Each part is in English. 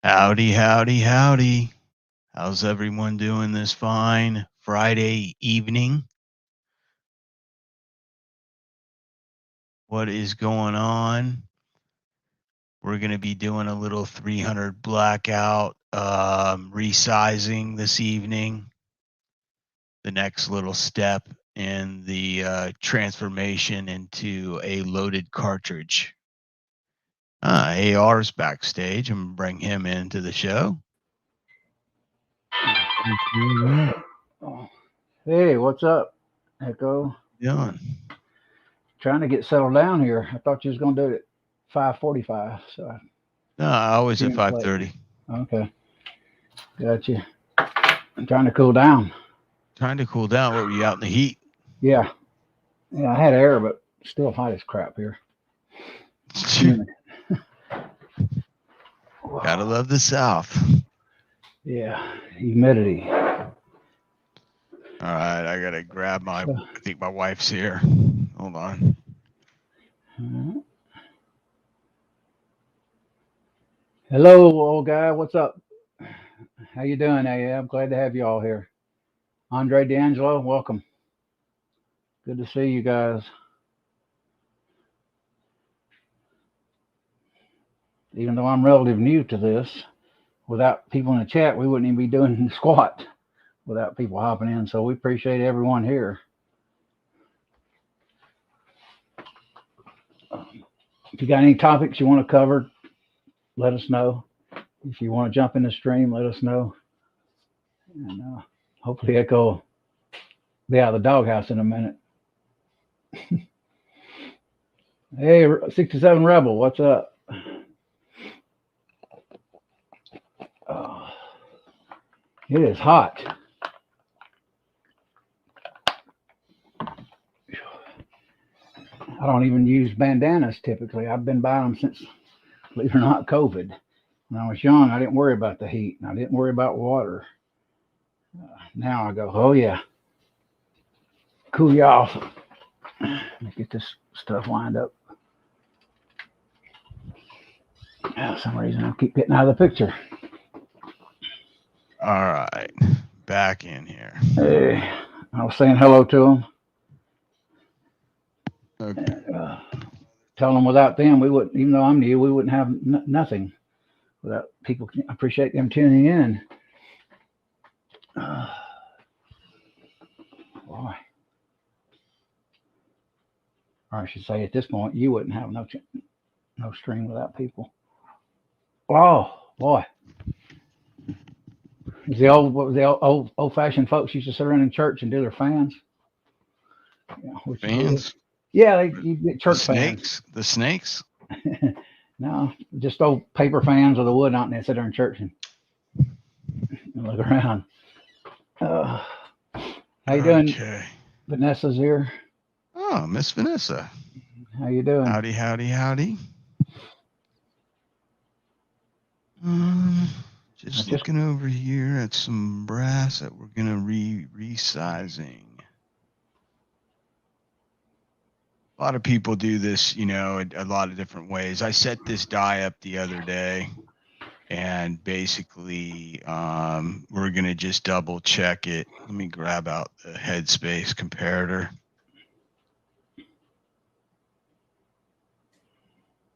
Howdy, howdy, howdy. How's everyone doing this fine Friday evening? What is going on? We're going to be doing a little 300 blackout resizing this evening. The next little step in the transformation into a loaded cartridge. AR's backstage. I'm going to bring him into the show. Hey, what's up, Echo? Doing? Trying to get settled down here. I thought you was gonna do it at 5:45. So No, always at 5:30. Okay, got you. I'm trying to cool down. Trying to cool down. What were you out in the heat? Yeah, I had air, but still hot as crap here. Gotta love the South. Yeah, humidity. All right, I gotta grab my. I think my wife's here. Hold on. Hello, old guy. What's up? How you doing? Hey, I'm glad to have you all here. Andre D'Angelo, welcome. Good to see you guys. Even though I'm relatively new to this, without people in the chat, we wouldn't even be doing squat without people hopping in. So we appreciate everyone here. If you got any topics you want to cover, let us know. If you want to jump in the stream, let us know. And hopefully Echo will be out of the doghouse in a minute. Hey, 67 Rebel, what's up? It is hot. I don't even use bandanas typically. I've been buying them since, believe it or not, COVID. When I was young, I didn't worry about the heat. And I didn't worry about water. Now I go, oh yeah, cool you off. Let me get this stuff lined up. For some reason, I keep getting out of the picture. All right, back in here. Hey, I was saying hello to them. Okay. Tell them without them, we wouldn't. Even though I'm new, we wouldn't have nothing without people. Appreciate them tuning in. Boy. Or I should say, at this point, you wouldn't have no stream without people. Oh boy, is the old fashioned folks used to sit around in church and do their fans. Fans? Yeah, you get church fans. The snakes? No, just old paper fans with a wood on it. And they sit there in church and look around. How you doing? Okay. Vanessa's here. Oh, Miss Vanessa. How you doing? Howdy, howdy, howdy. Just looking over here at some brass that we're gonna resizing. A lot of people do this, a lot of different ways. I set this die up the other day, and basically, we're gonna just double check it. Let me grab out the headspace comparator.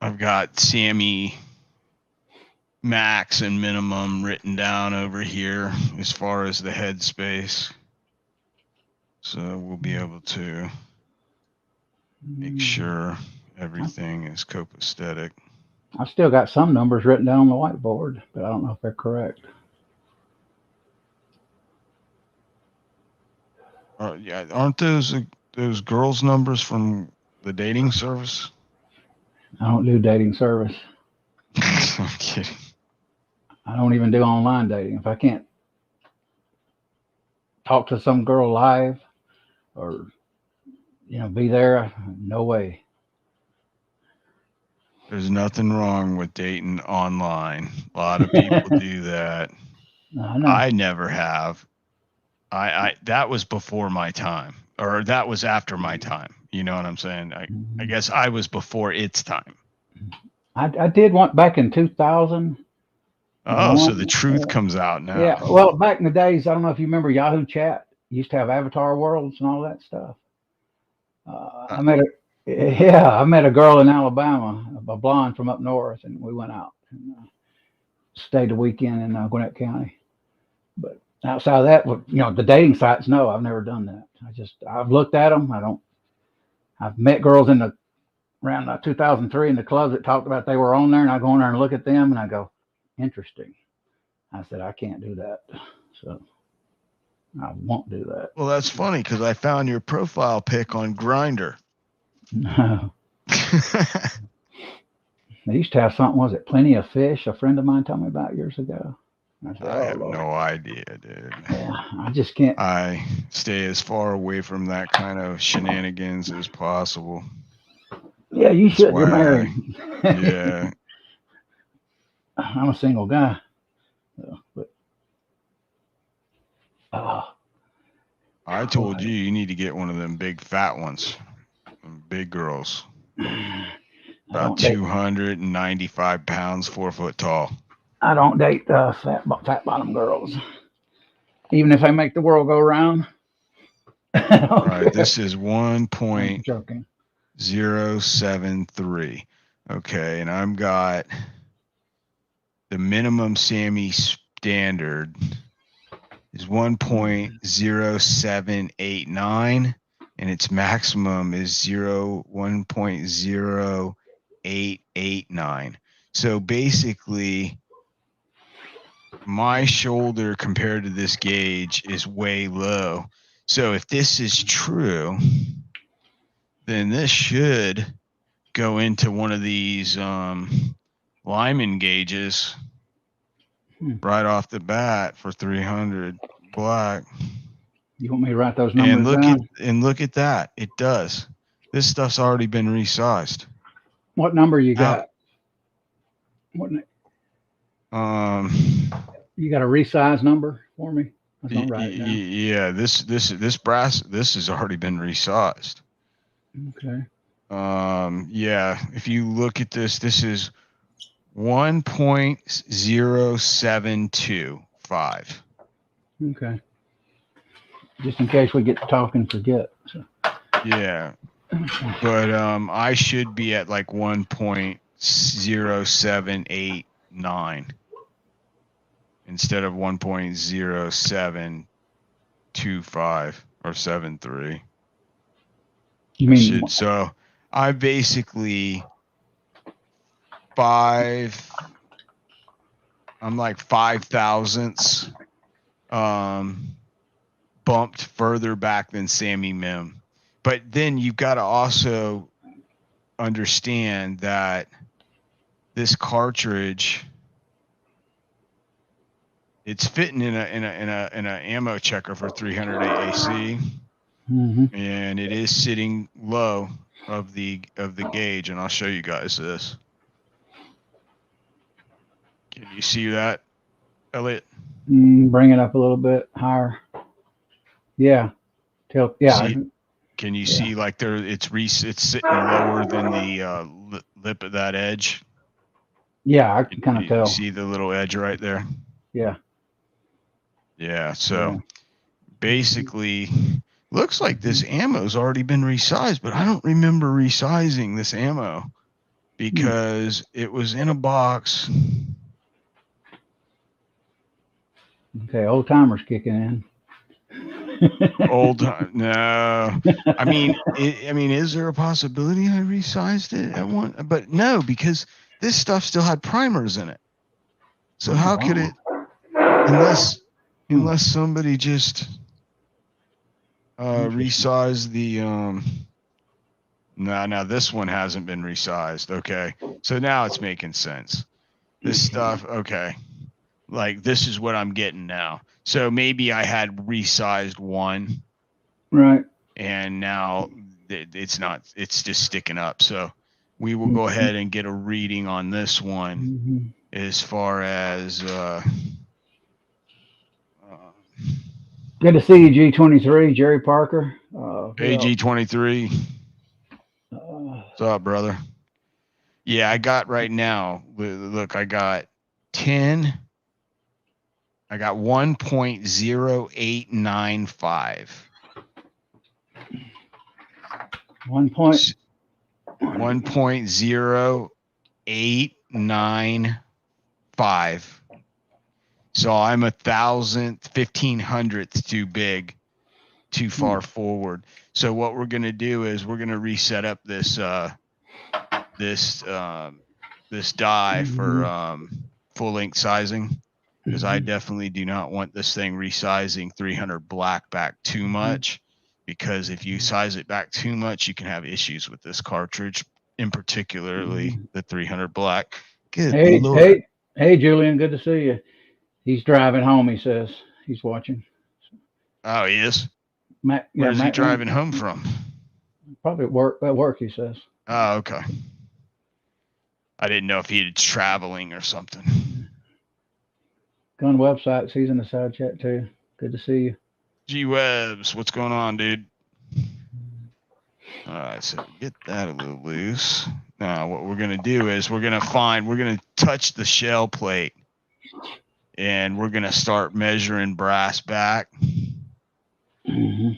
I've got Sammy max and minimum written down over here as far as the headspace. So we'll be able to make sure everything is copacetic. I still got some numbers written down on the whiteboard, but I don't know if they're correct. Yeah, aren't those girls' numbers from the dating service? I don't do dating service. I'm kidding. I don't even do online dating. If I can't talk to some girl live or be there, no way. There's nothing wrong with dating online. A lot of people do that. I never have. I that was before my time, or that was after my time. You know what I'm saying? I guess I was before its time. I did one back in 2000. Oh, so the truth comes out now. Yeah. Well, back in the days, I don't know if you remember Yahoo Chat. Used to have avatar worlds and all that stuff. I met a girl in Alabama, a blonde from up north, and we went out and stayed a weekend in Gwinnett County. But outside of that, the dating sites, no, I've never done that. I've looked at them. I've met girls around 2003 in the clubs that talked about they were on there, and I go in there and look at them, and I go, interesting. I said, I can't do that. So I won't do that. Well, that's funny because I found your profile pic on Grindr. No. They used to have something, was it Plenty of Fish? A friend of mine told me about years ago. I have no idea, dude. Yeah, I just can't. I stay as far away from that kind of shenanigans as possible. Yeah, you should. You're married. Yeah. I'm a single guy. I told you need to get one of them big fat ones, big girls. About 295 pounds, 4 foot tall. I don't date fat bottom girls, even if I make the world go round. All right, this is 1.073. Okay, and I've got the minimum Sammy standard is 1.0789, and its maximum is 1.0889. So basically, my shoulder compared to this gauge is way low. So if this is true, then this should go into one of these Lyman gauges right off the bat for 300 black. You want me to write those numbers down? Look at that. It does. This stuff's already been resized. What number you got? What? You got a resize number for me? Yeah, this brass, this has already been resized. Okay. Yeah, if you look at this is 1.0725. Okay. Just in case we get to talk and forget. So. Yeah. But I should be at like 1.0789 instead of 1.0725 or 73. You mean so I basically I'm like 5 thousandths bumped further back than Sammy Mim. But then you've got to also understand that this cartridge, it's fitting in a ammo checker for 300 AAC, and it is sitting low of the gauge, and I'll show you guys this. Can you see that, Elliot? Bring it up a little bit higher. Yeah. Can you see like there? It's sitting lower than the lip of that edge. Yeah, I can kind of tell. You see the little edge right there? Yeah. Yeah. So basically, looks like this ammo's already been resized, but I don't remember resizing this ammo because it was in a box. Okay, old timers kicking in. No. I mean, is there a possibility I resized it at one? But no, because this stuff still had primers in it. So how could it, unless somebody just resized the now this one hasn't been resized. Okay, so now it's making sense. This stuff, okay, like this is what I'm getting now. So maybe I had resized one, right? And now it's not. It's just sticking up. So we will go ahead and get a reading on this one as far as. Good to see you, G23, Jerry Parker. Hey, G23. What's up, brother? Yeah, I got right now. Look, I got 10 I got 1.0895. 1.0895. So I'm 1,000, 1,500th too big, too far forward. So what we're gonna do is we're gonna reset up this this die for full length sizing, because I definitely do not want this thing resizing 300 black back too much, because if you size it back too much, you can have issues with this cartridge, in particularly the 300 black. Good Lord. Hey, Julian, good to see you. He's driving home, he says. He's watching. Oh, he is? Matt, Where's he Matt, driving home from? Probably at work, he says. Oh, okay. I didn't know if he was traveling or something. Gun websites, he's in the side chat too. Good to see you. G-Webs, what's going on, dude? All right, so get that a little loose. Now, what we're going to do is we're going to touch the shell plate, and we're going to start measuring brass back. And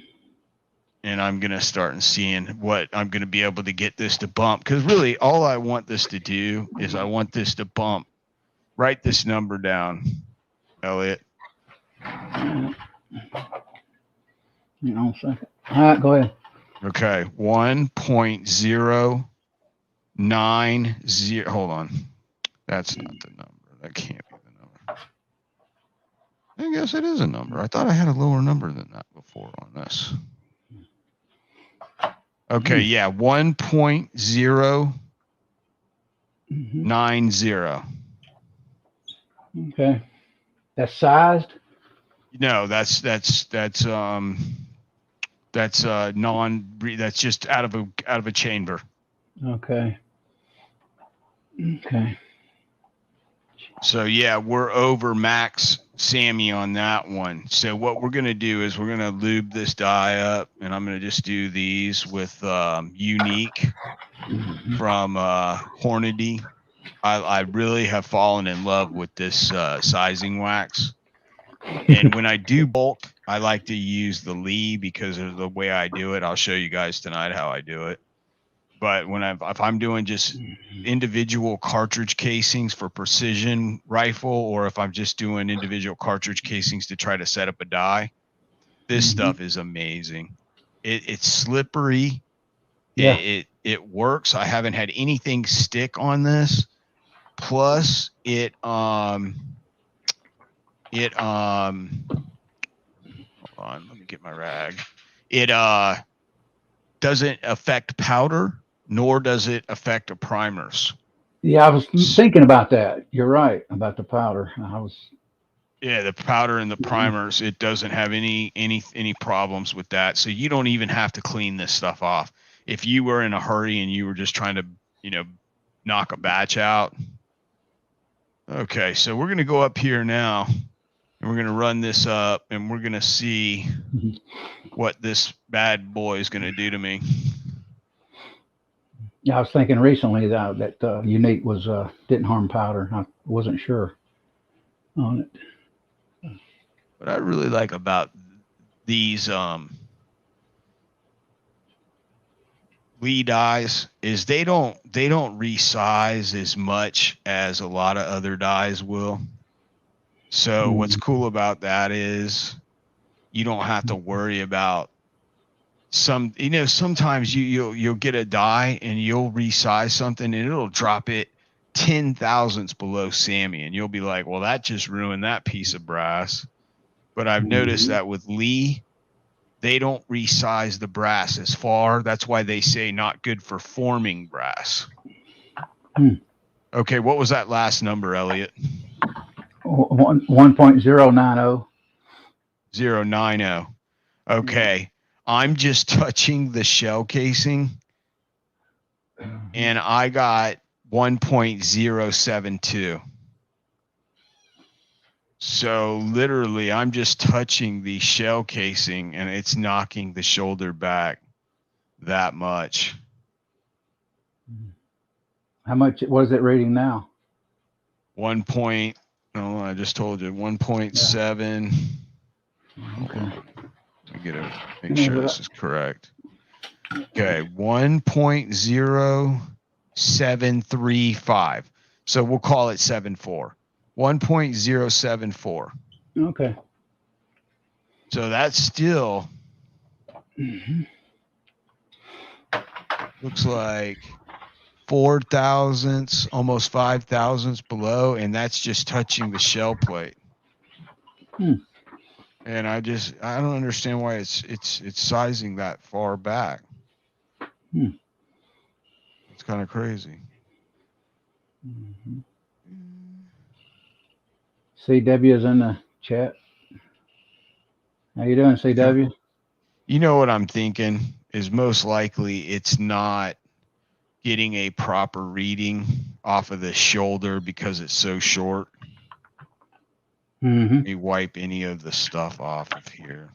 I'm going to start seeing what I'm going to be able to get this to bump. Because really, all I want this to do is I want this to bump. Write this number down, Elliot. Hang on a second. All right, go ahead. Okay, 1.090. Hold on. That's not the number. That can't be the number. I guess it is a number. I thought I had a lower number than that before on this. Okay, yeah, 1.090. Okay. That's sized? No, that's just out of a chamber. Okay. Okay. So yeah, we're over max Sammy on that one. So what we're gonna do is we're gonna lube this die up, and I'm gonna just do these with Unique from Hornady. I really have fallen in love with this sizing wax. And when I do bulk, I like to use the Lee because of the way I do it. I'll show you guys tonight how I do it. But if I'm doing just individual cartridge casings for precision rifle, or if I'm just doing individual cartridge casings to try to set up a die, this stuff is amazing. It's slippery. Yeah. It works. I haven't had anything stick on this. Plus hold on, let me get my rag. It doesn't affect powder, nor does it affect primers. Yeah, I was thinking about that. You're right about the powder. Yeah, the powder and the primers, it doesn't have any problems with that. So you don't even have to clean this stuff off. If you were in a hurry and you were just trying to, knock a batch out. Okay, so we're going to go up here now, and we're going to run this up, and we're going to see what this bad boy is going to do to me. Yeah, I was thinking recently that Unique was didn't harm powder. I wasn't sure on it. What I really like about these Lee dies is they don't resize as much as a lot of other dies will. So what's cool about that is you don't have to worry about sometimes you'll get a die and you'll resize something and it'll drop it 10 thousandths below Sammy, and you'll be like, well, that just ruined that piece of brass. But I've noticed that with Lee, they don't resize the brass as far. That's why they say not good for forming brass. Okay, what was that last number, Elliot? 1.090. 090. Okay, I'm just touching the shell casing, and I got 1.072. So literally, I'm just touching the shell casing, and it's knocking the shoulder back that much. How much? What is it reading now? 1.092. No, I just told you 1.7. Hold Okay. on. Let me make sure this is correct. Okay, 1.0735. So we'll call it 74. 1.074. Okay. So that's still looks like 4 thousandths, almost 5 thousandths below, and that's just touching the shell plate. And I don't understand why it's sizing that far back. It's kind of crazy. CW is in the chat. How you doing, CW? You know what I'm thinking is most likely it's not getting a proper reading off of the shoulder because it's so short. Let me wipe any of the stuff off of here,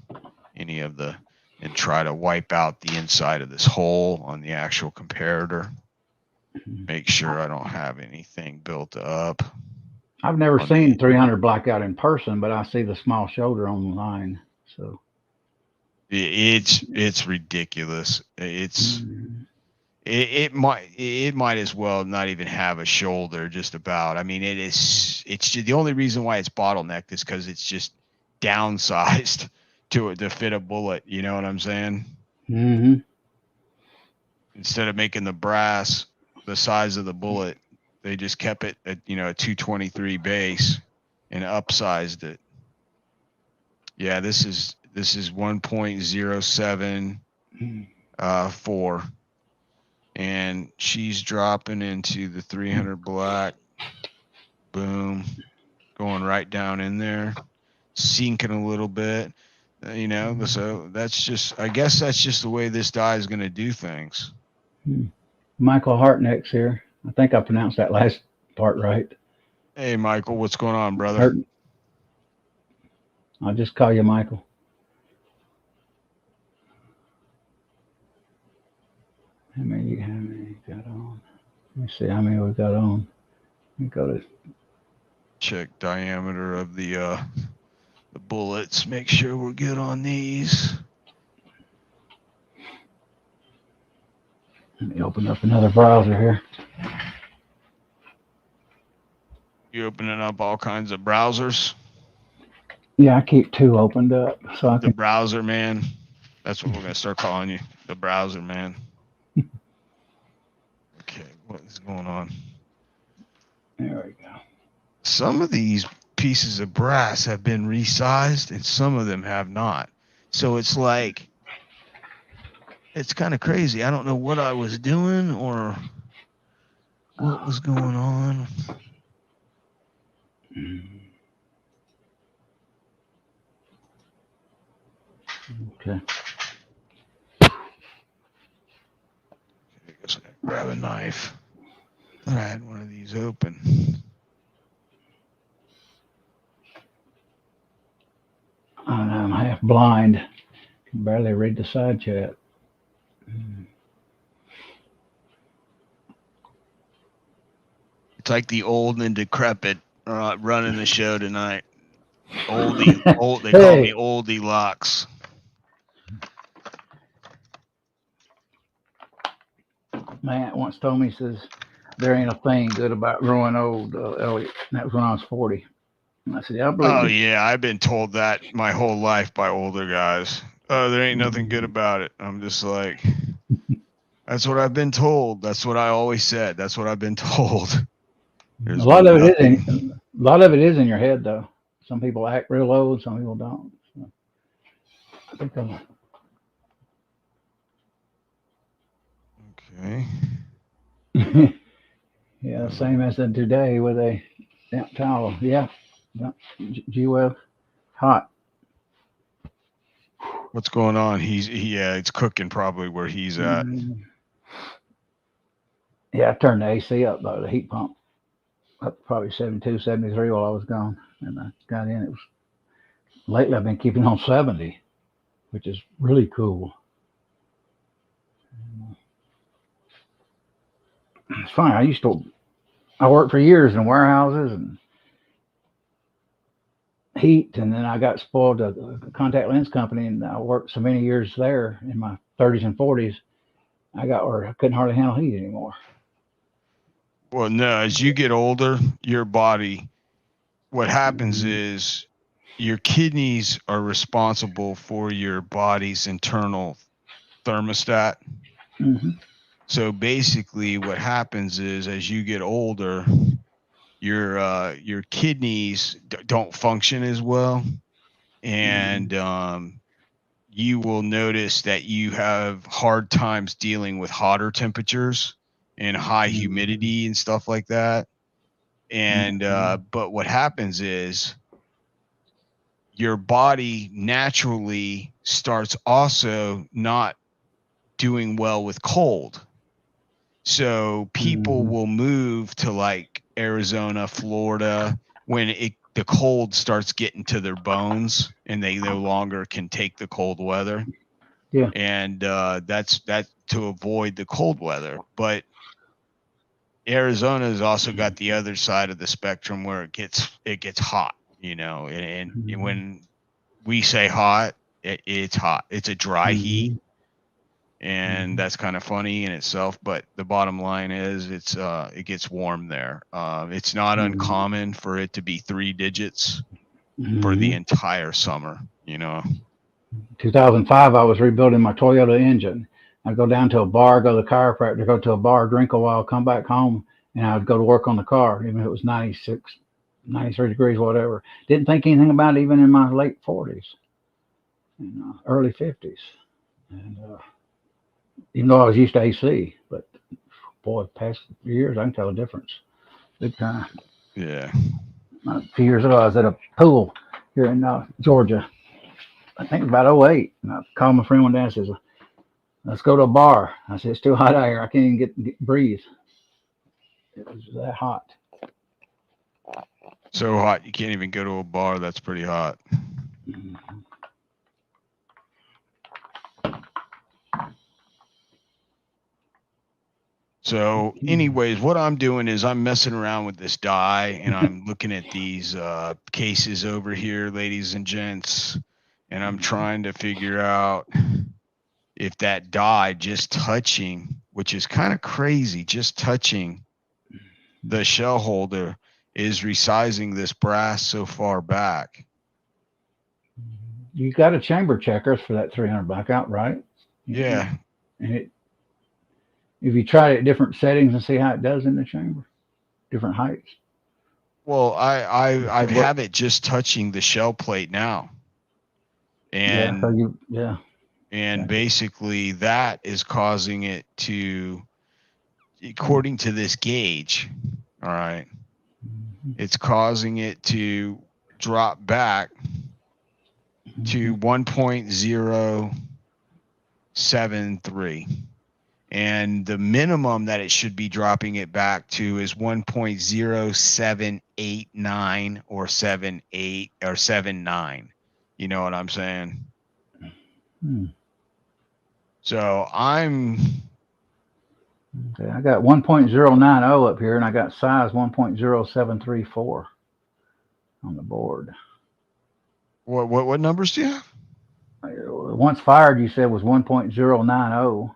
and try to wipe out the inside of this hole on the actual comparator. Make sure I don't have anything built up. I've never seen 300 Blackout in person, but I see the small shoulder online. So it's ridiculous. It might as well not even have a shoulder. Just about. I mean, it's just, the only reason why it's bottlenecked is because it's just downsized to fit a bullet. You know what I'm saying? Instead of making the brass the size of the bullet, they just kept it at a 223 base and upsized it. Yeah, this is 1.074. And she's dropping into the 300 black. Boom. Going right down in there. Sinking a little bit. So that's just, I guess that's just the way this die is going to do things. Michael Hartneck's here. I think I pronounced that last part right. Hey, Michael, what's going on, brother? I'll just call you Michael. How many got on? Let me see how many we got on. Let me go to check diameter of the bullets. Make sure we're good on these. Let me open up another browser here. You opening up all kinds of browsers? Yeah, I keep 2 opened up so I can. The browser man. That's what we're gonna start calling you, the browser man. Okay, what is going on? There we go. Some of these pieces of brass have been resized, and some of them have not. So it's like, it's kind of crazy. I don't know what I was doing or what was going on. Okay. I guess I gotta grab a knife. I had one of these open. I know, I'm half blind. Can barely read the side chat. It's like the old and decrepit running the show tonight. They call me Oldie Locks. Matt once told me, he says, there ain't a thing good about growing old, Elliot. And that was when I was 40. And I said, yeah, I believe you. Yeah, I've been told that my whole life by older guys. Oh, there ain't nothing good about it. I'm just like, that's what I've been told. That's what I always said. That's what I've been told. A lot of it is in your head, though. Some people act real old, some people don't. So, I think okay. Yeah, same as in today with a damp towel. Yeah, G-Web, hot. What's going on? It's cooking probably where he's at. Yeah, I turned the AC up, though, the heat pump, up to probably 72, 73 while I was gone. And I got in. Lately I've been keeping on 70, which is really cool. It's funny. I worked for years in warehouses, and heat, and then I got spoiled at a contact lens company, and I worked so many years there in my 30s and 40s. I couldn't hardly handle heat anymore. Well, no, as you get older, your body, what happens is your kidneys are responsible for your body's internal thermostat. Mm-hmm. So basically what happens is as you get older, your kidneys don't function as well, and you will notice that you have hard times dealing with hotter temperatures and high humidity and stuff like that. And but what happens is your body naturally starts also not doing well with cold. So people will move to like Arizona, Florida when the cold starts getting to their bones and they no longer can take the cold weather. Yeah. And that's to avoid the cold weather. But Arizona has also got the other side of the spectrum where it gets hot, you know, and when we say hot, it's hot. It's a dry heat, and that's kind of funny in itself. But the bottom line is, it gets warm there. It's not uncommon for it to be 3 digits for the entire summer. You know. 2005, I was rebuilding my Toyota engine. I'd go down to a bar, go to the chiropractor, go to a bar, drink a while, come back home, and I'd go to work on the car, even if it was 96, 93 degrees, whatever. Didn't think anything about it even in my late 40s and early 50s. And even though I was used to AC, but boy, past few years, I can tell a difference. Big time. Yeah. A few years ago, I was at a pool here in Georgia. I think about 08. And I called my friend one day and says, let's go to a bar. I said, it's too hot out here. I can't even get breathe. It was that hot. So hot you can't even go to a bar. That's pretty hot. So anyways, what I'm doing is I'm messing around with this dye, and I'm looking at these cases over here, ladies and gents, and I'm trying to figure out if that dye just touching, which is kind of crazy, just touching the shell holder is resizing this brass so far back. You got a chamber checker for that 300 blackout, right? Yeah. And if you try it at different settings and see how it does in the chamber, different heights. Well, I have it just touching the shell plate now, and and basically that is causing it to, according to this gauge, all right, it's causing it to drop back to 1.073. And the minimum that it should be dropping it back to is 1.0789 or 78 or 79. You know what I'm saying? So I got 1.090 up here, and I got size 1.0734 on the board. What numbers do you have? Once fired, you said was 1.090.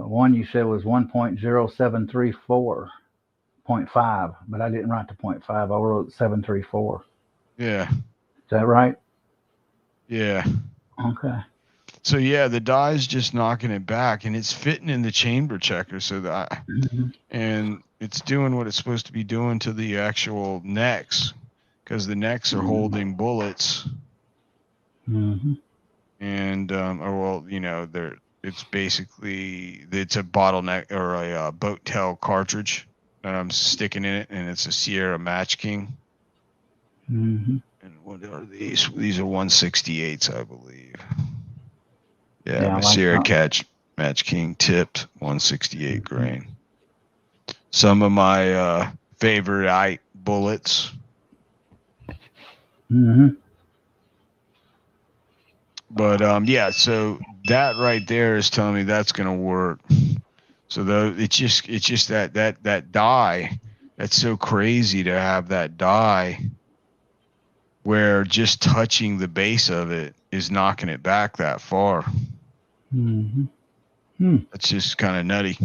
One you said was 1.0734.5, but I didn't write the 0.5. I wrote 734. Yeah. Is that right? Yeah. Okay. So yeah, the dye's just knocking it back, and it's fitting in the chamber checker, so that and it's doing what it's supposed to be doing to the actual necks, because the necks are holding bullets. And or well, you know, it's basically it's a bottleneck or a boat tail cartridge that I'm sticking in it, and it's a Sierra Match King. And what are these? These are 168s, I believe. Yeah, my Sierra Match King tipped 168 grain. Some of my favorite bullets. But yeah, so that right there is telling me that's gonna work. So it's just that dye. That's so crazy to have that dye where just touching the base of it is knocking it back that far. Mm-hmm. Hmm. That's just kind of nutty.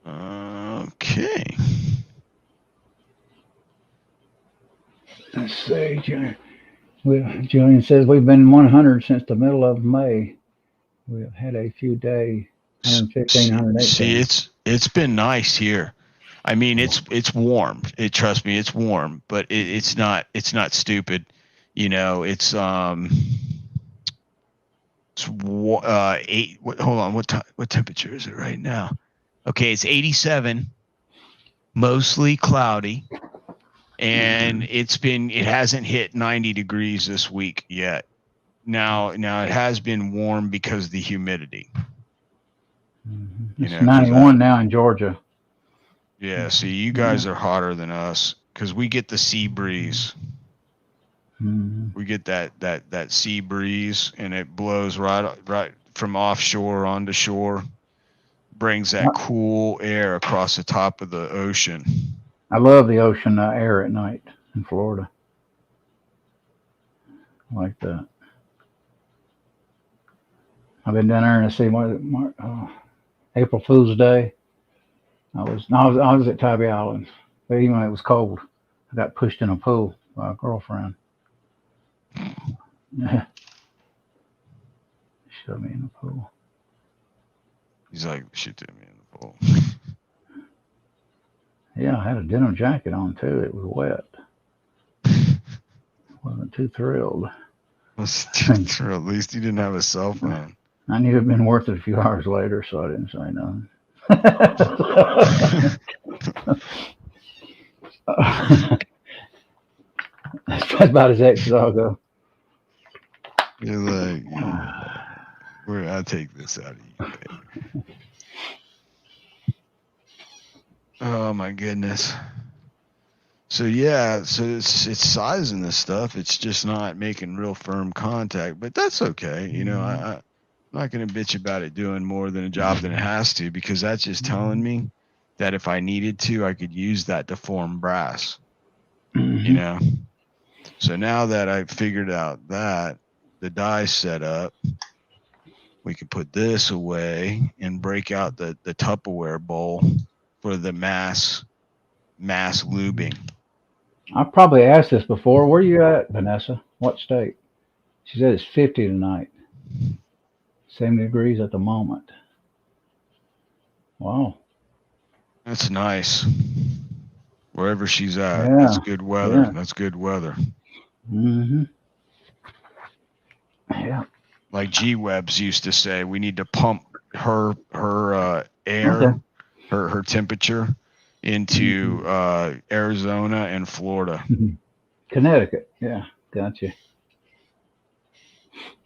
Okay. Let's see. Julian says we've been 100 since the middle of May. We've had a few days, 115, 118. See, it's been nice here. I mean, it's warm. Trust me, it's warm, but it's not stupid. You know, it's 8. Hold on, what temperature is it right now? Okay, it's 87, mostly cloudy, and it hasn't hit 90 degrees this week yet. Now it has been warm because of the humidity. Mm-hmm. It's 91 now in Georgia. Yeah, see, you guys are hotter than us because we get the sea breeze. Mm-hmm. We get that sea breeze, and it blows right from offshore onto shore, brings that cool air across the top of the ocean. I love the ocean air at night in Florida. I like that. I've been down there to see April Fool's Day. I was at Tybee Island, but even when it was cold, I got pushed in a pool by a girlfriend. Yeah, shoved me in the pool. He's like, shit to me in the pool. Yeah, I had a denim jacket on too. It was wet. Wasn't too thrilled. At least you didn't have a cell phone. I knew it'd been worth it a few hours later, so I didn't say nothing. That's about as ex as I'll go. You're like, I'll take this out of you. Baby. Oh my goodness. So yeah, so it's sizing this stuff. It's just not making real firm contact, but that's okay. You know, I'm not going to bitch about it doing more than a job than it has to, because that's just telling me that if I needed to, I could use that to form brass. You know. So now that I've figured out that the die set up, we can put this away and break out the Tupperware bowl for the mass lubing. I've probably asked this before. Where are you at, Vanessa? What state? She said it's 50 tonight. 70 degrees at the moment. Wow. That's nice. Wherever she's at, Yeah. that's good weather. Yeah. That's good weather. Mm-hmm. Yeah. Like G-Webs used to say, we need to pump her air, Okay. her temperature into Arizona and Florida. Connecticut. Yeah. Gotcha.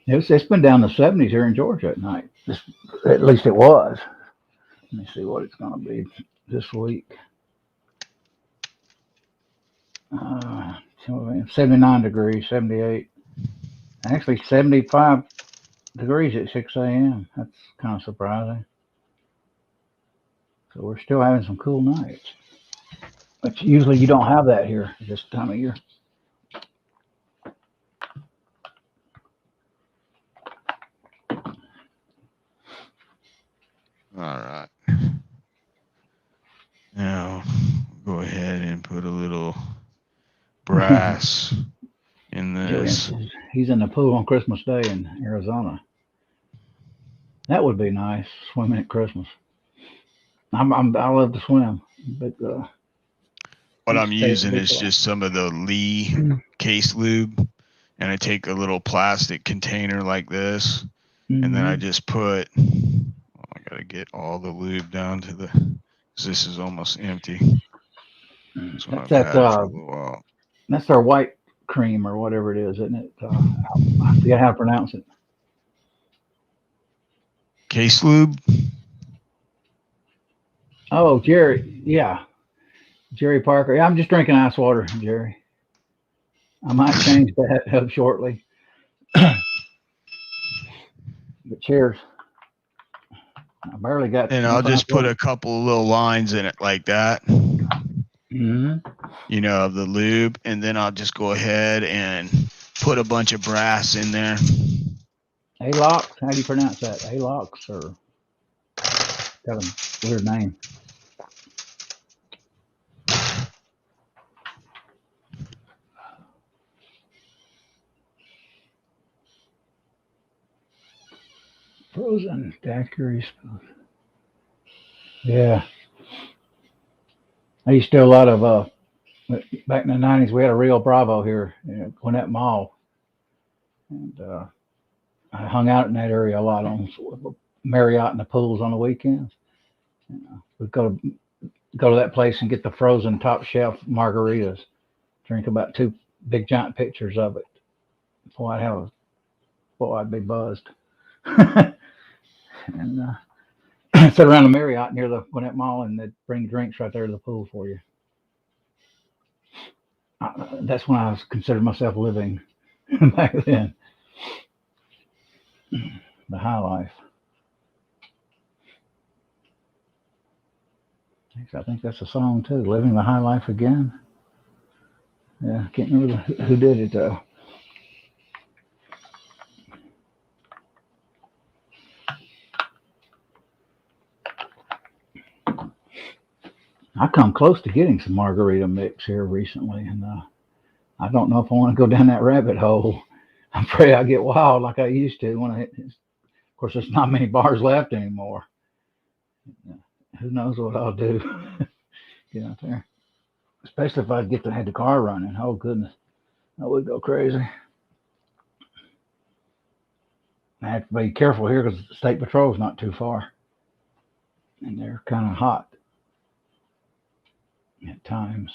It's been down to 70s here in Georgia at night. At least it was. Let me see what it's going to be this week. 79 degrees, 78. Actually, 75 degrees at 6 a.m. That's kind of surprising. So we're still having some cool nights. But usually you don't have that here this time of year. All right. Now, go ahead and put a little brass in this. He's in the pool on Christmas Day in Arizona. That would be nice, swimming at Christmas. I love to swim, but what I'm using is just some of the Lee case lube, and I take a little plastic container like this, and then I just put. I gotta get all the lube down to the. Cause this is almost empty. So I've had it for a little while. That's our white cream or whatever it is, isn't it? I forget how to pronounce it. Case lube. Oh, Jerry. Yeah. Jerry Parker. Yeah, I'm just drinking ice water, Jerry. I might change that up shortly. But cheers. I barely got. And I'll just put a couple of little lines in it like that. Mm-hmm. you know, of the lube, and then I'll just go ahead and put a bunch of brass in there. A-locks? How do you pronounce that? A-locks or got a weird name. Frozen daiquiri. Yeah. I used to do a lot of back in the 90s. We had a Rio Bravo here in Gwinnett Mall, and I hung out in that area a lot on Marriott and the pools on the weekends. We'd go to that place and get the frozen top shelf margaritas. Drink about 2 big giant pitchers of it. Boy, I'd be buzzed. And sit around the Marriott near the Gwinnett Mall, and they'd bring drinks right there to the pool for you. That's when I considered myself living back then. The high life. I think that's a song too. Living the high life again. Yeah, I can't remember who did it though. I come close to getting some margarita mix here recently, and I don't know if I want to go down that rabbit hole. I'm afraid I get wild like I used to when of course, there's not many bars left anymore. Who knows what I'll do? Get out there, especially if I had the car running. Oh goodness, I would go crazy. I have to be careful here because the state patrol is not too far, and they're kind of hot at times.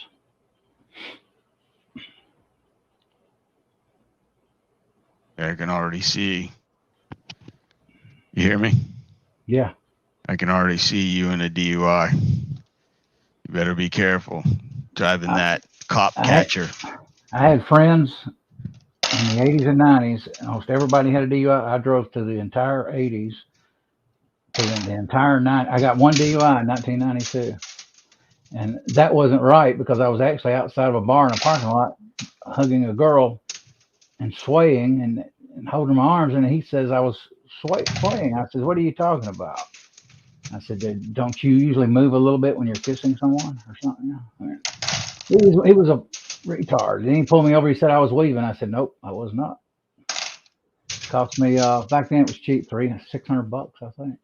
I can already see. You hear me? Yeah. I can already see you in a DUI. You better be careful driving that cop catcher. I had friends in the 80s and 90s. Almost everybody had a DUI. I drove to the entire 80s, to the entire 90s. I got one DUI in 1992. And that wasn't right because I was actually outside of a bar in a parking lot hugging a girl and swaying and holding my arms. And he says I was swaying. I said, what are you talking about? I said, don't you usually move a little bit when you're kissing someone or something? I mean, he was a retard. Then he pulled me over. He said I was weaving. I said, nope, I was not. It cost me, back then it was cheap, $600, I think.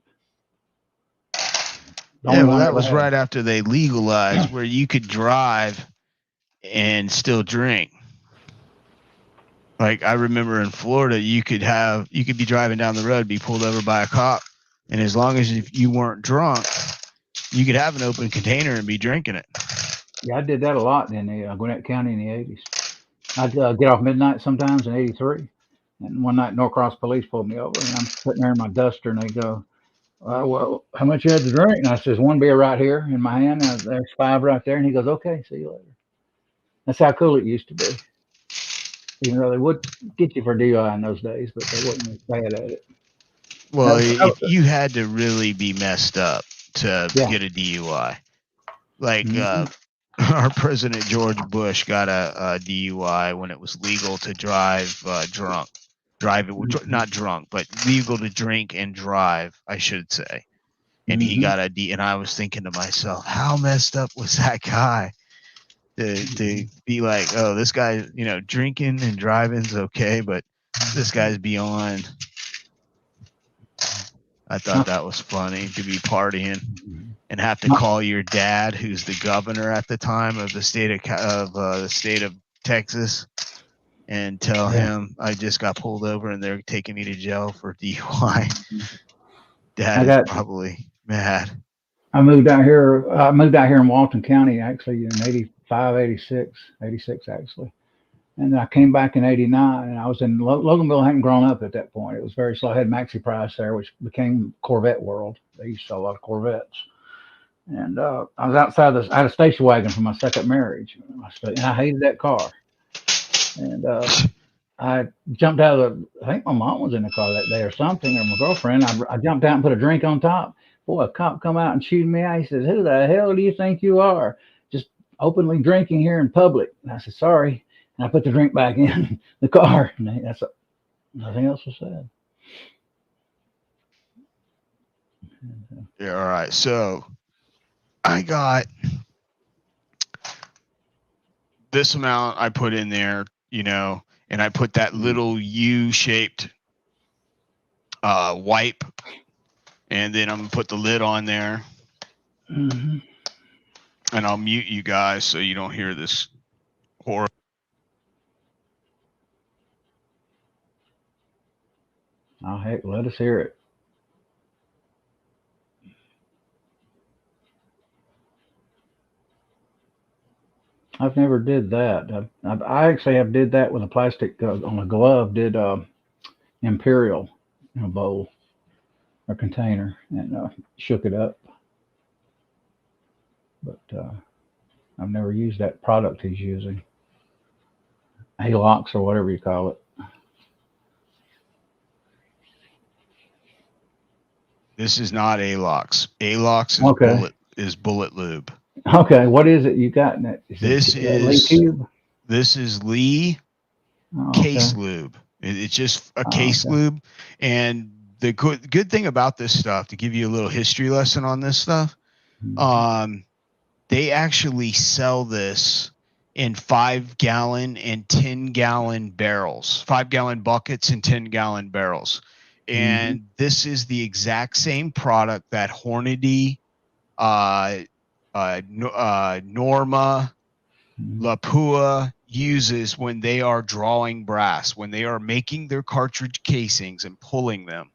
Yeah, well, that was right after they legalized where you could drive and still drink. Like I remember in Florida, you could be driving down the road, be pulled over by a cop, and as long as you weren't drunk, you could have an open container and be drinking it. Yeah, I did that a lot in the Gwinnett County in the 80s. I'd get off midnight sometimes in 83. And one night, Norcross police pulled me over, and I'm sitting there in my duster, and they go, well, how much you had to drink? And I says, 1 beer right here in my hand. And there's 5 right there. And he goes, okay, see you later. That's how cool it used to be. Even though they would get you for DUI in those days, but they wasn't as bad at it. Well, you had to really be messed up to get a DUI. Like our President George Bush got a DUI when it was legal to drive drunk. Not drunk, but legal to drink and drive, I should say. And he got and I was thinking to myself, how messed up was that guy to be like, oh, this guy, drinking and driving's okay, but this guy's beyond. I thought that was funny to be partying and have to call your dad, who's the governor at the time of the state of Texas, and tell him I just got pulled over and they're taking me to jail for DUI. Dad is probably mad. I moved out here in Walton County actually in 85, 86 actually. And I came back in 89, and I was in Loganville. I hadn't grown up at that point. It was very slow. I had Maxi Price there, which became Corvette World. They used to sell a lot of Corvettes. And I was outside I had a station wagon from my second marriage, and I hated that car. And I jumped out of I think my mom was in the car that day or something, or my girlfriend. I jumped out and put a drink on top. Boy, a cop come out and shooted me out. He says, who the hell do you think you are? openly drinking here in public. And I said, sorry. And I put the drink back in the car. And that's nothing else was said. Yeah, all right. So I got this amount I put in there, you know, and I put that little U-shaped wipe, and then I'm gonna put the lid on there. Mm-hmm. And I'll mute you guys so you don't hear this horror. Oh, heck, let us hear it. I've never did that. I actually have did that with a plastic on a glove. Did Imperial in a bowl or container and shook it up. But I've never used that product he's using. Alox or whatever you call it. This is not Alox. Alox is Okay. bullet lube. Okay, what is it you got in it? This is Lee case lube. It's just a case lube. And the good thing about this stuff, to give you a little history lesson on this stuff, they actually sell this in 5-gallon and 10-gallon barrels, 5-gallon buckets and 10-gallon barrels. And this is the exact same product that Hornady, Norma, Lapua uses when they are drawing brass, when they are making their cartridge casings and pulling them.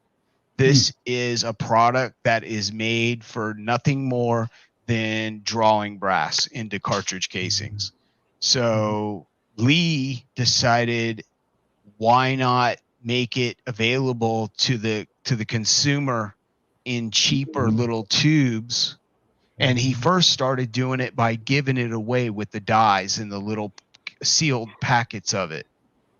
This is a product that is made for nothing more than drawing brass into cartridge casings. So Lee decided, why not make it available to the consumer in cheaper little tubes? And he first started doing it by giving it away with the dyes in the little sealed packets of it.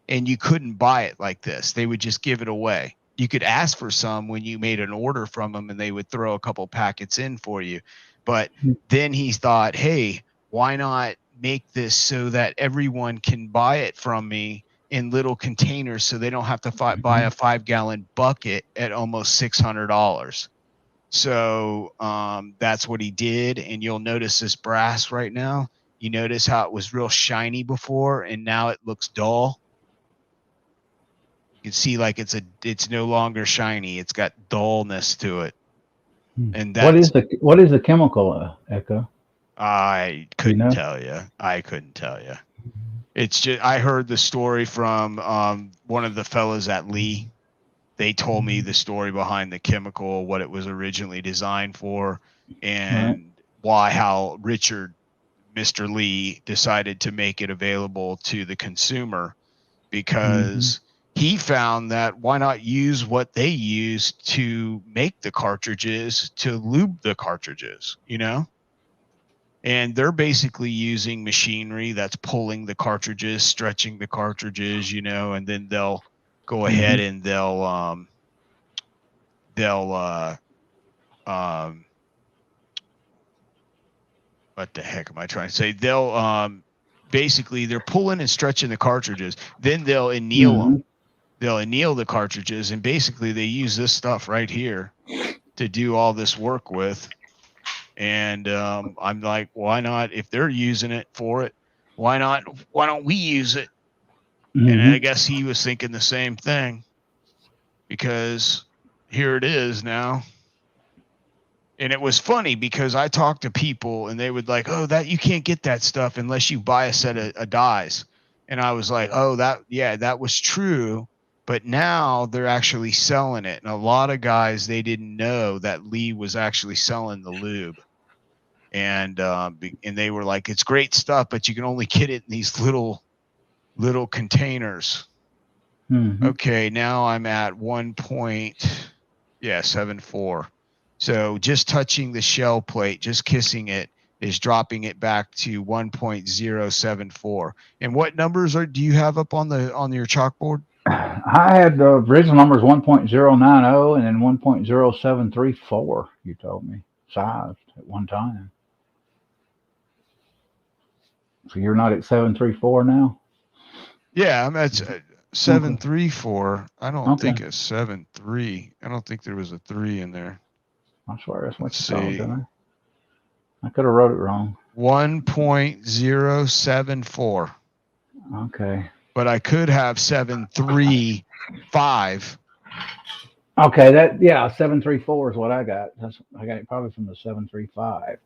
And you couldn't buy it like this. They would just give it away. You could ask for some when you made an order from them, and they would throw a couple packets in for you. But then he thought, hey, why not make this so that everyone can buy it from me in little containers, so they don't have to buy a 5-gallon bucket at almost $600. So that's what he did. And you'll notice this brass right now. You notice how it was real shiny before, and now it looks dull. You can see like it's no longer shiny. It's got dullness to it. And that's what is the chemical, Echo? I couldn't tell you. I couldn't tell you. It's just, I heard the story from one of the fellows at Lee. They told me the story behind the chemical, what it was originally designed for, and how Mr. Lee decided to make it available to the consumer, because he found that why not use what they use to make the cartridges to lube the cartridges, you know? And they're basically using machinery that's pulling the cartridges, stretching the cartridges, you know, and then they'll go ahead and they'll what the heck am I trying to say? They'll basically they're pulling and stretching the cartridges. Then they'll anneal them. They'll anneal the cartridges, and basically they use this stuff right here to do all this work with. And I'm like, why not? If they're using it for it, why not? Why don't we use it? And I guess he was thinking the same thing, because here it is now. And it was funny because I talked to people and they would like, oh, that you can't get that stuff unless you buy a set of dyes. And I was like, oh, that was true. But now they're actually selling it. And a lot of guys, they didn't know that Lee was actually selling the lube. And they were like, it's great stuff, but you can only get it in these little containers. Okay, now I'm at 1.74. So just touching the shell plate, just kissing it, is dropping it back to 1.074. And what numbers do you have up on your chalkboard? I had the original numbers 1.090 and then 1.0734. You told me sized at one time. So you're not at 734 now? Yeah, I'm at 734. I don't Okay. think it's 73. I don't think there was a 3 in there. I swear that's what Let's you called, see. didn't I could have wrote it wrong. 1.074. Okay. But I could have 735. Okay, that, yeah, 734 is what I got. I got it probably from the 735.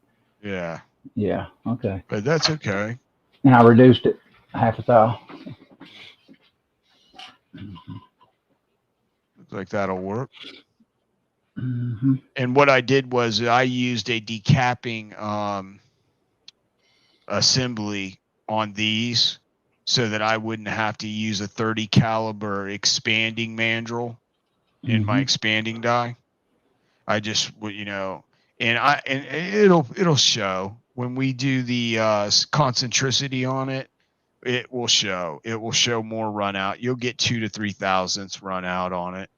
Yeah, Yeah. Okay. but that's okay. And I reduced it half a thou. Looks like that'll work. Mm-hmm. And what I did was I used a decapping assembly on these so that I wouldn't have to use a 30 caliber expanding mandrel in my Mm-hmm. expanding die. I just would, and it'll show when we do the concentricity on it. It will show. It will show more run out. You'll get 2 to 3 thousandths run out on it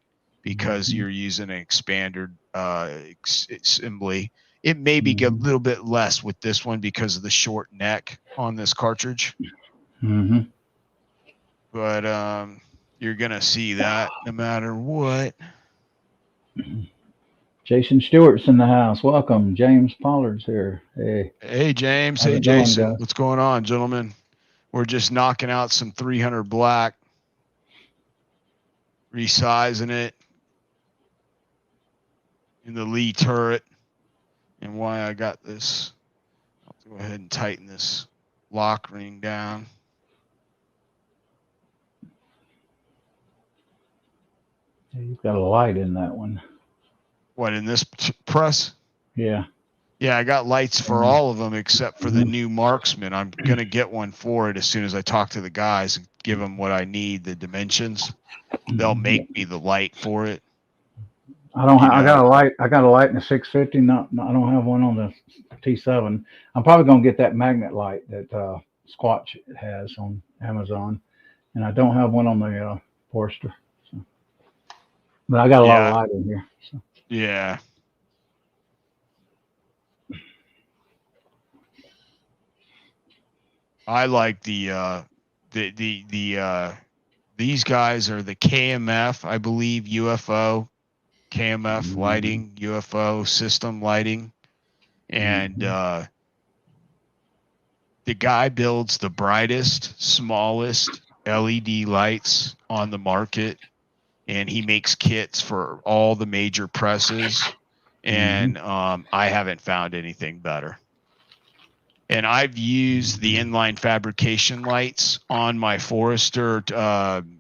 because Mm-hmm. you're using an expanded assembly. It may be a Mm-hmm. little bit less with this one because of the short neck on this cartridge, Mm-hmm. but you're gonna see that no matter what. Jason Stewart's in the house. Welcome. James Pollard's here. Hey, Hey James, how's hey it going, Jason, guys? what's going on, gentlemen? We're just knocking out some 300 black, resizing it in the Lee turret. And why I got this, I'll go ahead and tighten this lock ring down. Yeah, you've got a light in that one. What, in this press? Yeah. Yeah, I got lights for all of them except for the Mm-hmm. new Marksman. I'm going to get one for it as soon as I talk to the guys and give them what I need, the dimensions. They'll make me the light for it. I don't. I got a light. I got a light in the 650. I don't have one on the T7. I'm probably gonna get that magnet light that Squatch has on Amazon, and I don't have one on the Forester. So. But I got a lot of light in here. So. Yeah. I like the these guys are the KMF, I believe, UFO, KMF lighting, UFO system lighting. And the guy builds the brightest, smallest LED lights on the market. And he makes kits for all the major presses. And I haven't found anything better. And I've used the inline fabrication lights on my Forester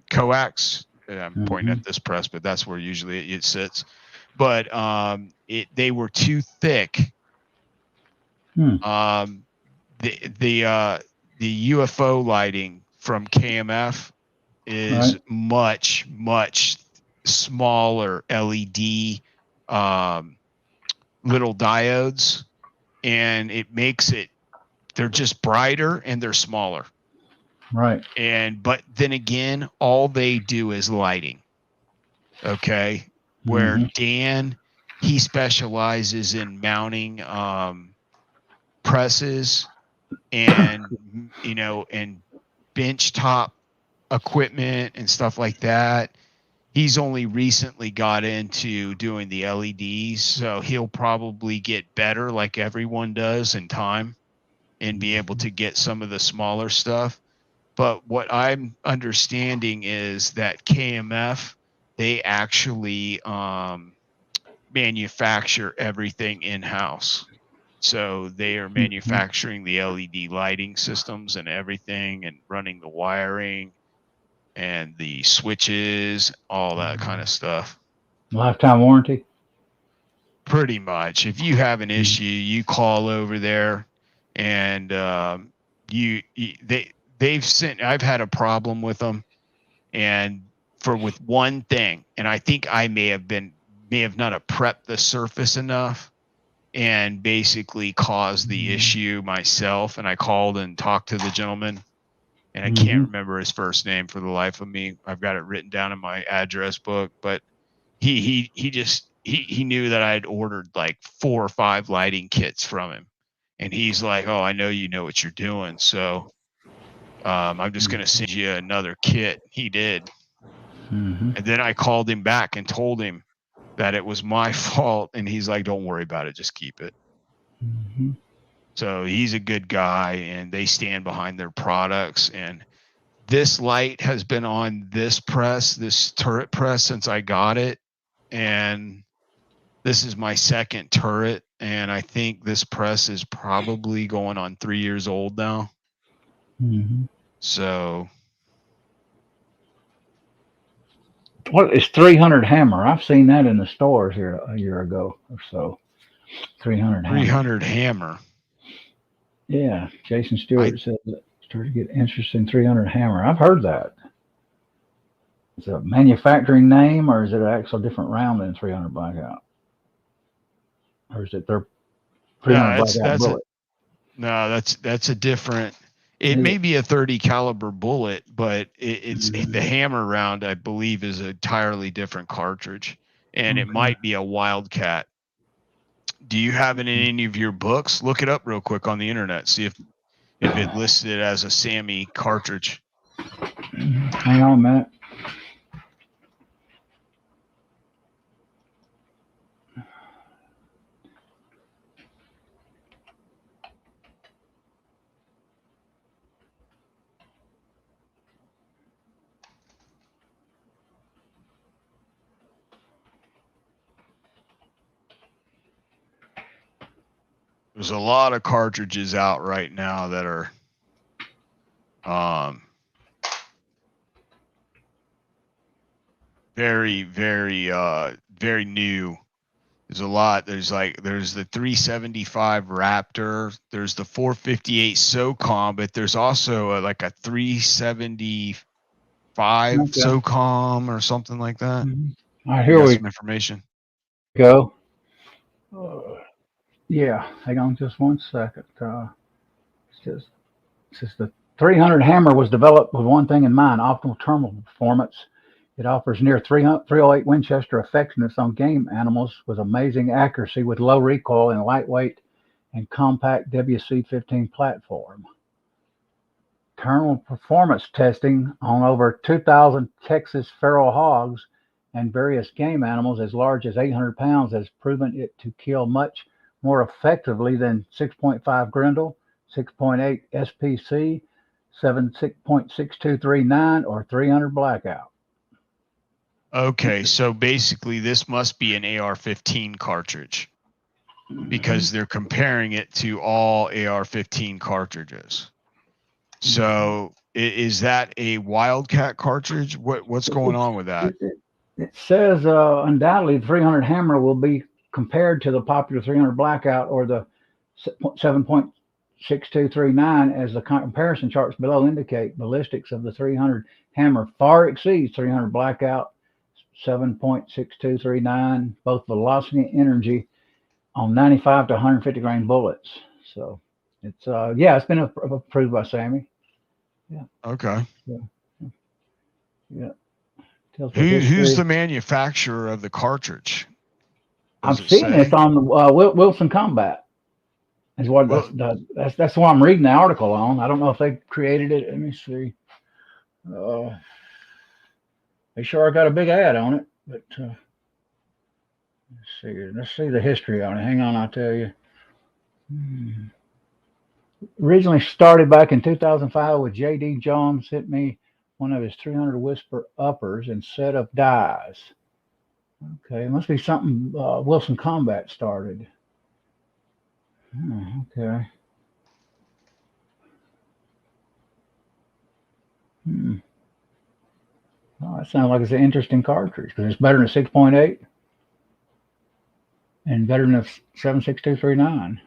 coax. I'm pointing at this press, but that's where usually it sits. But they were too thick. The UFO lighting from KMF is much smaller LED little diodes, and it makes it. They're just brighter and they're smaller. Right. But then again, all they do is lighting. Okay. Where Dan, he specializes in mounting presses and and bench top equipment and stuff like that. He's only recently got into doing the LEDs, so he'll probably get better like everyone does in time and be able to get some of the smaller stuff. But what I'm understanding is that KMF, they actually manufacture everything in-house. So they are manufacturing the LED lighting systems and everything and running the wiring and the switches, all that kind of stuff. Lifetime warranty? Pretty much. If you have an issue, you call over there and they've sent. I've had a problem with them, and with one thing, and I think I may have not have prepped the surface enough, and basically caused the issue myself. And I called and talked to the gentleman, and I can't remember his first name for the life of me. I've got it written down in my address book, but he knew that I had ordered like 4 or 5 lighting kits from him. And he's like, oh, I know you know what you're doing. So I'm just going to send you another kit. He did. Mm-hmm. And then I called him back and told him that it was my fault. And he's like, don't worry about it. Just keep it. Mm-hmm. So he's a good guy, and they stand behind their products. And this light has been on this press, this turret press, since I got it. And this is my second turret. And I think this press is probably going on 3 years old now. Mm-hmm. So What is 300 hammer? I've seen that in the stores here a year ago or so. 300 hammer. 300 hammer. Yeah, Jason Stewart said that started to get interested in 300 hammer. I've heard that. Is it a manufacturing name, or is it an actual different round than 300 Blackout? Or is it their 300 Blackout bullet? That's a different. It may be a 30 caliber bullet, but it's the hammer round, I believe, is an entirely different cartridge, and it might be a Wildcat. Do you have it in any of your books? Look it up real quick on the internet. See if it listed as a Sammy cartridge. Hang on a minute. There's a lot of cartridges out right now that are very, very, very new. There's a lot. There's the 375 Raptor. There's the 458 SOCOM, but there's also like a 375 SOCOM or something like that. All right, here we some information. Go. Yeah, hang on just one second. It's just the 300 hammer was developed with one thing in mind: optimal terminal performance. It offers near 308 Winchester effectiveness on game animals with amazing accuracy, with low recoil and lightweight and compact WC-15 platform. Terminal performance testing on over 2,000 Texas feral hogs and various game animals as large as 800 pounds has proven it to kill much more effectively than 6.5 Grendel, 6.8 SPC, 7.6239, or 300 Blackout. Okay, so basically this must be an AR-15 cartridge because they're comparing it to all AR-15 cartridges. So is that a Wildcat cartridge? What's going on with that? It says undoubtedly the 300 hammer will be compared to the popular 300 Blackout or the 7.6239, as the comparison charts below indicate. Ballistics of the 300 hammer far exceeds 300 Blackout, 7.6239, both velocity and energy on 95 to 150 grain bullets. So it's it's been approved by Sammy. Yeah. Okay. Yeah. Who's the manufacturer of the cartridge? I'm seeing this on the Wilson Combat. Is what that's what I'm reading the article on. I don't know if they created it. Let me see. They sure got a big ad on it, but let's see the history on it. Hang on, I'll tell you. Originally started back in 2005 with J.D. Jones sent me one of his 300 Whisper uppers and set of dies. Okay, it must be something Wilson Combat started. Okay. Oh, that sounds like it's an interesting cartridge because it's better than 6.8 and better than a 7.6239.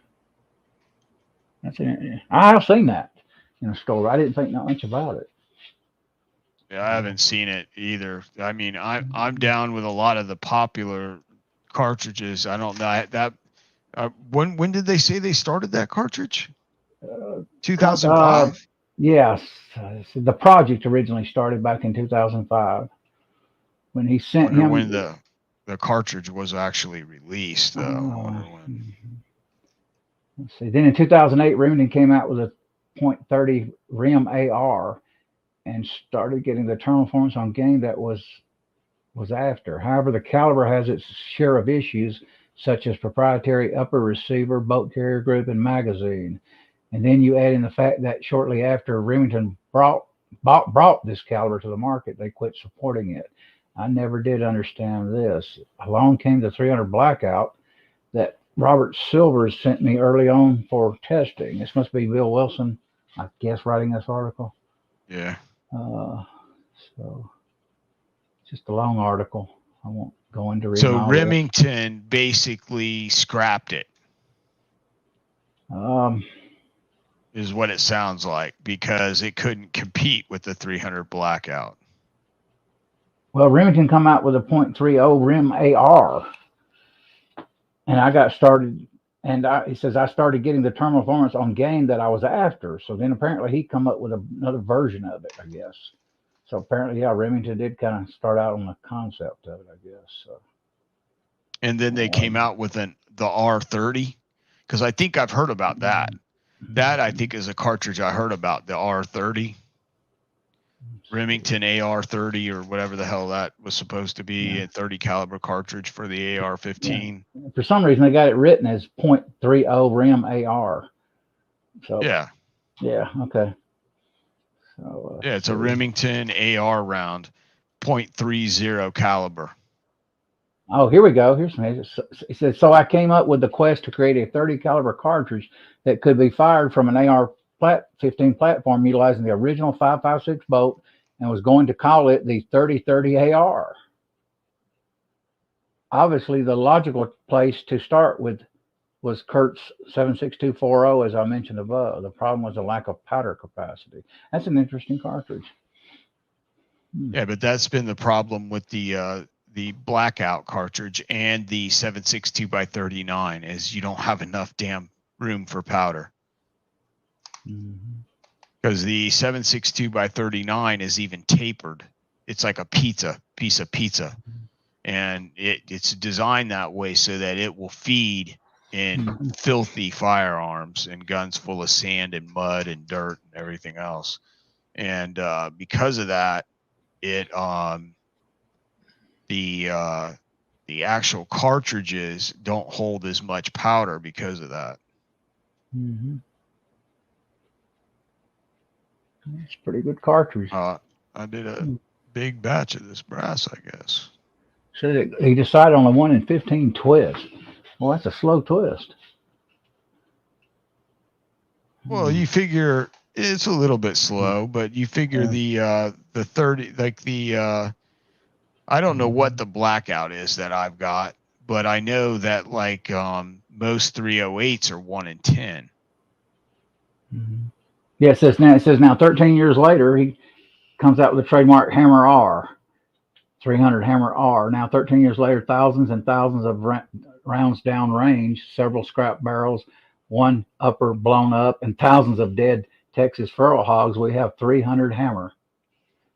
I have seen that in a store. I didn't think not much about it. Yeah, I haven't seen it either. I mean, I'm down with a lot of the popular cartridges. I don't know that. When did they say they started that cartridge? 2005. Yes, the project originally started back in 2005 when he sent him. When the cartridge was actually released, though. Let's see. Then in 2008, Remington came out with a .30 rim AR and started getting the terminal performance on game that was after. However, the caliber has its share of issues, such as proprietary upper receiver, boat carrier group, and magazine. And then you add in the fact that shortly after Remington brought this caliber to the market, they quit supporting it. I never did understand this. Along came the 300 Blackout that Robert Silvers sent me early on for testing. This must be Bill Wilson, I guess, writing this article. Yeah. So just a long article. I won't go into reading So all Remington basically scrapped it. Is what it sounds like, because it couldn't compete with the 300 Blackout. Well, Remington come out with a .30 rim AR, and I got started. And he says I started getting the terminal performance on game that I was after. So then apparently he come up with another version of it, I guess. So apparently, yeah, Remington did kind of start out on the concept of it, I guess. So. And then they came out with the R30, because I think I've heard about that. That I think is a cartridge I heard about, the R30. Remington AR30 or whatever the hell that was supposed to be, a 30 caliber cartridge for the AR-15. Yeah. For some reason, they got it written as .30 rim AR. So yeah, okay. So yeah, it's a Remington AR round, .30 caliber. Oh, here we go. Here's some. He said, so I came up with the quest to create a 30 caliber cartridge that could be fired from an AR-15 platform utilizing the original 5.56 bolt, and was going to call it the 3030 AR. Obviously, the logical place to start with was Kurt's 7.6240, as I mentioned above. The problem was a lack of powder capacity. That's an interesting cartridge. Yeah, but that's been the problem with the Blackout cartridge and the 7.62x39, is you don't have enough damn room for powder. Because the 7.62x39 is even tapered. It's like a piece of pizza. And it's designed that way so that it will feed in filthy firearms and guns full of sand and mud and dirt and everything else. And because of that, it the actual cartridges don't hold as much powder because of that. It's a pretty good cartridge. I did a big batch of this brass, I guess. So he decided on a 1 in 15 twist. Well, that's a slow twist. Well, you figure it's a little bit slow, but you figure the 30, like the I don't know what the Blackout is that I've got, but I know that like most 308s are 1 in 10. Yeah, it says now 13 years later he comes out with the trademark Hammer R, 300 Hammer R. Now 13 years later, thousands and thousands of rounds down range, several scrap barrels, one upper blown up, and thousands of dead Texas feral hogs. We have 300 Hammer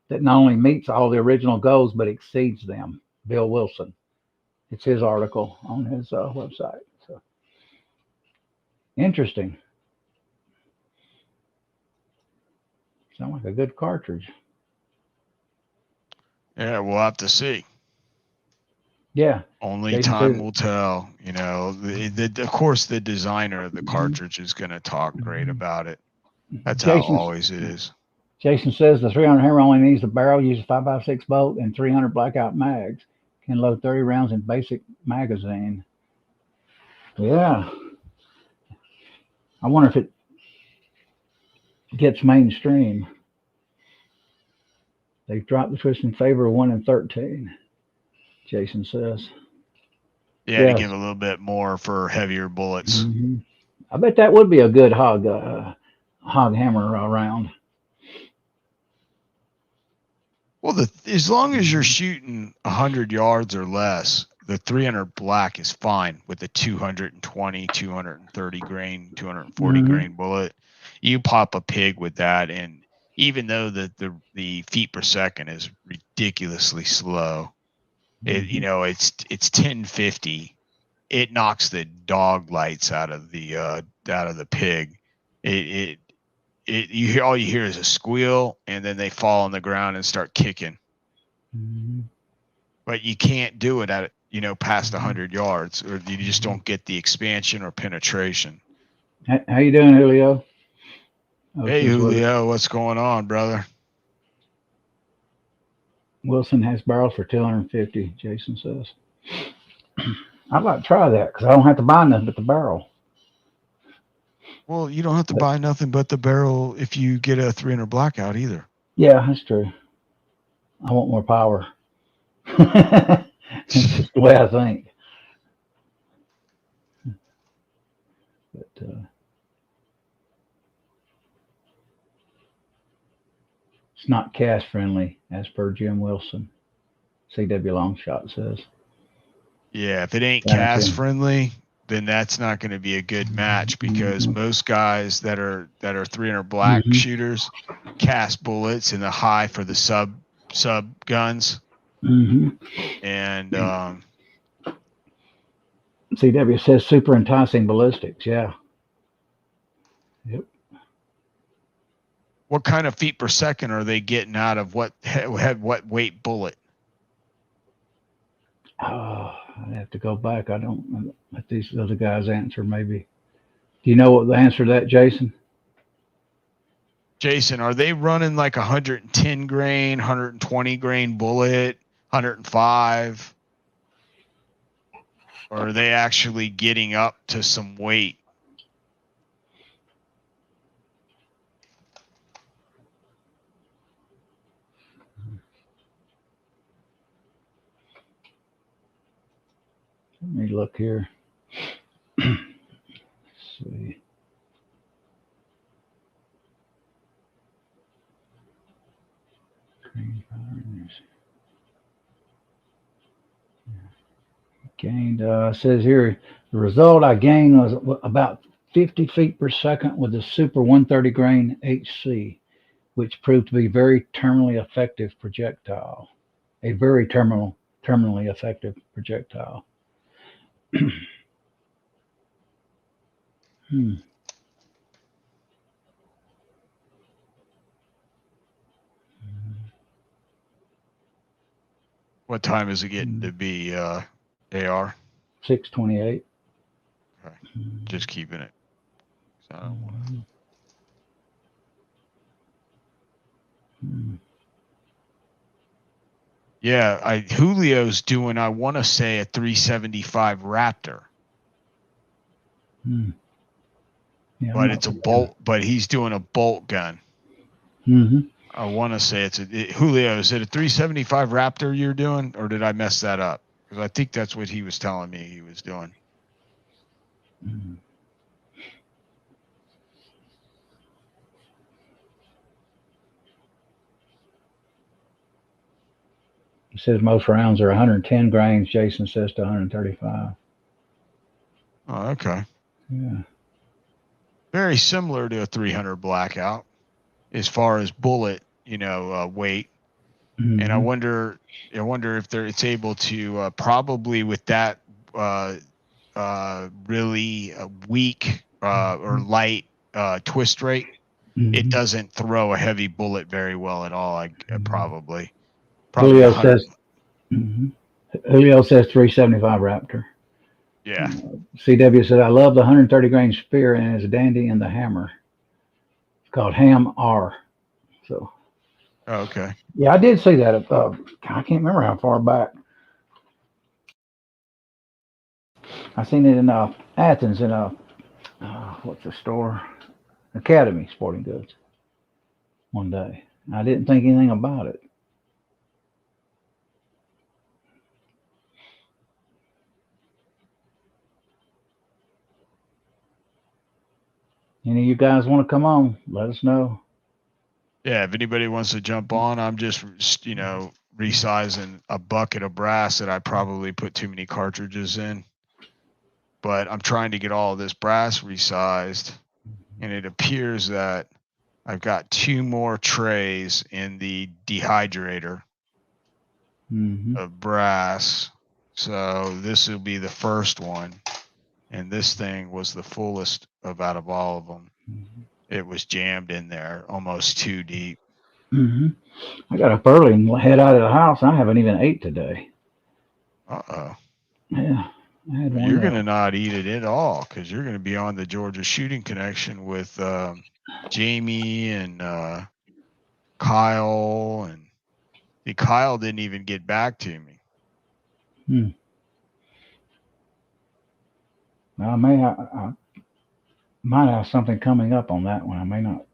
that not only meets all the original goals but exceeds them. Bill Wilson. It's his article on his website. So interesting. Sound like a good cartridge. Yeah, we'll have to see. Yeah. Only Jason time will tell. You know, of course, the designer of the cartridge is going to talk great about it. That's how always it is. Jason says the 300 Hammer only needs the barrel, uses 5.56 bolt, and 300 Blackout mags. Can load 30 rounds in basic magazine. Yeah. I wonder if it gets mainstream. They've dropped the twist in favor of 1 in 13, Jason says. Yeah, to give a little bit more for heavier bullets. I bet that would be a good hog hammer round. Well, as long as you're shooting 100 yards or less, the 300 black is fine with the 220, 230 grain, 240 grain bullet. You pop a pig with that, and even though the feet per second is ridiculously slow, it's 1050. It knocks the dog lights out of the out of the pig. All you hear is a squeal, and then they fall on the ground and start kicking. Mm-hmm. But you can't do it at, you know, past 100 yards, or you just don't get the expansion or penetration. How you doing, Julio? Hey, Julio, what's going on, brother? Wilson has barrels for 250, Jason says. I'd like to try that because I don't have to buy nothing but the barrel. Well, you don't have to buy nothing but the barrel if you get a 300 Blackout either. Yeah, that's true. I want more power. That's just the way I think. But it's not cast friendly, as per Jim Wilson. CW Longshot says. Yeah, if it ain't cast friendly, then that's not going to be a good match, because most guys that are 300 black shooters cast bullets in the high for the sub guns. And CW says super enticing ballistics. Yeah. Yep. What kind of feet per second are they getting out of what weight bullet? Oh, I'd have to go back. I don't let these other guys answer. Maybe. Do you know what the answer to that, Jason? Jason, are they running like 110 grain, 120 grain bullet, 105? Or are they actually getting up to some weight? Let me look here. Let's see. Gained, says here, the result I gained was about 50 feet per second with the Super 130 grain HC, which proved to be very terminally effective projectile. A very terminally effective projectile. What time is it getting to be, AR? 6:28. Okay. Just keeping it. So I don't want to. Yeah, Julio's doing, I want to say, a 375 Raptor. Yeah, but it's a bolt, but he's doing a bolt gun. I want to say Julio, is it a 375 Raptor you're doing, or did I mess that up? Because I think that's what he was telling me he was doing. He says most rounds are 110 grains. Jason says to 135. Oh, okay. Yeah. Very similar to a 300 Blackout as far as bullet, weight. And I wonder if it's able to probably with that really weak or light twist rate, it doesn't throw a heavy bullet very well at all. Probably Julio says 375 Raptor. Yeah. CW said, I love the 130 grain spear and it's dandy in the hammer. It's called Ham R. So. Oh, okay. Yeah, I did see that. I can't remember how far back. I seen it in Athens in what's the store? Academy Sporting Goods. One day. I didn't think anything about it. Any of you guys want to come on? Let us know. Yeah, if anybody wants to jump on, I'm just resizing a bucket of brass that I probably put too many cartridges in. But I'm trying to get all of this brass resized, and it appears that I've got 2 more trays in the dehydrator of brass. So this will be the first one. And this thing was the fullest out of all of them. It was jammed in there, almost 2 deep. I got up early and head out of the house. I haven't even ate today. Uh-oh. Yeah, I had one. You're going to not eat it at all because you're going to be on the Georgia Shooting Connection with Jamie and Kyle. And Kyle didn't even get back to me. I might have something coming up on that one. I may not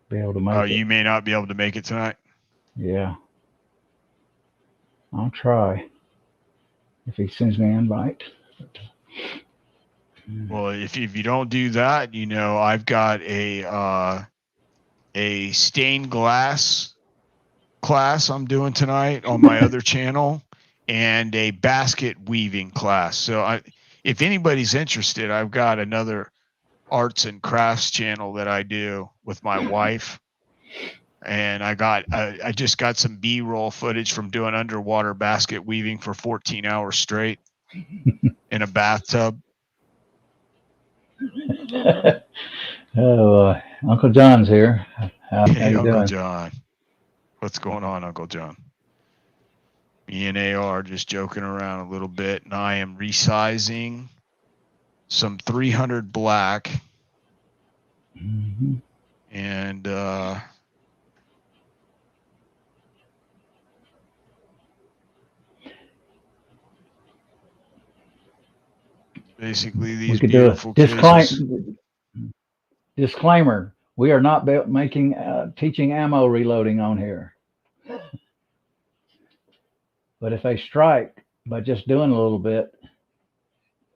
be able to make it. You may not be able to make it tonight? Yeah. I'll try if he sends me an invite. Well, if you don't do that, I've got a stained glass class I'm doing tonight on my other channel and a basket weaving class. So if anybody's interested, I've got another arts and crafts channel that I do with my wife. And I just got some B-roll footage from doing underwater basket weaving for 14 hours straight in a bathtub. Oh, Uncle John's here. How you Uncle doing? John. What's going on, Uncle John? Me and AR just joking around a little bit, and I am resizing some 300 black. And basically these beautiful cases. Disclaimer: we are not teaching ammo reloading on here. But if they strike by just doing a little bit,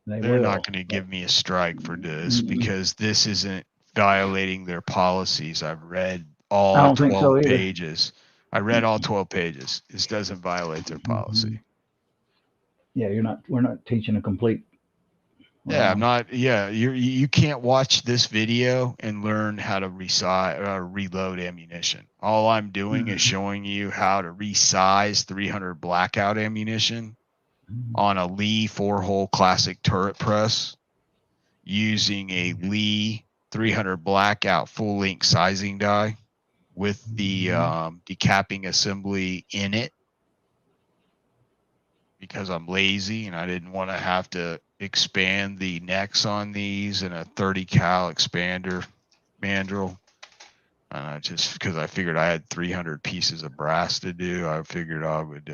they're not going to give me a strike for this because this isn't violating their policies. I've read all 12 pages. I read all 12 pages. This doesn't violate their policy. Yeah, we're not teaching a complete. Yeah, I'm not. Yeah, you can't watch this video and learn how to reload ammunition. All I'm doing is showing you how to resize 300 Blackout ammunition on a Lee 4-hole classic turret press using a Lee 300 Blackout full-length sizing die with the decapping assembly in it because I'm lazy and I didn't want to have to expand the necks on these in a 30 cal expander mandrel. Just because I figured I had 300 pieces of brass to do, I figured I would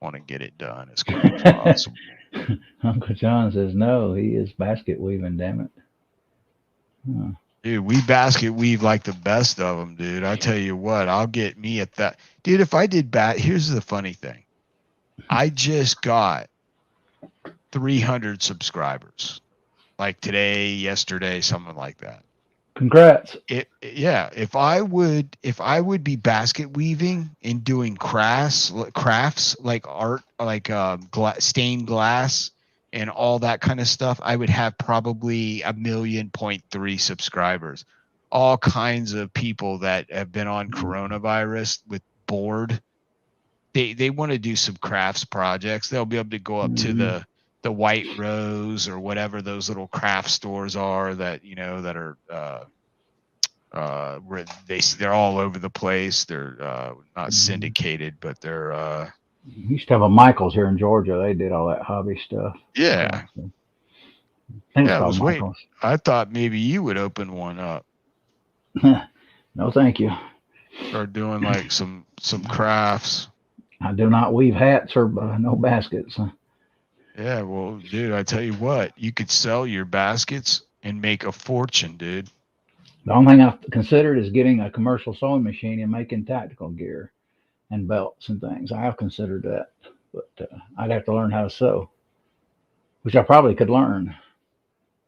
want to get it done as quick as possible. Uncle John says no, he is basket weaving, damn it. Huh. Dude, we basket weave like the best of them, dude. I tell you what, I'll get me at that. Dude, if I did here's the funny thing. I just got 300 subscribers. Like today, yesterday, something like that. Congrats. If I would be basket weaving and doing crafts like art, like stained glass and all that kind of stuff, I would have probably 1.3 million subscribers. All kinds of people that have been on coronavirus with bored. They want to do some crafts projects. They'll be able to go up to the White Rose or whatever those little craft stores are that that are they're all over the place. They're not syndicated, but they're we used to have a Michael's here in Georgia. They did all that hobby stuff. Yeah. I was waiting. I thought maybe you would open one up. No, thank you. Start doing like some crafts. I do not weave hats or no baskets. Yeah, well, dude, I tell you what, you could sell your baskets and make a fortune, dude. The only thing I've considered is getting a commercial sewing machine and making tactical gear and belts and things. I have considered that, but I'd have to learn how to sew, which I probably could learn.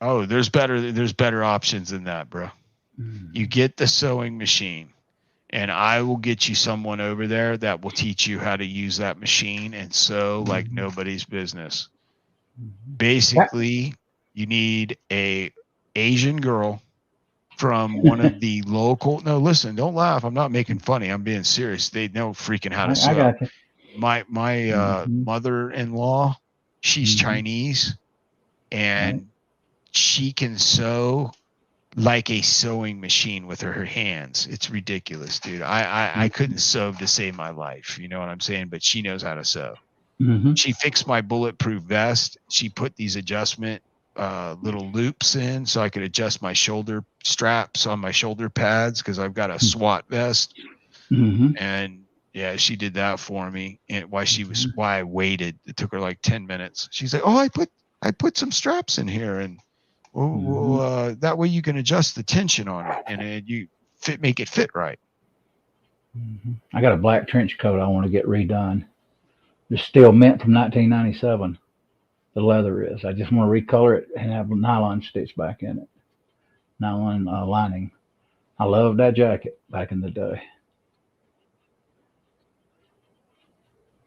Oh, there's better options than that, bro. You get the sewing machine. And I will get you someone over there that will teach you how to use that machine and sew like nobody's business. Basically, you need a Asian girl from one of the local. No, listen, don't laugh. I'm not making funny. I'm being serious. They know freaking how to sew. I got you. My mother-in-law, she's Chinese, and she can sew like a sewing machine with her hands. It's ridiculous, dude. I couldn't sew to save my life. You know what I'm saying? But she knows how to sew. She fixed my bulletproof vest. She put these adjustment little loops in so I could adjust my shoulder straps on my shoulder pads because I've got a SWAT vest. And yeah, she did that for me. And why I waited. It took her like 10 minutes. She's like, "Oh, I put some straps in here, and that way you can adjust the tension on it, and you make it fit right." I got a black trench coat I want to get redone. It's still mint from 1997. The leather is. I just want to recolor it and have nylon stitch back in it. Nylon lining. I loved that jacket back in the day.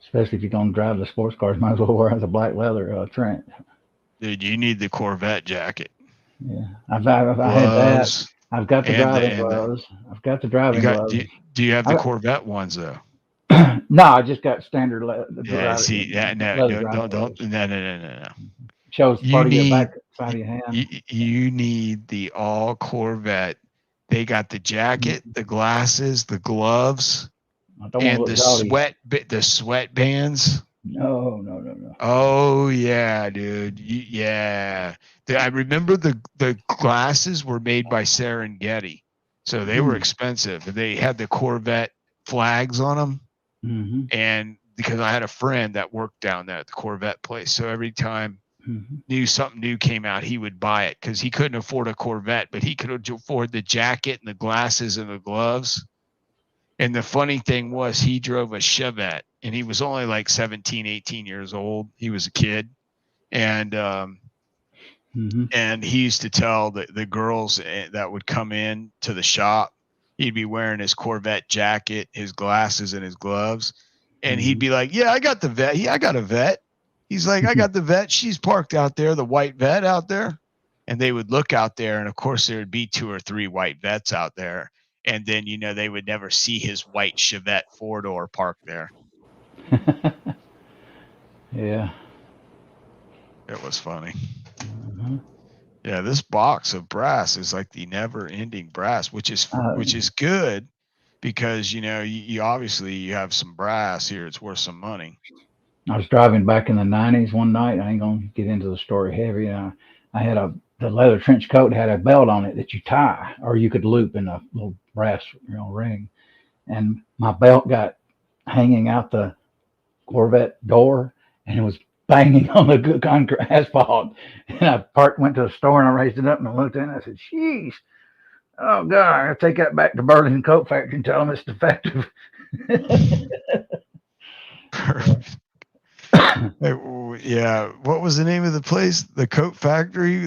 Especially if you're going to drive the sports cars, might as well wear the black leather trench. Dude, you need the Corvette jacket. Yeah, I had that. I've got the driving gloves. I've got the driving gloves. Do you have the Corvette ones though? No, I just got standard leather. Yeah, see, no. Shows part of your back side of your hand. You need the all Corvette. They got the jacket, the glasses, the gloves, and the sweatbands. No. Oh yeah, dude. Yeah. I remember the glasses were made by Serengeti, so they were expensive. They had the Corvette flags on them, and because I had a friend that worked down there at the Corvette place, so every time something new came out, he would buy it because he couldn't afford a Corvette, but he could afford the jacket and the glasses and the gloves. And the funny thing was he drove a Chevette, and he was only like 17, 18 years old. He was a kid. And he used to tell the girls that would come in to the shop, he'd be wearing his Corvette jacket, his glasses, and his gloves. And he'd be like, "Yeah, I got the vet. Yeah, I got a vet." He's like, "I got the vet. She's parked out there, the white vet out there." And they would look out there, and of course there would be 2 or 3 white vets out there. And then, they would never see his white Chevette 4-door parked there. Yeah. It was funny. Yeah, this box of brass is like the never-ending brass, which is good because, you obviously you have some brass here. It's worth some money. I was driving back in the 90s one night. I ain't going to get into the story heavy. I had the leather trench coat had a belt on it that you tie, or you could loop in a little brass ring. And my belt got hanging out the Corvette door, and it was banging on the good concrete asphalt. And I went to the store, and I raised it up and I looked in. I said, "Jeez, oh God, I'll take that back to Burlington Coat Factory and tell them it's defective." Yeah, what was the name of the place? The coat factory?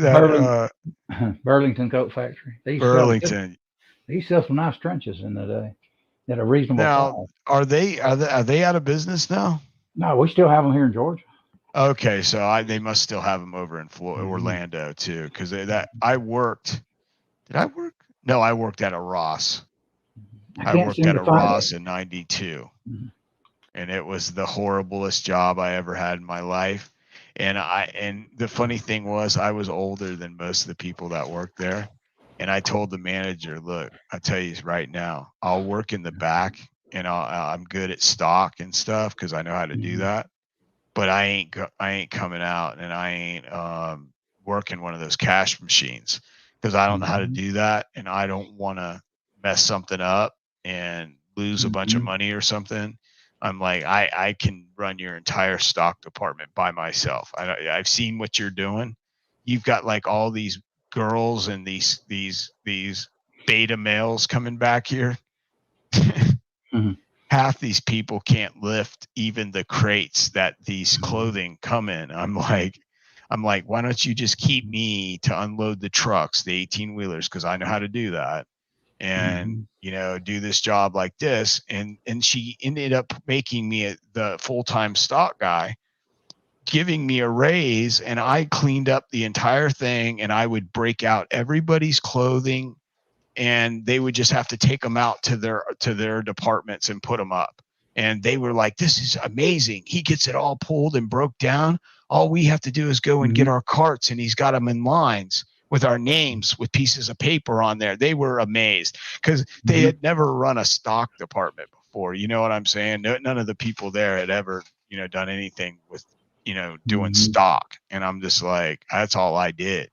Burlington Coat Factory. Burlington. He sells some nice trenches in the day at a reasonable price. Are they out of business now? No, we still have them here in Georgia. Okay, so they must still have them over in Orlando too, because I worked. Did I work? No, I worked at a Ross. I worked at a Ross in '92. And it was the horriblest job I ever had in my life. And the funny thing was I was older than most of the people that worked there. And I told the manager, "Look, I'll tell you right now, I'll work in the back, and I'm good at stock and stuff because I know how to do that. But I ain't coming out, and I ain't working one of those cash machines because I don't know how to do that, and I don't want to mess something up and lose a bunch of money or something." I'm like, I can run your entire stock department by myself. I've seen what you're doing. You've got like all these girls and these beta males coming back here. Half these people can't lift even the crates that these clothing come in. I'm like, why don't you just keep me to unload the trucks, the 18-wheelers, because I know how to do that. And do this job like this, and she ended up making me the full-time stock guy, giving me a raise, and I cleaned up the entire thing, and I would break out everybody's clothing, and they would just have to take them out to their departments and put them up. And they were like, "This is amazing. He gets it all pulled and broke down. all we have to do is go and get Mhm. our carts, and he's got them in lines with our names with pieces of paper on there. They were amazed because they Mhm. had never run a stock department before. You know what I'm saying? None of the people there had ever, done anything with, doing Mhm. stock. And I'm just like, that's all I did.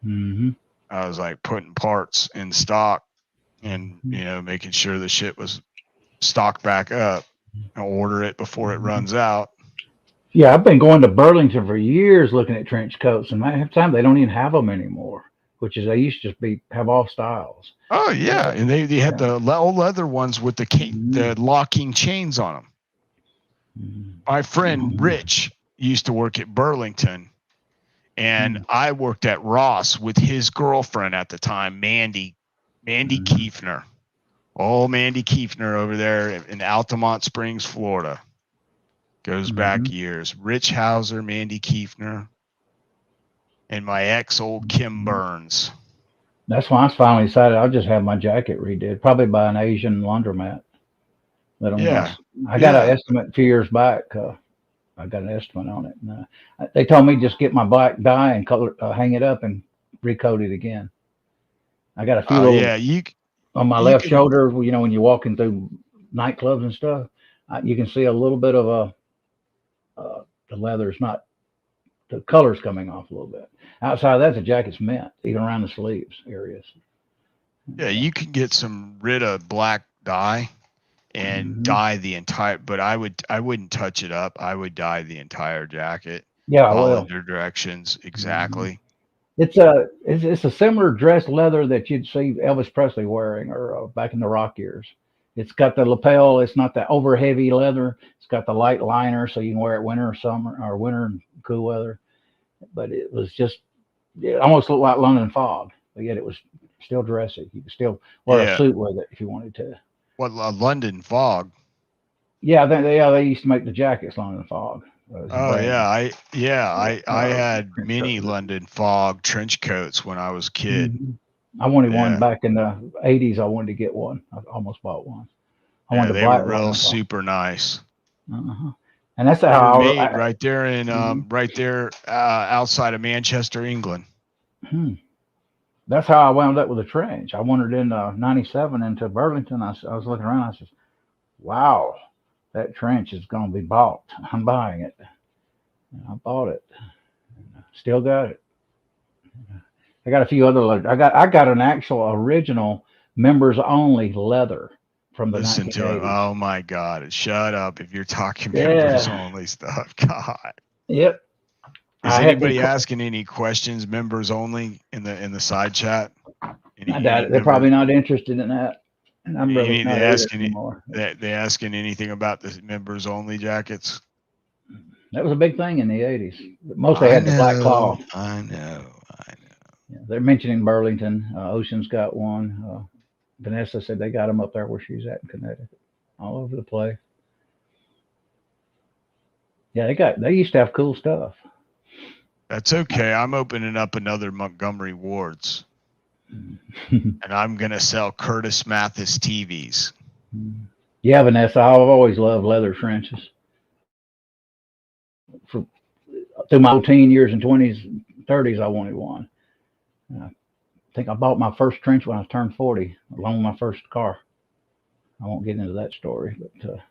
Mhm. I was like putting parts in stock and, Mhm. making sure the shit was stocked back up and order it before it runs out. Yeah, I've been going to Burlington for years looking at trench coats, and half the time they don't even have them anymore. Which is they used to just have all styles. Oh yeah, and they had Yeah. the old leather ones with Mhm. the locking chains on them. Mhm. My friend Mhm. Rich used to work at Burlington, and Mhm. I worked at Ross with his girlfriend at the time, Mandy Mhm. Kiefner. Oh, Mandy Kiefner over there in Altamont Springs, Florida. Goes back Mhm. years. Rich Hauser, Mandy Kiefner, and my ex, old Kim Mhm. Burns. That's why I finally decided I'll just have my jacket redid, probably by an Asian laundromat. Let them. Yeah, I got an yeah. estimate a few years back. I got an estimate on it. And, they told me just get my black dye and color, hang it up and recoat it again. I got a few Oh little yeah, on my you left can. shoulder. When you're walking through nightclubs and stuff, you can see a little bit of the leather's not the color's coming off a little bit. Outside of that, the jacket's mint, even around the sleeves areas. Yeah, you can get some Rita black dye and Mhm. dye the entire, but I wouldn't touch it up. I would dye the entire jacket, Yeah, I follow will. their directions Mhm. exactly. It's a similar dress leather that you'd see Elvis Presley wearing, or back in the rock years. It's got the lapel. It's not the over heavy leather. It's got the light liner, so you can wear it winter or summer, or winter and cool weather. But it was just, it almost looked like London fog, but yet it was still dressy. You could still wear a Yeah. suit with it if you wanted to. What, London fog? Yeah, they used to make the jackets London fog. It was a Oh brand. yeah, I had Trench coat. mini London fog trench coats when I was a kid. Mhm. I wanted one Yeah. back in the 80s. I wanted to get one. I almost bought one. I Yeah, wanted a they were black real London fog. super nice. Uh-huh. And that's They were how made right there in mhm. outside of Manchester, England. Hmm. That's how I wound up with a trench. I wandered in '97 into Burlington. I was looking around. I said, "Wow, that trench is going to be bought. I'm buying it." And I bought it. Still got it. I got a few other. I got an actual original members only leather from the Listen to it. 1980s. Oh my God. Shut up if you're talking members Yeah. only stuff. God. Yep. Is I had the. anybody asking any questions, members only in the side chat? I doubt Any it. They're members? probably not interested in that, and I'm really Any not they either asking anymore. they asking anything about the members only jackets? That was a big thing in the '80s. Mostly I had the black know, cloth. I know, I Yeah, they're mentioning Burlington. Ocean's got one. Vanessa said they got them up there where she's at in Connecticut, all over the place. Yeah, they used to have cool stuff. That's okay. I'm opening up another Montgomery Wards, and I'm gonna sell Curtis Mathis TVs. Yeah, Vanessa, I've always loved leather trenches. For through my whole teen years and 20s, 30s, I wanted one. I think I bought my first trench when I turned 40, along with my first car. I won't get into that story, but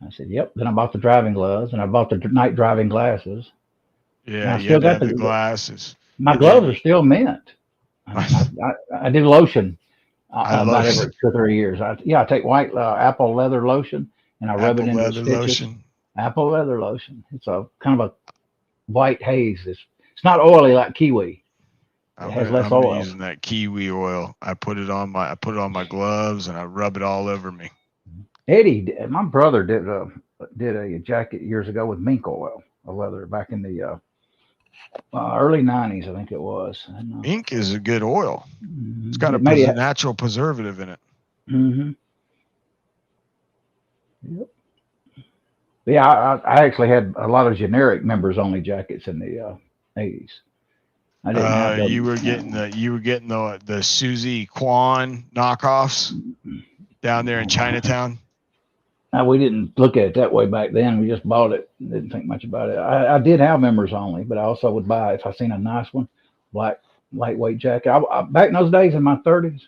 I said, "Yep." Then I bought the driving gloves, and I bought the night driving glasses, and Yeah, I you had still to got have the glasses, my and then gloves are still mint. I mean, I do lotion I about love every 2 or 3 years. I take white apple leather lotion and I rub it apple into the leather stitches. lotion. Apple leather lotion. It's a kind of a white haze. It's not oily like kiwi. It has less I'm gonna oil. using that kiwi oil. I put it on my gloves and I rub it all over me. Eddie, my brother did a jacket years ago with mink oil, a leather back in the early '90s, I think it was. And, Ink is a good oil. It's got a it made it. natural preservative in it. Mm-hmm. Yep. Yeah, I actually had a lot of generic members only jackets in the '80s. I didn't have the. You were getting the Susie Quan knockoffs down there in Chinatown. We didn't look at it that way back then. We just bought it. Didn't think much about it. I did have members only, but I also would buy if I seen a nice one, black lightweight jacket. Back in those days in my 30s,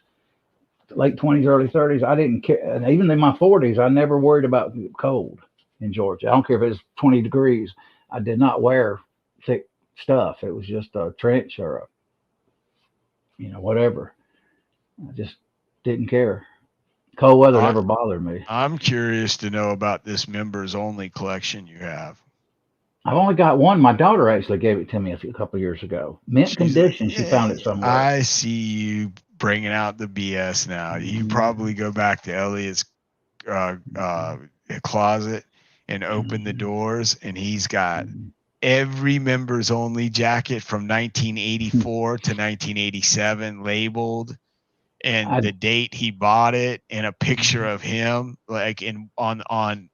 late 20s, early 30s, I didn't care. And even in my 40s, I never worried about cold in Georgia. I don't care if it's 20 degrees. I did not wear thick stuff. It was just a trench or whatever. I just didn't care. Cold weather never bothered me. I'm curious to know about this members only collection you have. I've only got one. My daughter actually gave it to me a couple of years ago. Mint condition. She found it somewhere. I see you bringing out the BS now. You probably go back to Elliot's closet and open the doors, and he's got every members only jacket from 1984 to 1987 labeled, and the date he bought it, and a picture of him like on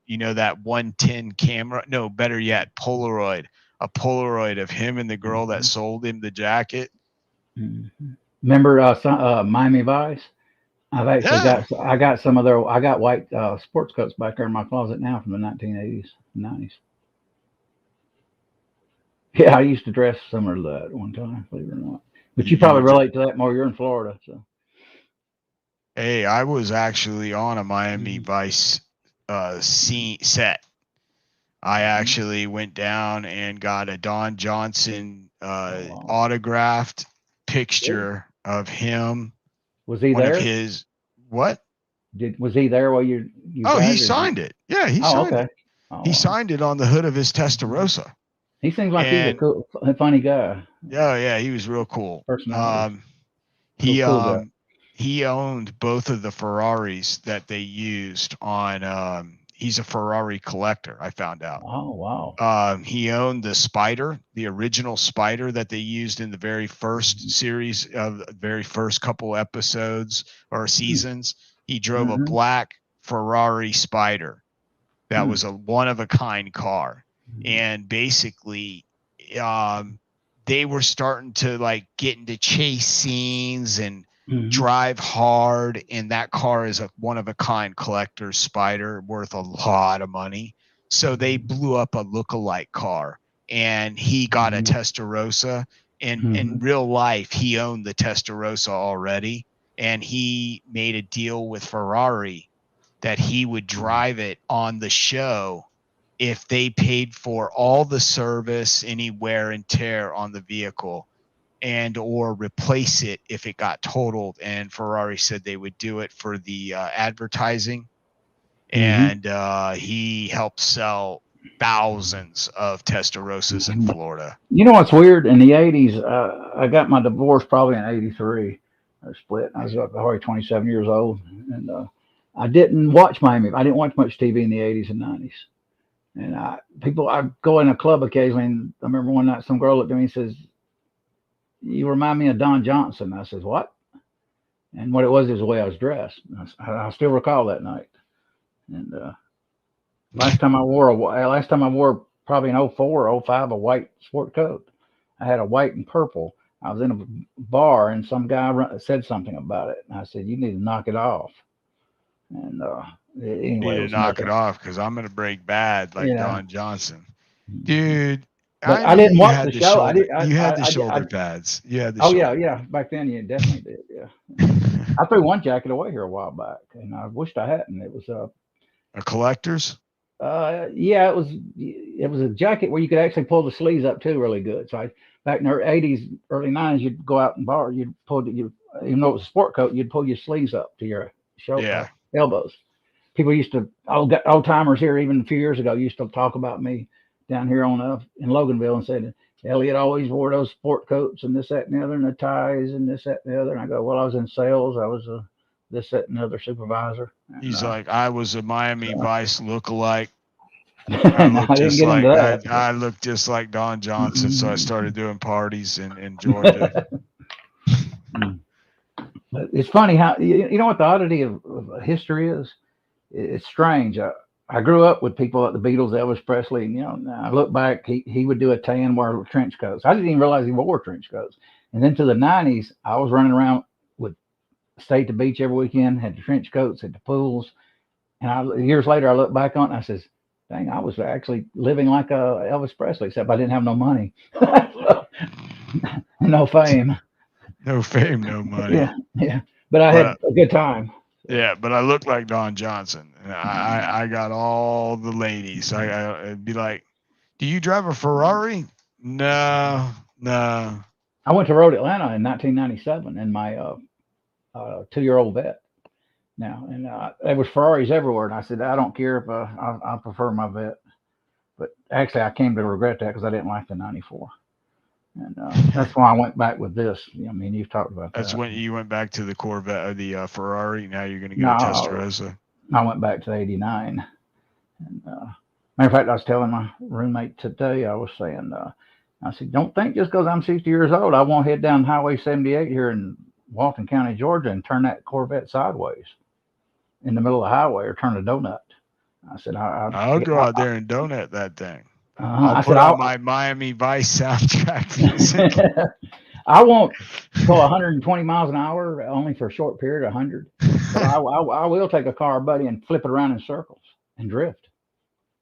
that 110 camera. No, better yet, a Polaroid of him and the girl that sold him the jacket. Remember Miami Vice? I've actually I got some of their. I got white sports coats back there in my closet now from the 1980s, 90s. Yeah, I used to dress similar to that at one time, believe it or not. But you probably relate to that more. You're in Florida, so. Hey, I was actually on a Miami Vice set. I actually went down and got a Don Johnson autographed picture of him. Was he there? Of his what? Was he there while you he signed it. Yeah, he signed it. Oh, he signed it on the hood of his Testarossa. He seems like he's a cool, funny guy. Yeah, he was real cool. He owned both of the Ferraris that they used on. He's a Ferrari collector, I found out. Oh, wow. He owned the Spider, the original Spider that they used in the very first series of the very first couple episodes or seasons. He drove a black Ferrari Spider. That was a one-of-a-kind car. And basically, they were starting to like get into chase scenes and drive hard, and that car is a one-of-a-kind collector's Spider worth a lot of money. So they blew up a look-alike car, and he got a Testarossa. And in real life, he owned the Testarossa already, and he made a deal with Ferrari that he would drive it on the show if they paid for all the service, any wear and tear on the vehicle, and or replace it if it got totaled. And Ferrari said they would do it for the advertising. And he helped sell thousands of Testarossas in Florida. You know what's weird? In the 80s, I got my divorce probably in 83. I split. I was already 27 years old. And I didn't watch Miami. I didn't watch much TV in the 80s and 90s. And I'd go in a club occasionally, and I remember one night some girl looked at me and says, "You remind me of Don Johnson." I says, "What?" And what it was the way I was dressed. I still recall that night. And last time I wore probably in 04 or 05 a white sport coat. I had a white and purple. I was in a bar, and some guy said something about it. And I said, "You need to knock it off." And anyway, you need to knock it off because I'm going to break bad like Don Johnson. Dude, I didn't watch the show. You had the shoulder pads. You had the yeah. Back then, you definitely did. Yeah. I threw one jacket away here a while back, and I wished I hadn't. It was a collector's. Yeah, it was a jacket where you could actually pull the sleeves up too, really good. So back in the 80s, early 90s, you'd go out and bar. You'd pull even though it was a sport coat, you'd pull your sleeves up to your shoulder, elbows. People used to, old timers here, even a few years ago, used to talk about me down here in Loganville and said, "Elliot always wore those sport coats and this, that, and the other, and the ties and this, that, and the other." And I go, "Well, I was in sales. I was this, that, and the other supervisor." And, he's like, "I was a Miami Vice lookalike. I looked just like Don Johnson, so I started doing parties in Georgia." But it's funny how you know what the oddity of history is. It's strange. I grew up with people like the Beatles, Elvis Presley, and I look back, he would do a tan, wear trench coats. I didn't even realize he wore trench coats. And then to the 90s, I was running around with stayed at the beach every weekend, had the trench coats at the pools, And years later, I look back on it and I says, dang, I was actually living like Elvis Presley, except I didn't have no money. No fame. No fame, no money. Yeah, yeah. But I had a good time. Yeah, but I look like Don Johnson. And I got all the ladies. I'd be like, do you drive a Ferrari? No, no. I went to Road Atlanta in 1997 in my 2-year-old vet. Now, and there was Ferraris everywhere, and I said, I don't care if I prefer my vet. But actually, I came to regret that because I didn't like the 94. And that's why I went back with this. I mean, you've talked about That's that. when you went back to the Corvette or the Ferrari. Now you're going to get No, a Testarossa. I went back to 89. And matter of fact, I was telling my roommate today, I was saying, I said, don't think just because I'm 60 years old, I won't head down Highway 78 here in Walton County, Georgia, and turn that Corvette sideways in the middle of the highway or turn a donut. I said, I'll go out there and donut that thing. I I'll said, put on my Miami Vice soundtrack music. I won't go 120 miles an hour only for a short period, 100. But I will take a car, buddy, and flip it around in circles and drift.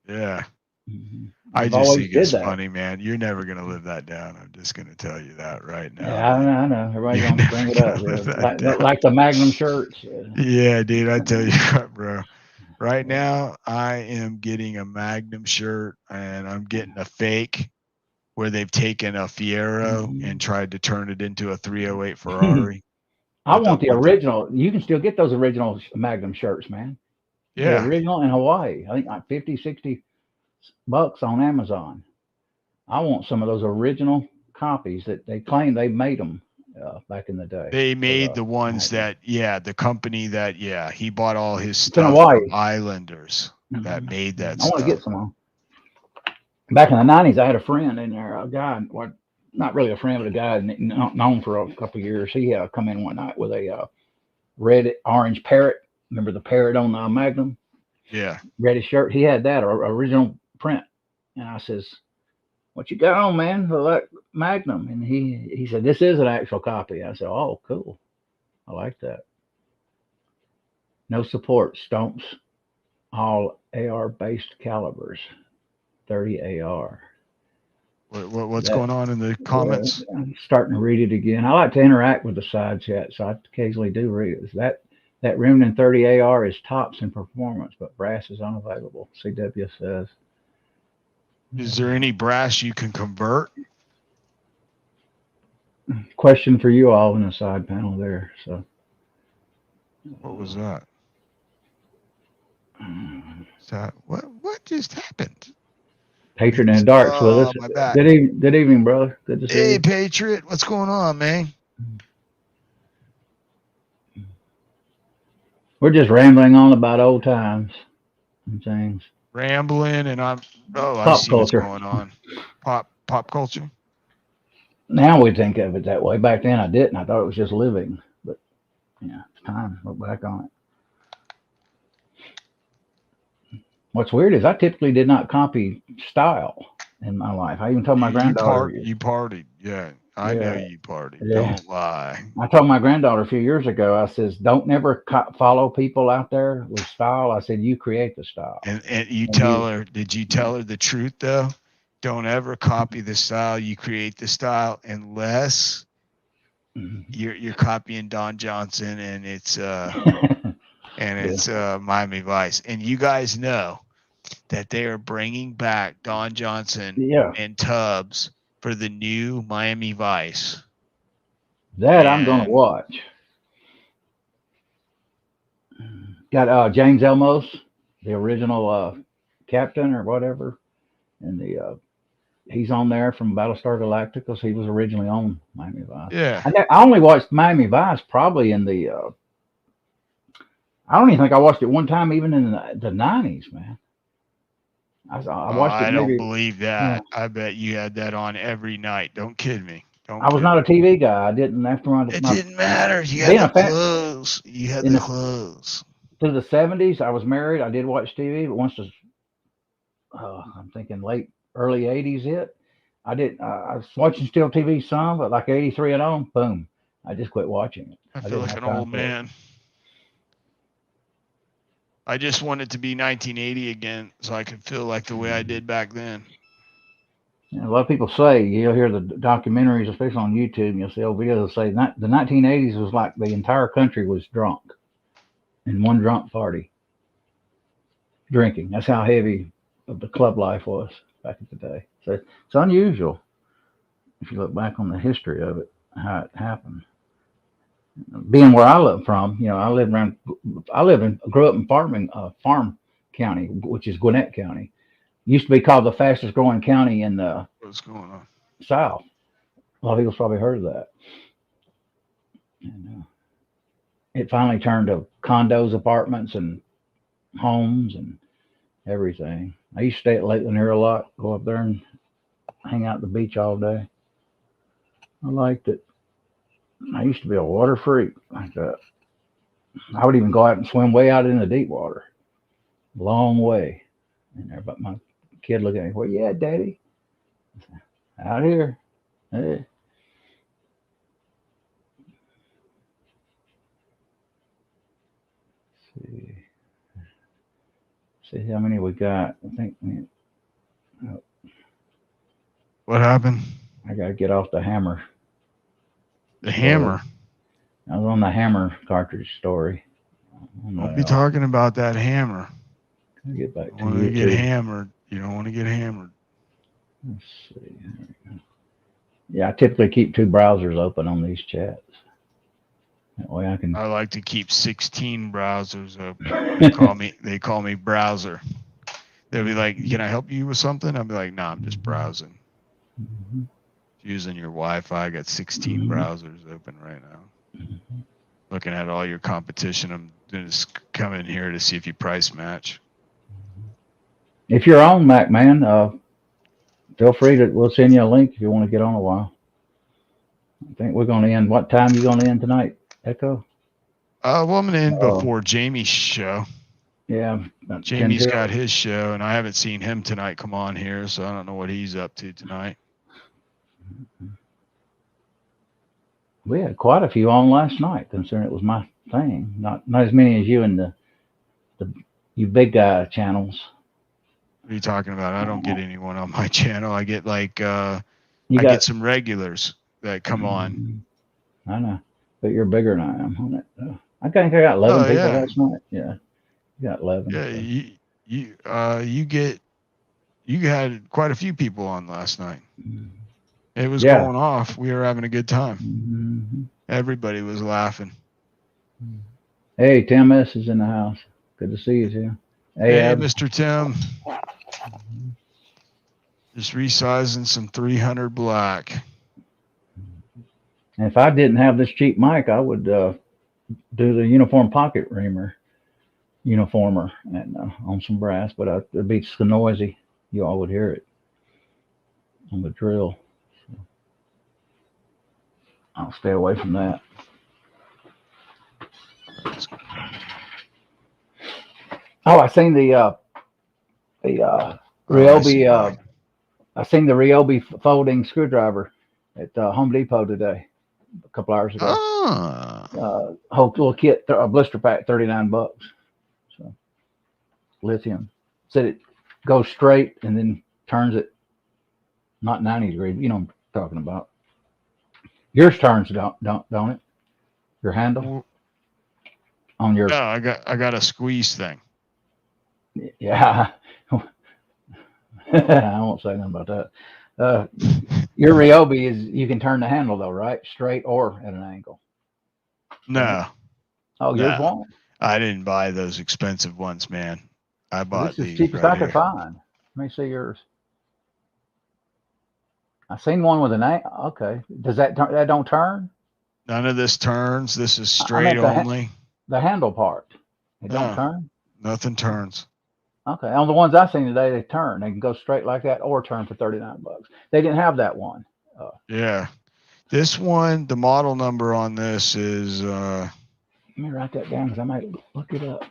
Yeah. Mm-hmm. I just think it's funny, man. You're never going to live that down. I'm just going to tell you that right now. Yeah, I know. Everybody's going to bring it up. Like the Magnum shirts. Yeah, dude. I tell you what, bro. Right now, I am getting a Magnum shirt, and I'm getting a fake where they've taken a Fiero and tried to turn it into a 308 Ferrari. I want the original. You can still get those original Magnum shirts, man. Yeah. The original in Hawaii. I think like $50, $60 on Amazon. I want some of those original copies that they claim they made them back in the day. They made the ones that, the company that, he bought all his stuff from Islanders that made that stuff. I want to get some of them. Back in the 90s, I had a friend in there, a guy, well, not really a friend, but a guy known for a couple of years. He come in one night with a red, orange parrot. Remember the parrot on the Magnum? Yeah. Reddish shirt. He had that original print. And I says, what you got on, man? That Magnum. And he said, this is an actual copy. I said, oh, cool. I like that. No support. Stomps all AR-based calibers. 30 AR. What's going on in the comments? I'm starting to read it again. I like to interact with the side chat, so I occasionally do read it. That Remington 30 AR is tops in performance, but brass is unavailable. CW says. Is there any brass you can convert? Question for you all in the side panel there. So. What was that? What just happened? Patriot in the Dark's with us. Good evening, brother. Good to see you. Hey, Patriot. What's going on, man? We're just rambling on about old times and things. Rambling, and I see what's going on. Pop culture. Now we think of it that way. Back then I didn't. I thought it was just living. But yeah, it's time to look back on it. What's weird is I typically did not copy style in my life. I even told my granddaughter. You partied. Yeah. I know you partied. Yeah. Don't lie. I told my granddaughter a few years ago, I says, don't never follow people out there with style. I said, you create the style. And you tell her, did you tell her the truth though? Don't ever copy the style. You create the style unless you're copying Don Johnson and it's it's Miami Vice. And you guys know that they are bringing back Don Johnson and Tubbs for the new Miami Vice. That I'm going to watch. Got James Elmos, the original captain or whatever, and he's on there from Battlestar Galactica because he was originally on Miami Vice. Yeah. I only watched Miami Vice probably in the I don't even think I watched it one time, even in the 90s, man. I watched it. I don't believe that. Yeah. I bet you had that on every night. Don't kid me. I was not a TV guy. I didn't after my. It didn't matter. You had the clothes. You had the clothes. Through the 70s, I was married. I did watch TV, but once I'm thinking early 80s hit, I didn't. I was watching still TV some, but like 83 and on, boom, I just quit watching it. I feel like an old man. I just want it to be 1980 again, so I could feel like the way I did back then. A lot of people say, you'll hear the documentaries, especially on YouTube, and you'll see old videos that say the 1980s was like the entire country was drunk in one drunk party, drinking. That's how heavy of the club life was back in the day. So it's unusual if you look back on the history of it, how it happened. Being where I live from, you know, grew up in Farm County, which is Gwinnett County. Used to be called the fastest growing county in the What's going on? South. A lot of people's probably heard of that. And it finally turned to condos, apartments, and homes and everything. I used to stay at Lakeland here a lot, go up there and hang out at the beach all day. I liked it. I used to be a water freak like that. I would even go out and swim way out in the deep water, long way in there. But my kid looked at me, "Well, yeah, Daddy, out here." Hey. See how many we got. I think What happened? I gotta get off the hammer. The hammer. I was on the hammer cartridge story. Don't be talking about that hammer. Get back to you. Want to get hammered? You don't want to get hammered. Let's see. Yeah, I typically keep 2 browsers open on these chats. That way I can. I like to keep 16 browsers open. They call me browser. They'll be like, "Can I help you with something?" I'll be like, "No, I'm just browsing." Mm-hmm. Using your Wi-Fi, I got 16 browsers open right now. Looking at all your competition. I'm just coming here to see if you price match. If you're on, Mac Man, feel free to. We'll send you a link if you want to get on a while. I think we're going to end. What time are you going to end tonight, Echo? Well, I'm going to end before Jamie's show. Yeah. Jamie's got his show, and I haven't seen him tonight come on here, so I don't know what he's up to tonight. We had quite a few on last night, considering it was my thing. Not as many as you and you big guy channels. What are you talking about? I don't get anyone on my channel. I get like I get some regulars that come on. I know, but you're bigger than I am on it. I think I got 11 people last night. Yeah, you got 11. Yeah, so. You had quite a few people on last night. It was going off. We were having a good time. Mm-hmm. Everybody was laughing. Hey, Tim S is in the house. Good to see you, Tim. Hey, Mr. Tim. Just resizing some 300 black. And if I didn't have this cheap mic, I would do the uniform pocket reamer uniformer and on some brass, but it'd be so noisy. You all would hear it on the drill. So I'll stay away from that. Oh, I seen the Ryobi. I seen the Ryobi folding screwdriver at Home Depot today, a couple hours ago. Whole little kit, a blister pack, $39. So lithium. Said it goes straight and then turns it not 90 degrees. You know what I'm talking about. Yours turns, don't it? Your handle on your. No, I got a squeeze thing. Yeah. I won't say nothing about that. Your Ryobi is you can turn the handle though, right? Straight or at an angle. No. Oh, yours won't. I didn't buy those expensive ones, man. I bought these. This is the cheapest I could find. Let me see yours. I seen one with an angle. Okay. Does that don't turn? None of this turns. This is straight only. The handle part. It don't turn? Nothing turns. Okay. On the ones I seen today, they turn. They can go straight like that or turn for $39. They didn't have that one. Yeah. This one, the model number on this is let me write that down because I might look it up.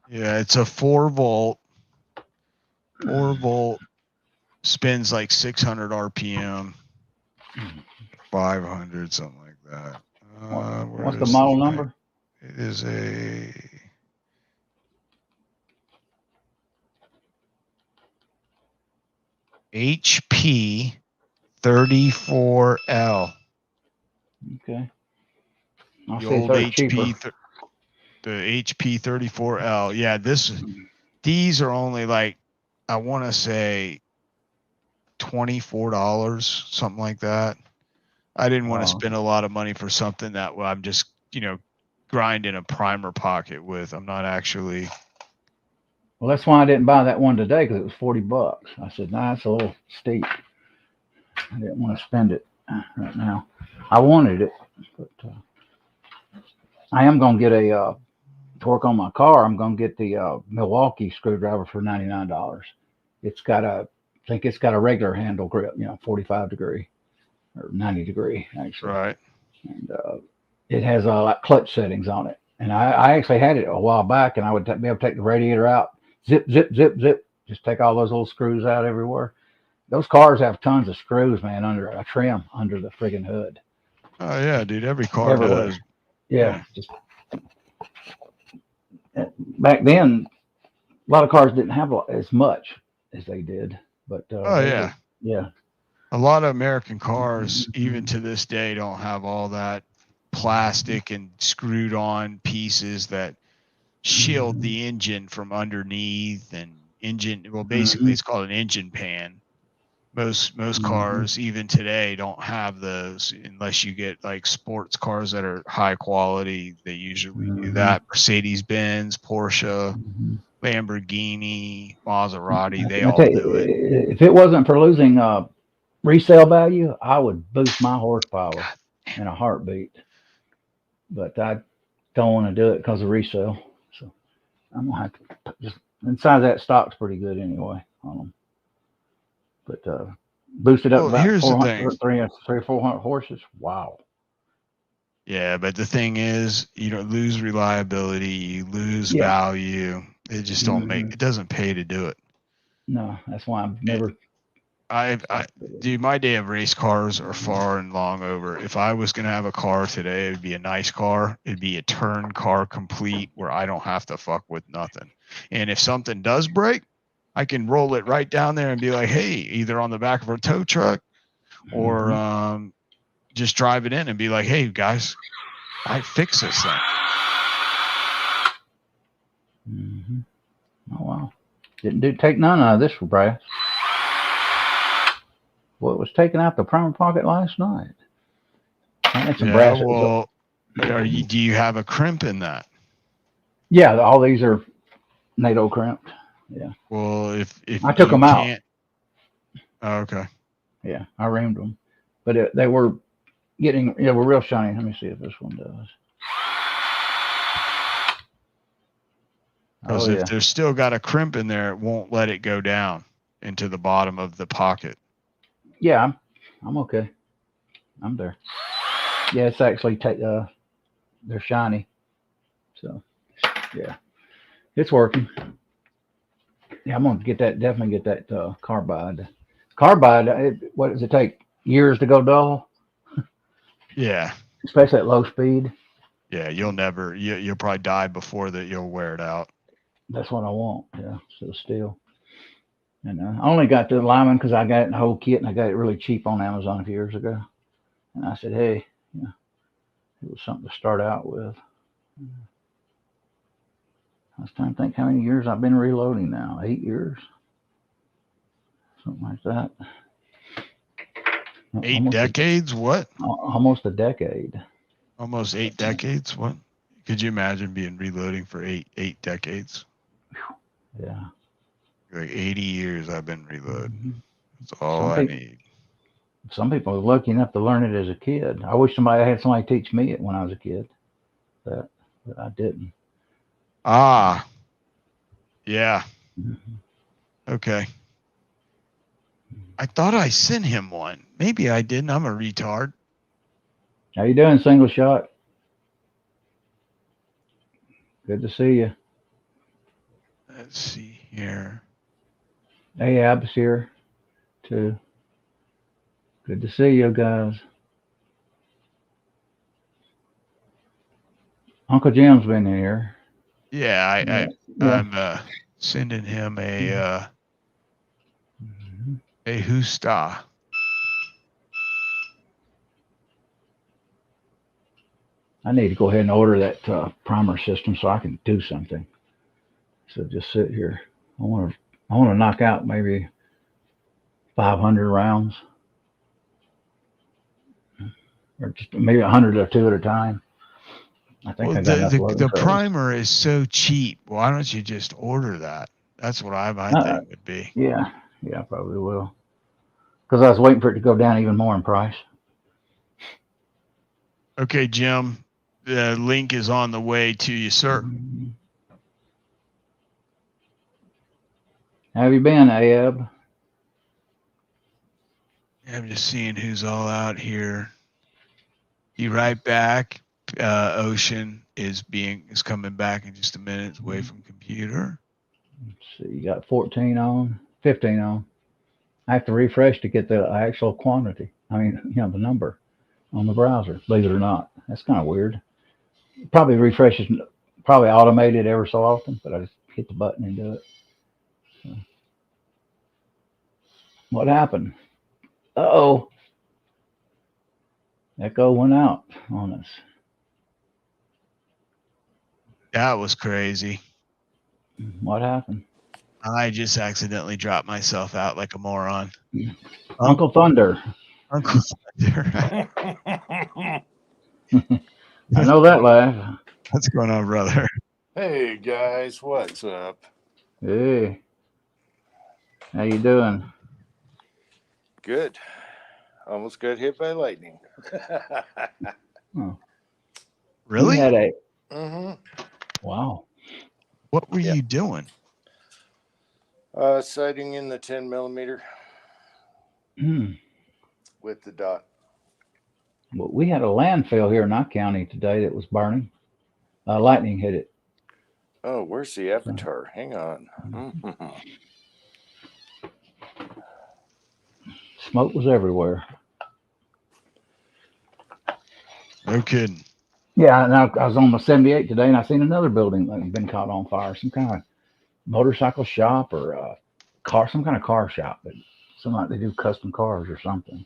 Yeah, it's a 4 volt. 4 volt spins like 600 RPM, 500, something like that. What's the model number? It is a HP 34L. Okay. I'll The see if old they're cheaper. the HP 34L. Yeah, these are only like, I want to say $24, something like that. I didn't want to spend a lot of money for something that I'm just, grinding a primer pocket with. I'm not actually. Well, that's why I didn't buy that one today, because it was $40. I said, nah, it's a little steep. I didn't want to spend it right now. I wanted it, but I am going to get to work on my car. I'm going to get the Milwaukee screwdriver for $99. It's got I think it's got a regular handle grip, 45 degree or 90 degree actually. Right. And it has like clutch settings on it. And I actually had it a while back, and I would be able to take the radiator out, zip, zip, zip, zip, just take all those little screws out everywhere. Those cars have tons of screws, man, under a trim under the friggin' hood. Oh yeah, dude. Every car Everywhere. does. Yeah. Just back then, a lot of cars didn't have as much as they did. But Oh yeah. Yeah. A lot of American cars, even to this day, don't have all that plastic and screwed on pieces that shield the engine from underneath and engine. Well, basically it's called an engine pan. Most cars even today don't have those unless you get like sports cars that are high quality. They usually do that. Mercedes-Benz, Porsche, Lamborghini, Maserati, they all do it. If it wasn't for losing resale value, I would boost my horsepower in a heartbeat. But I don't want to do it because of resale. So I'm gonna have to just inside that stock's pretty good anyway on them. But boosted up about here's the thing. 300 or 400 horses. Wow. Yeah, but the thing is, you don't lose reliability, you lose value. It just don't it doesn't pay to do it. No, that's why I've never. Dude, my day of race cars are far and long over. If I was going to have a car today, it would be a nice car. It'd be a turn car complete where I don't have to fuck with nothing. And if something does break, I can roll it right down there and be like, hey, either on the back of a tow truck or just drive it in and be like, hey, guys, I fix this thing. Oh, wow. Didn't take none out of this for brass. Well, it was taken out the primer pocket last night. Brass. Well, do you have a crimp in that? Yeah, all these are NATO crimped. Yeah. Well, if I took them out. Oh, okay. Yeah, I reamed them, but they were were real shiny. Let me see if this one does. Because if there's still got a crimp in there, it won't let it go down into the bottom of the pocket. Yeah, I'm okay. I'm there. Yeah, it's actually they're shiny. So yeah, it's working. Yeah, I'm gonna definitely get that carbide. Carbide, what does it take? Years to go dull? Yeah. Especially at low speed. Yeah, you'll probably die before that. You'll wear it out. That's what I want. Yeah, so still. And I only got the Lyman because I got it in the whole kit, and I got it really cheap on Amazon a few years ago. And I said, hey, it was something to start out with. I was trying to think how many years I've been reloading now. 8 years? Something like that. 8 decades? What? Almost a decade. Almost 8 decades? What? Could you imagine being reloading for eight decades? Yeah. Like 80 years I've been reloading. That's all I need. Some people are lucky enough to learn it as a kid. I wish I had somebody teach me it when I was a kid. But I didn't. Ah. Yeah. Okay. I thought I sent him one. Maybe I didn't. I'm a retard. How you doing, Single Shot? Good to see you. Let's see here. Ab's here, too. Good to see you guys. Uncle Jim's been here. Yeah, I'm sending him a Hey, Husta. I need to go ahead and order that primer system so I can do something. So just sit here. I want to knock out maybe 500 rounds, or just maybe 100 or two at a time. I think Well, I got enough load the trays. primer is so cheap. Why don't you just order that? That's what my thing would be. Yeah, I probably will. Because I was waiting for it to go down even more in price. Okay, Jim. The link is on the way to you, sir. How have you been, Ab? I'm just seeing who's all out here. Be right back. Ocean is coming back in just a minute. Away from computer. Let's see, you got 14 on, 15 on. I have to refresh to get the actual quantity. I mean, the number on the browser. Believe it or not, that's kind of weird. Probably refreshes, probably automated ever so often, but I just hit the button and do it. So, what happened? Uh-oh. Echo went out on us. That was crazy. What happened? I just accidentally dropped myself out like a moron. Uncle Thunder. Uncle Thunder. I know that laugh. What's going on, brother? Hey guys, what's up? Hey, how you doing? Good. Almost got hit by lightning. Oh. Really? We had a Wow. What were you doing? Sighting in the 10 millimeter with the dot. Well, we had a landfill here in our county today that was burning. Lightning hit it. Oh, where's the avatar? Hang on. Smoke was everywhere. No kidding. Yeah, and I was on my 78 today, and I seen another building that had been caught on fire. Some kind of motorcycle shop or some kind of car shop. But some like they do custom cars or something.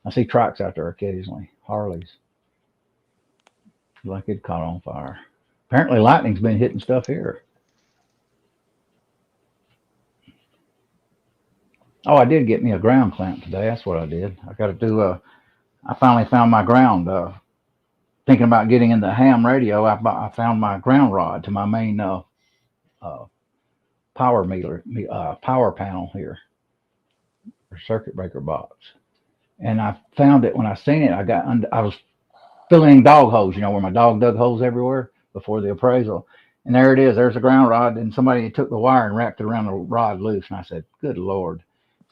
I see trucks out there occasionally, Harleys. Like it caught on fire. Apparently, lightning's been hitting stuff here. Oh, I did get me a ground clamp today. That's what I did. I got to do I finally found my ground. Thinking about getting in the ham radio, I found my ground rod to my main power panel here, or circuit breaker box. And I found it when I seen it. I was filling dog holes, where my dog dug holes everywhere before the appraisal. And there it is. There's a ground rod, and somebody took the wire and wrapped it around the rod loose. And I said, "Good Lord!"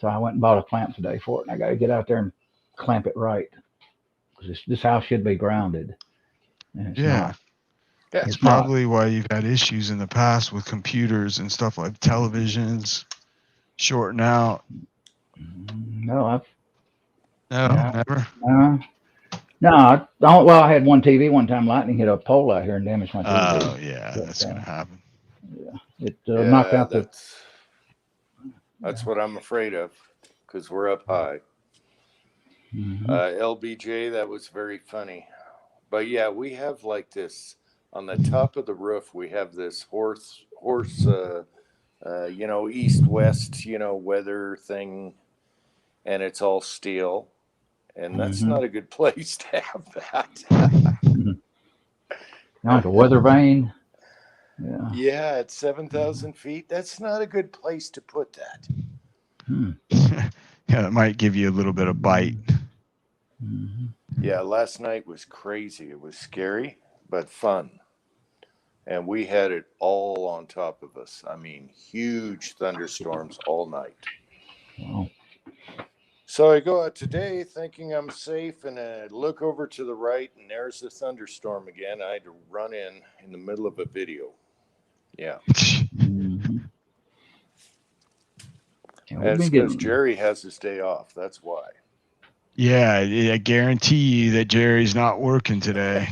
So I went and bought a clamp today for it, and I got to get out there and clamp it right, because this house should be grounded, and it's not. That's probably why you've had issues in the past with computers and stuff like televisions shorting out. No, never. No, well, I had one TV one time. Lightning hit a pole out here and damaged my TV. Oh yeah, that's gonna happen. Yeah, it knocked out That's what I'm afraid of, because we're up high. LBJ, that was very funny. But yeah, we have like this on the top of the roof. We have this horse, east-west, weather thing, and it's all steel, and that's not a good place to have that. Like a weather vane. Yeah, at 7,000 feet, that's not a good place to put that. Yeah, it might give you a little bit of bite. Yeah, last night was crazy. It was scary, but fun. And we had it all on top of us. I mean, huge thunderstorms all night. Wow. So I go out today thinking I'm safe, and I look over to the right, and there's the thunderstorm again. I had to run in the middle of a video. Yeah. And it's because Jerry has his day off. That's why. Yeah, I guarantee you that Jerry's not working today.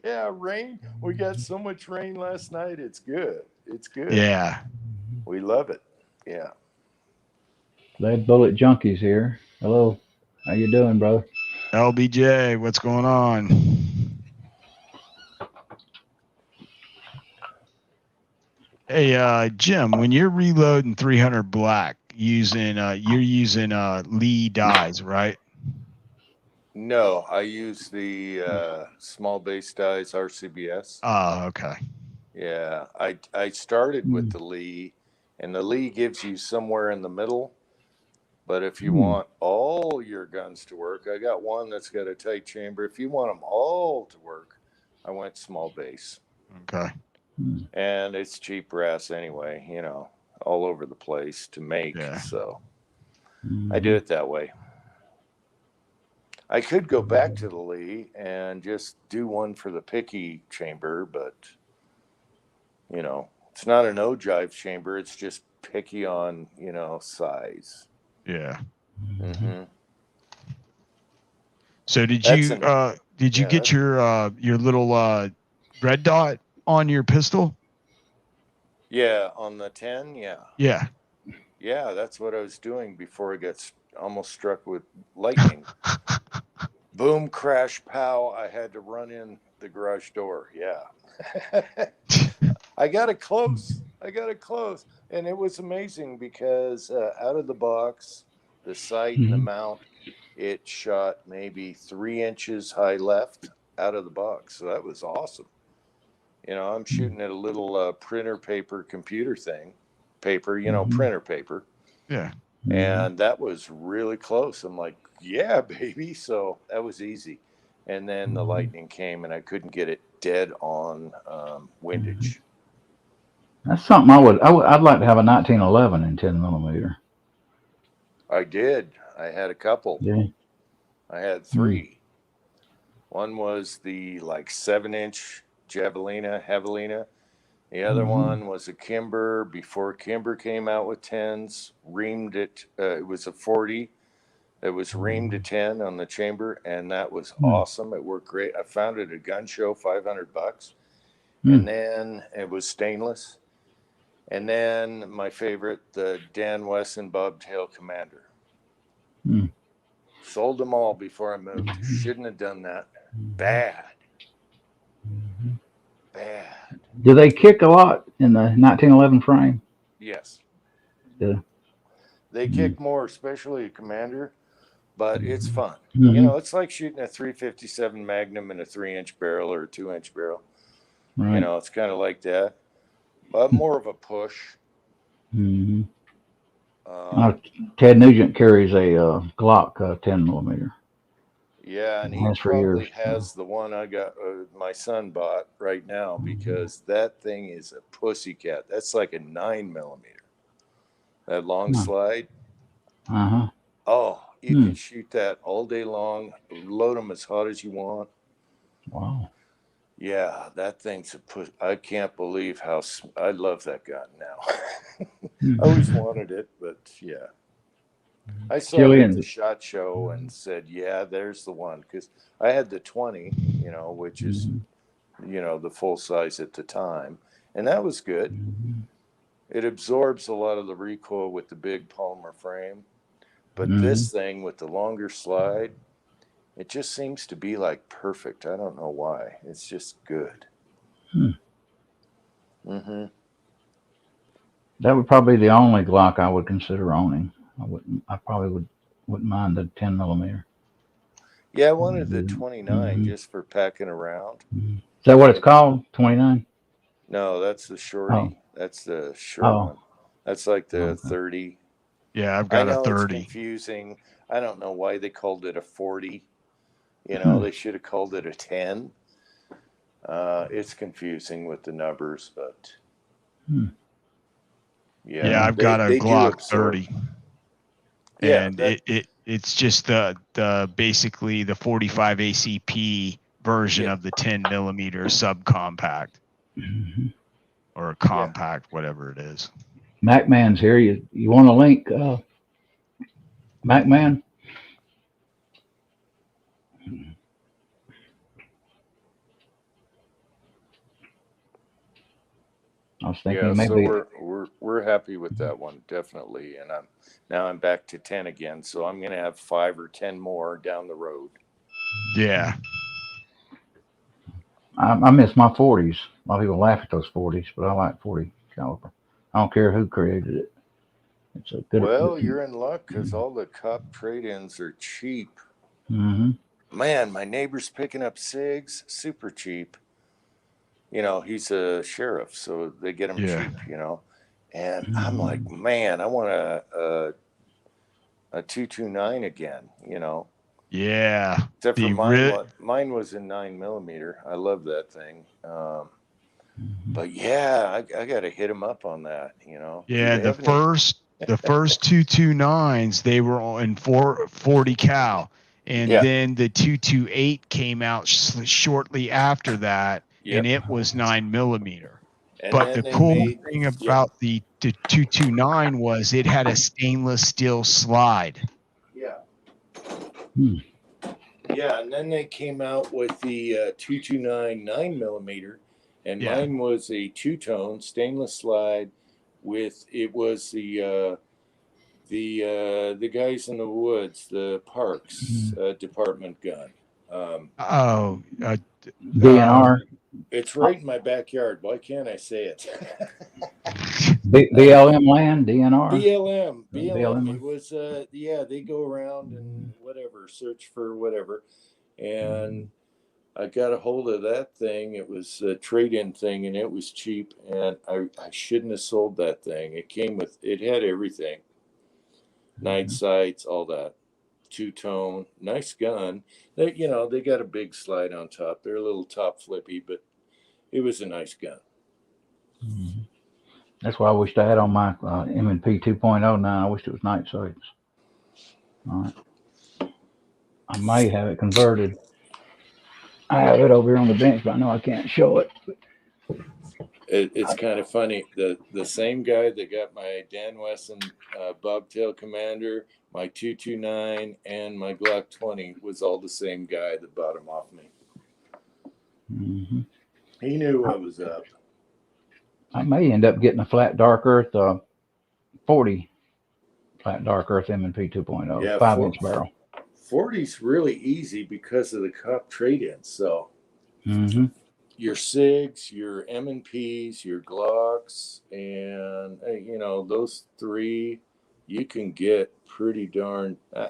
Yeah, rain. We got so much rain last night. It's good. It's good. Yeah. We love it. Yeah. Lead Bullet Junkies here. Hello. How you doing, brother? LBJ, what's going on? Hey, Jim, when you're reloading 300 black using, you're using Lee dyes, right? No, I use the small base dies RCBS. Oh, okay. Yeah, I started with the Lee, and the Lee gives you somewhere in the middle. But if you want all your guns to work, I got one that's got a tight chamber. If you want them all to work, I went small base. Okay. And it's cheap brass anyway, you know, all over the place to make. Yeah. So I do it that way. I could go back to the Lee and just do one for the picky chamber, but, you know, it's not an ogive chamber. It's just picky on, you know, size. Yeah. Mm-hmm. So did That's you an- get your little red dot on your pistol? Yeah, on the 10, yeah. Yeah. Yeah, that's what I was doing before I got almost struck with lightning. Boom, crash, pow. I had to run in the garage door. Yeah. I got it close. And it was amazing because out of the box, the sight and the mount, it shot maybe 3 inches high left out of the box. So that was awesome. You know, I'm shooting at a little printer paper computer thing. Paper, you know, printer paper. Yeah. And that was really close. I'm like, yeah, baby. So that was easy. And then the lightning came and I couldn't get it dead on windage. That's something I'd like to have a 1911 in 10 millimeter. I did. I had a couple. Yeah. I had 3. One was the like 7-inch Javelina. The other one was a Kimber before Kimber came out with 10s. Reamed it. It was a 40. It was reamed to 10 on the chamber, and that was awesome. It worked great. I found it at a gun show, $500, and then it was stainless. And then my favorite, the Dan Wesson Bobtail Commander. Sold them all before I moved. Shouldn't have done that. Bad. Do they kick a lot in the 1911 frame? Yes. Yeah. They kick more, especially a Commander, but it's fun. You know, it's like shooting a 357 Magnum in a 3-inch barrel or a 2-inch barrel. Right. You know, it's kind of like that, but more of a push. Ted Nugent carries a Glock 10 millimeter. Yeah, and he probably has the one I got, my son bought right now, because that thing is a pussycat. That's like a 9 millimeter. That long slide. Oh, you can shoot that all day long. Load them as hot as you want. Wow. Yeah, that thing's a push. I can't believe how I love that gun now. I always wanted it, but yeah. I saw it at the SHOT Show and said, yeah, there's the one. Because I had the 20, you know, which is, you know, the full size at the time. And that was good. It absorbs a lot of the recoil with the big polymer frame. But this thing with the longer slide, it just seems to be like perfect. I don't know why. It's just good. That would probably be the only Glock I would consider owning. I probably wouldn't mind the 10 millimeter. Yeah, I wanted the 29 just for packing around. Is that what it's called? 29? No, that's the shorty. That's the short one. That's like the 30. Yeah, I've got a 30. It's confusing. I don't know why they called it a 40. You know, they should have called it a 10. It's confusing with the numbers, but yeah, I've got a Glock 30. Yeah, and it's just the basically the 45 ACP version of the 10 millimeter subcompact or compact, whatever it is. MacMan's here. You want a link, MacMan? I was thinking maybe so we're we're happy with that one, definitely. And I'm back to 10 again, so I'm gonna have 5 or 10 more down the road. Yeah. I miss my 40s. A lot of people laugh at those 40s, but I like 40 caliber. I don't care who created it. It's a good. Well, you're in luck because all the cop trade-ins are cheap. Mm-hmm. Man, my neighbor's picking up SIGs, super cheap. You know, he's a sheriff, so they get him cheap. You know, and I'm like, man, I want a 229 again. You know. Yeah. Except for mine was in 9mm. I love that thing. But yeah, I got to hit him up on that. You know. Yeah. The first 229s, they were in 40 cal. And then the 228 came out shortly after that, and it was 9mm. And but the cool thing about the 229 was it had a stainless steel slide. Yeah. Yeah, and then they came out with the 229 9mm, and mine was a two-tone stainless slide with it was the guys in the woods, the parks department gun. DNR. It's right in my backyard. Why can't I say it? BLM land, DNR. BLM. It was they go around and whatever, search for whatever, and I got a hold of that thing. It was a trade-in thing, and it was cheap, and I shouldn't have sold that thing. It had everything. Night sights, all that. Two-tone, nice gun. They got a big slide on top. They're a little top flippy, but it was a nice gun. That's why I wished I had on my M&P 2.0 now. I wished it was night sights. All right. I may have it converted. I have it over here on the bench, but I know I can't show it. It's kind of funny. The same guy that got my Dan Wesson Bobtail Commander, my 229, and my Glock 20 was all the same guy that bought them off me. Mm-hmm. He knew what was up. I may end up getting a flat dark earth 40 flat dark earth M&P 2.0, yeah, 5-inch barrel. 40's really easy because of the cop trade-ins. So your SIGs, your M&Ps, your Glocks, and those three, you can get pretty darn. I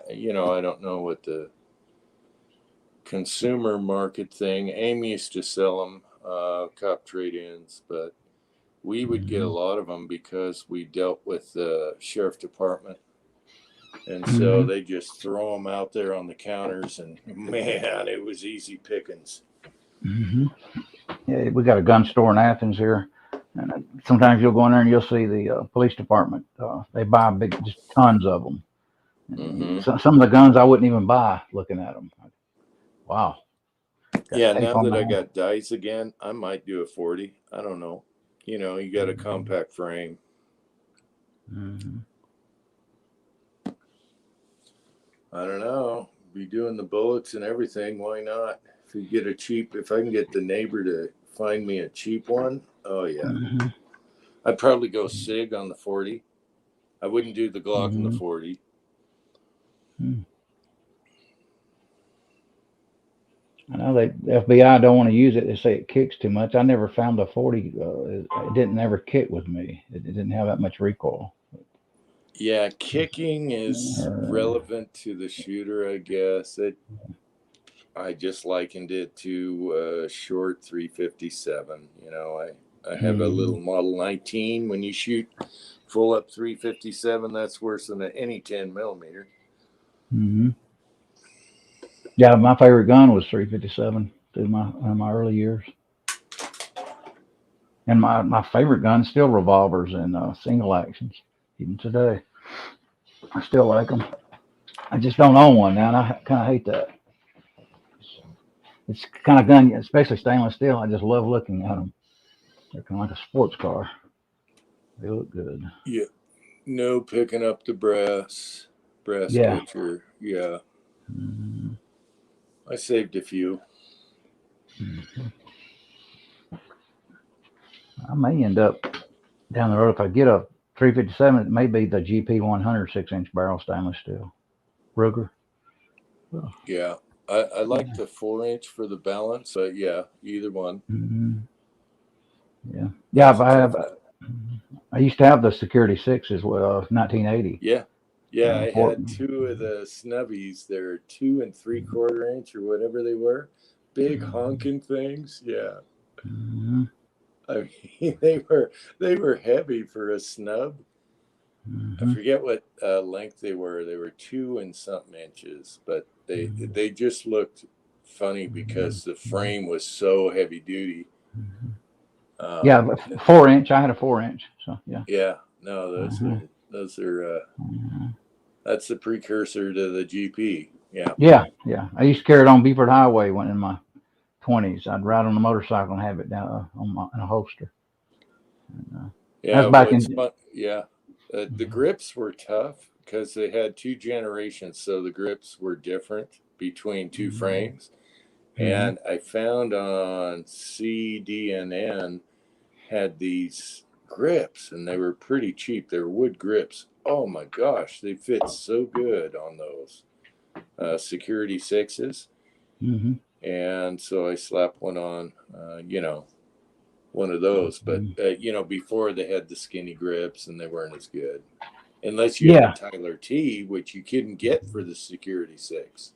don't know what the consumer market thing. AIM used to sell them cop trade-ins, but we would get a lot of them because we dealt with the sheriff department. And so they just throw them out there on the counters, and man, it was easy pickings. Yeah, we got a gun store in Athens here, and sometimes you'll go in there and you'll see the police department. They buy just tons of them. Some of the guns I wouldn't even buy looking at them. Wow. Yeah, now that I got dice again, I might do a 40. I don't know. You got a compact frame. I don't know. Be doing the bullets and everything. Why not? If I can get the neighbor to find me a cheap one. Oh yeah. I'd probably go SIG on the 40. I wouldn't do the Glock on the 40. I know the FBI don't want to use it. They say it kicks too much. I never found a 40. It didn't ever kick with me. It didn't have that much recoil. Yeah, kicking is relevant to the shooter, I guess. I just likened it to a short 357. I have a little Model 19. When you shoot full up 357, that's worse than any 10mm. Yeah, my favorite gun was 357 through my early years. And my favorite gun still revolvers and single actions, even today. I still like them. I just don't own one now, and I kind of hate that. It's kind of gun, especially stainless steel. I just love looking at them. They're kind of like a sports car. They look good. Yeah. No picking up the brass butcher. Yeah. I saved a few. I may end up down the road if I get a 357, it may be the GP 100 6-inch barrel stainless steel. Ruger. Yeah. I like the 4-inch for the balance, but yeah, either one. Yeah. Yeah, I used to have the Security 6 as well, 1980. Yeah. Yeah, I had 2 of the snubbies. They're 2 3/4 inch or whatever they were. Big honking things. Yeah. I mean, they were heavy for a snub. I forget what length they were. They were 2 and something inches, but they just looked funny because the frame was so heavy duty. Yeah, 4-inch. I had a 4-inch. So yeah. Yeah. No, those are that's the precursor to the GP. Yeah. Yeah. I used to carry it on Beaufort Highway when in my 20s. I'd ride on a motorcycle and have it down in a holster. And, yeah. Back in. The grips were tough because they had 2 generations, so the grips were different between 2 frames. And I found on CDNN had these grips, and they were pretty cheap. They were wood grips. Oh my gosh, they fit so good on those Security 6s. And so I slapped one on, one of those. But, before they had the skinny grips and they weren't as good. Unless you had a Tyler T, which you couldn't get for the Security 6.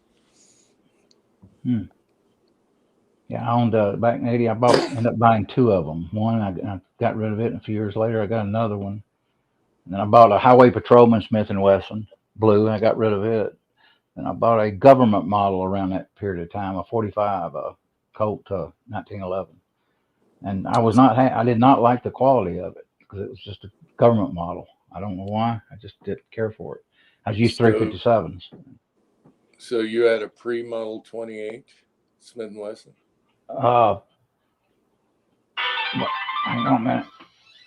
Yeah, I owned back in '80. I ended up buying 2 of them. One, I got rid of it, and a few years later, I got another one. And then I bought a Highway Patrolman Smith & Wesson blue, and I got rid of it. And I bought a government model around that period of time, a 45 Colt 1911. And I did not like the quality of it because it was just a government model. I don't know why. I just didn't care for it. I used 357s. So you had a pre-model 28 Smith & Wesson? Hang on a minute.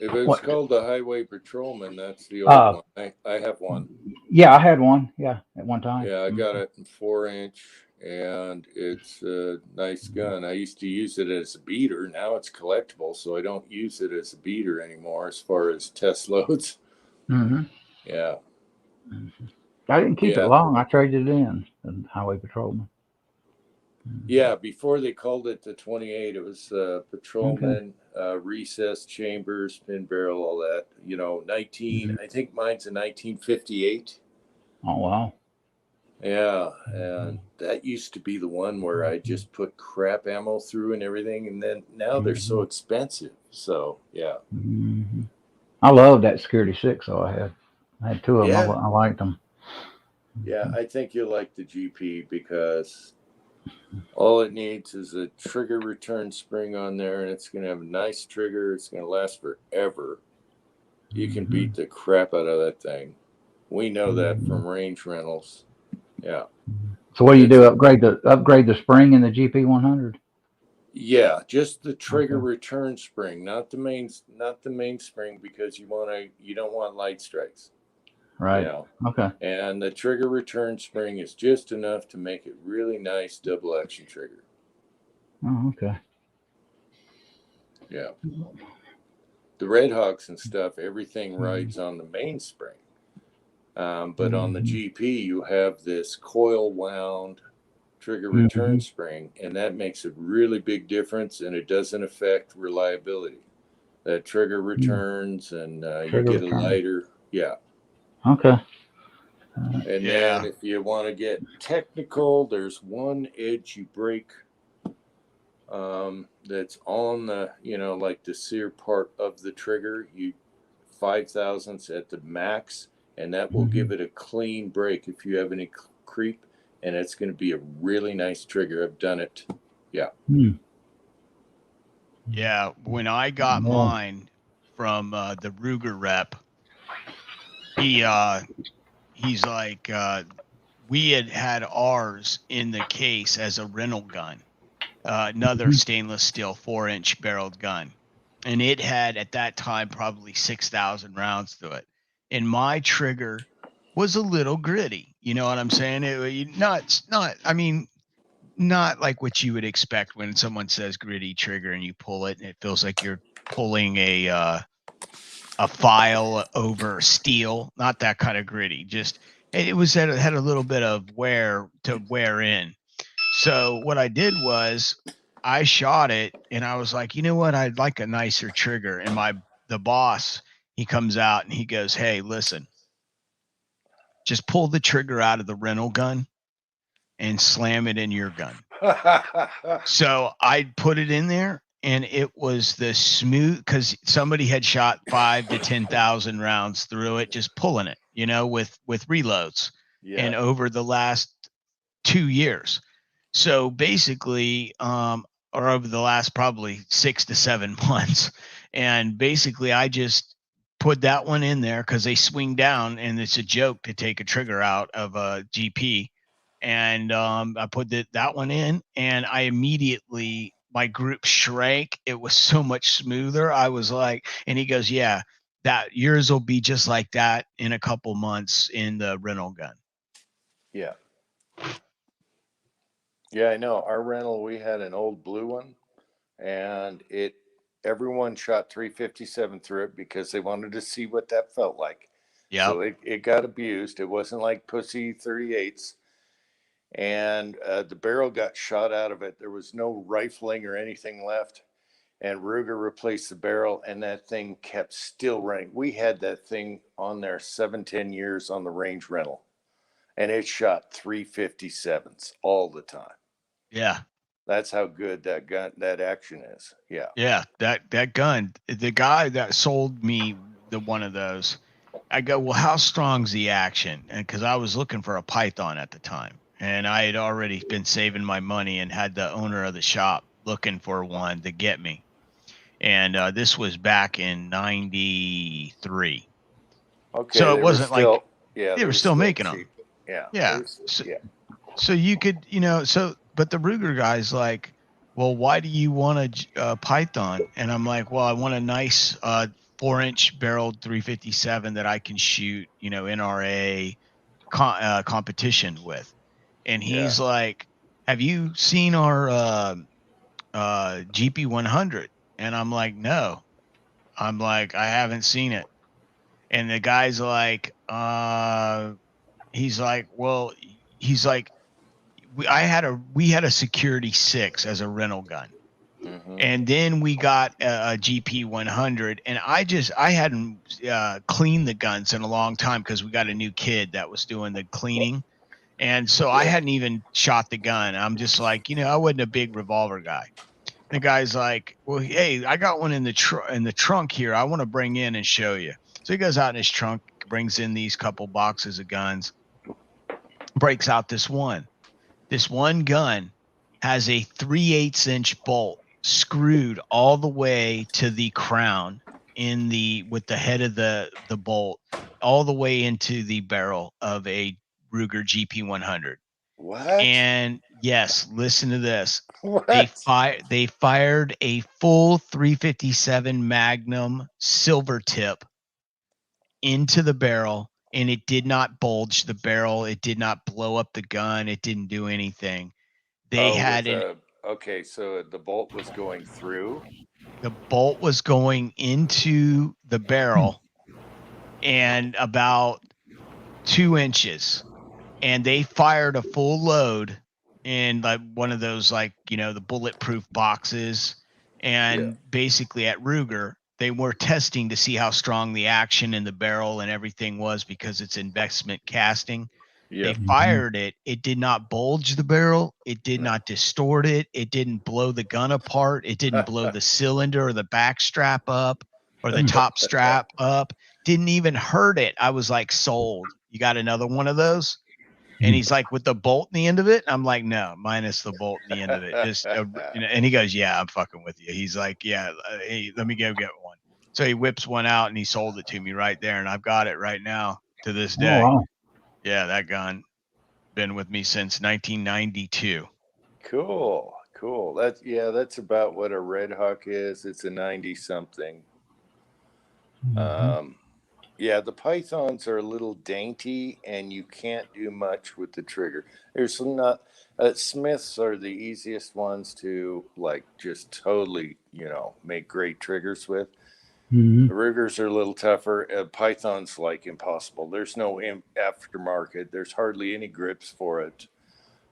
If it's called the Highway Patrolman, that's the old one. I have one. Yeah, I had one. Yeah, at one time. Yeah, I got it in 4-inch, and it's a nice gun. I used to use it as a beater. Now it's collectible, so I don't use it as a beater anymore as far as test loads. Yeah. I didn't keep it long. I traded it in, the Highway Patrolman. Yeah, before they called it the 28, it was Patrolman, recessed chambers, pin barrel, all that. I think mine's a 1958. Oh, wow. Yeah, and that used to be the one where I just put crap ammo through and everything, and then now they're so expensive. So, yeah. I love that Security 6, though. I had 2 of them. I liked them. Yeah, I think you'll like the GP because all it needs is a trigger return spring on there, and it's going to have a nice trigger. It's going to last forever. You can beat the crap out of that thing. We know that from range rentals. Yeah. So what do you do? Upgrade the spring in the GP 100? Yeah, just the trigger return spring, not the main spring, because you don't want light strikes. Right. Okay. And the trigger return spring is just enough to make it really nice double action trigger. Oh, okay. Yeah. The Red Hawks and stuff, everything rides on the mainspring. But on the GP, you have this coil wound trigger return spring, and that makes a really big difference, and it doesn't affect reliability. That trigger returns, and you get a lighter. Yeah. Okay. And then if you want to get technical, there's one edge you break that's on the, like the sear part of the trigger. You 5 thousandths at the max, and that will give it a clean break if you have any creep, and it's going to be a really nice trigger. I've done it. Yeah. Yeah. When I got mine from the Ruger rep, he's like, we had ours in the case as a rental gun, another stainless steel 4-inch barreled gun. And it had at that time probably 6,000 rounds to it. And my trigger was a little gritty. You know what I'm saying? Not like what you would expect when someone says gritty trigger and you pull it and it feels like you're pulling a a file over steel, not that kind of gritty. Just it had a little bit of wear in. So what I did was I shot it, and I was like, you know what? I'd like a nicer trigger. And the boss, he comes out and he goes, hey, listen, just pull the trigger out of the rental gun and slam it in your gun. So I put it in there, and it was the smooth, because somebody had shot 5,000 to 10,000 rounds through it, just pulling it, with reloads. Yeah. And over the last 2 years. So basically, or over the last probably 6 to 7 months. And basically I just put that one in there because they swing down, and it's a joke to take a trigger out of a GP. And I put that one in, and I immediately, my group shrank. It was so much smoother. I was like, and he goes, yeah, that yours will be just like that in a couple months in the rental gun. Yeah. Yeah, I know. Our rental, we had an old blue one, and everyone shot 357 through it because they wanted to see what that felt like. Yeah. So it got abused. It wasn't like pussy 38s. And the barrel got shot out of it. There was no rifling or anything left. And Ruger replaced the barrel, and that thing kept still running. We had that thing on there 7-10 years on the range rental, and it shot 357s all the time. Yeah. That's how good that action is. Yeah. Yeah, that gun, the guy that sold me one of those, I go, well, how strong's the action? And because I was looking for a Python at the time, and I had already been saving my money and had the owner of the shop looking for one to get me. And this was back in '93. Okay. So it wasn't still, like yeah, they were still making cheap. them. Yeah. Yeah. So you could, but the Ruger guy's like, well, why do you want a Python? And I'm like, well, I want a nice 4-inch barreled 357 that I can shoot, NRA competition with. And he's like, have you seen our GP 100? And I'm like, no. I'm like, I haven't seen it. And the guy's like, he's like, well, he's like, we had a Security 6 as a rental gun. Mm-hmm. And then we got a GP 100, and I hadn't cleaned the guns in a long time because we got a new kid that was doing the cleaning. And so I hadn't even shot the gun. I'm just like, I wasn't a big revolver guy. The guy's like, well, hey, I got one in the trunk here. I want to bring in and show you. So he goes out in his trunk, brings in these couple boxes of guns, breaks out this one. This one gun has a 3/8-inch bolt screwed all the way to the crown with the head of the bolt all the way into the barrel of a Ruger GP 100. What? And yes, listen to this. What? They fired a full 357 Magnum silver tip into the barrel, and it did not bulge the barrel. It did not blow up the gun. It didn't do anything. They had okay, so the bolt was going through. The bolt was going into the barrel and about 2 inches, and they fired a full load in like one of those, like, the bulletproof boxes. And basically at Ruger, they were testing to see how strong the action in the barrel and everything was because it's investment casting. They fired it. It did not bulge the barrel. It did not distort it. It didn't blow the gun apart. It didn't blow the cylinder or the back strap up or the top strap up. Didn't even hurt it. I was like, sold. You got another one of those? And he's like, with the bolt in the end of it? I'm like, no, minus the bolt in the end of it. Just, and he goes, yeah, I'm fucking with you. He's like, yeah, hey, let me go get one. So he whips one out and he sold it to me right there. And I've got it right now to this day. Oh, wow. Yeah, that gun been with me since 1992. Cool. That's about what a Red Hawk is. It's a 90 something. Mm-hmm. The Pythons are a little dainty, and you can't do much with the trigger. There's not. Smiths are the easiest ones to, like, just totally, make great triggers with. The riggers are a little tougher. Python's like impossible. There's no aftermarket. There's hardly any grips for it.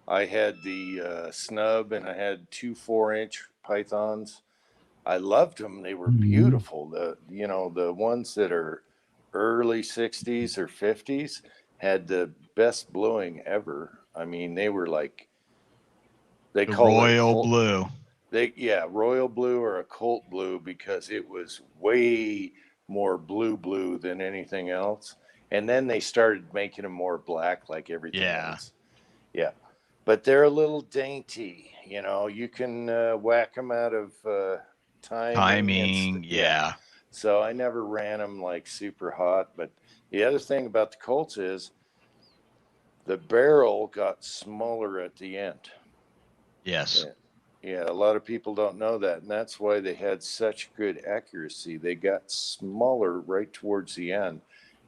I had the snub, and I had 2 4-inch Pythons. I loved them. They were beautiful. The ones that are early 60s or 50s had the best bluing ever. I mean, they were like, they call it royal blue. Royal blue or a Colt blue, because it was way more blue than anything else. And then they started making them more black like everything else. Yeah. But they're a little dainty. You can whack them out of timing. Yeah. So I never ran them like super hot. But the other thing about the Colts is the barrel got smaller at the end. Yes. Yeah, a lot of people don't know that, and that's why they had such good accuracy. They got smaller right towards the end,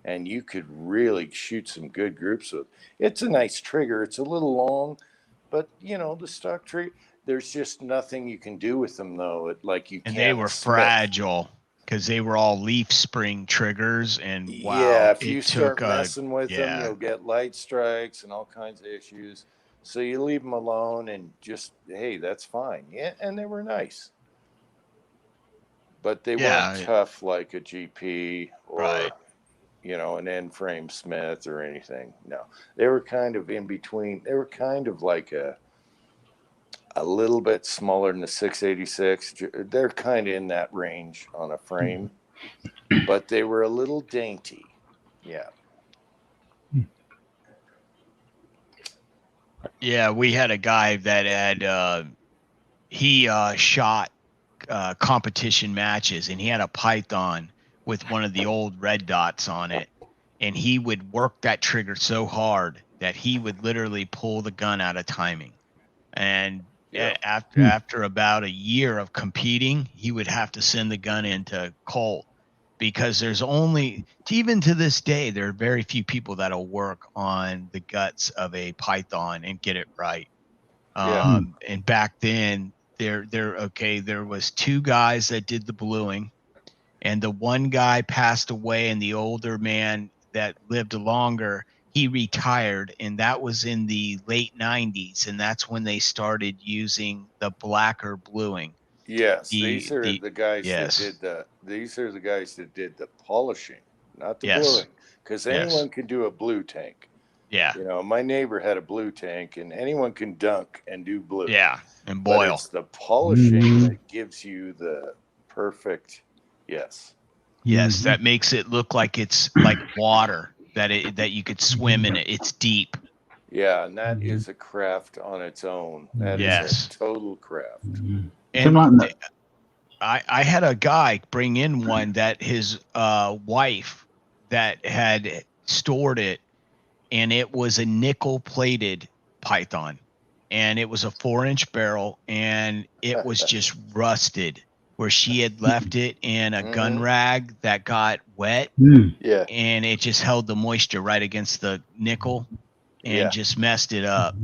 and you could really shoot some good groups with. It's a nice trigger. It's a little long, but the stock trigger, there's just nothing you can do with them though. And they were fragile because they were all leaf spring triggers, and yeah, if you start messing with them, you'll get light strikes and all kinds of issues. So you leave them alone and just, hey, that's fine. Yeah, and they were nice. But they weren't tough like a GP or, an end-frame Smith or anything. No, they were kind of in between. They were kind of like a little bit smaller than the 686. They're kind of in that range on a frame, but they were a little dainty. Yeah. Yeah, we had a guy that had he shot competition matches, and he had a Python with one of the old red dots on it, and he would work that trigger so hard that he would literally pull the gun out of timing. And after about a year of competing, he would have to send the gun into Colt, because there's only, even to this day, there are very few people that'll work on the guts of a Python and get it right. And back then there was 2 guys that did the bluing, and the one guy passed away, and the older man that lived longer, he retired, and that was in the late 90s, and that's when they started using the blacker bluing. Yes, these are the guys that did the polishing, not the bluing, because anyone can do a blue tank. Yeah. My neighbor had a blue tank, and anyone can dunk and do blue. Yeah, and boil. But it's the polishing that gives you the perfect, yes, that makes it look like it's like water, that you could swim in it. It's deep. Yeah, and that is a craft on its own. That is a total craft. And I had a guy bring in one that his wife that had stored it, and it was a nickel plated Python, and it was a 4-inch barrel, and it was just rusted where she had left it in a gun rag that got wet. And it just held the moisture right against the nickel and just messed it up.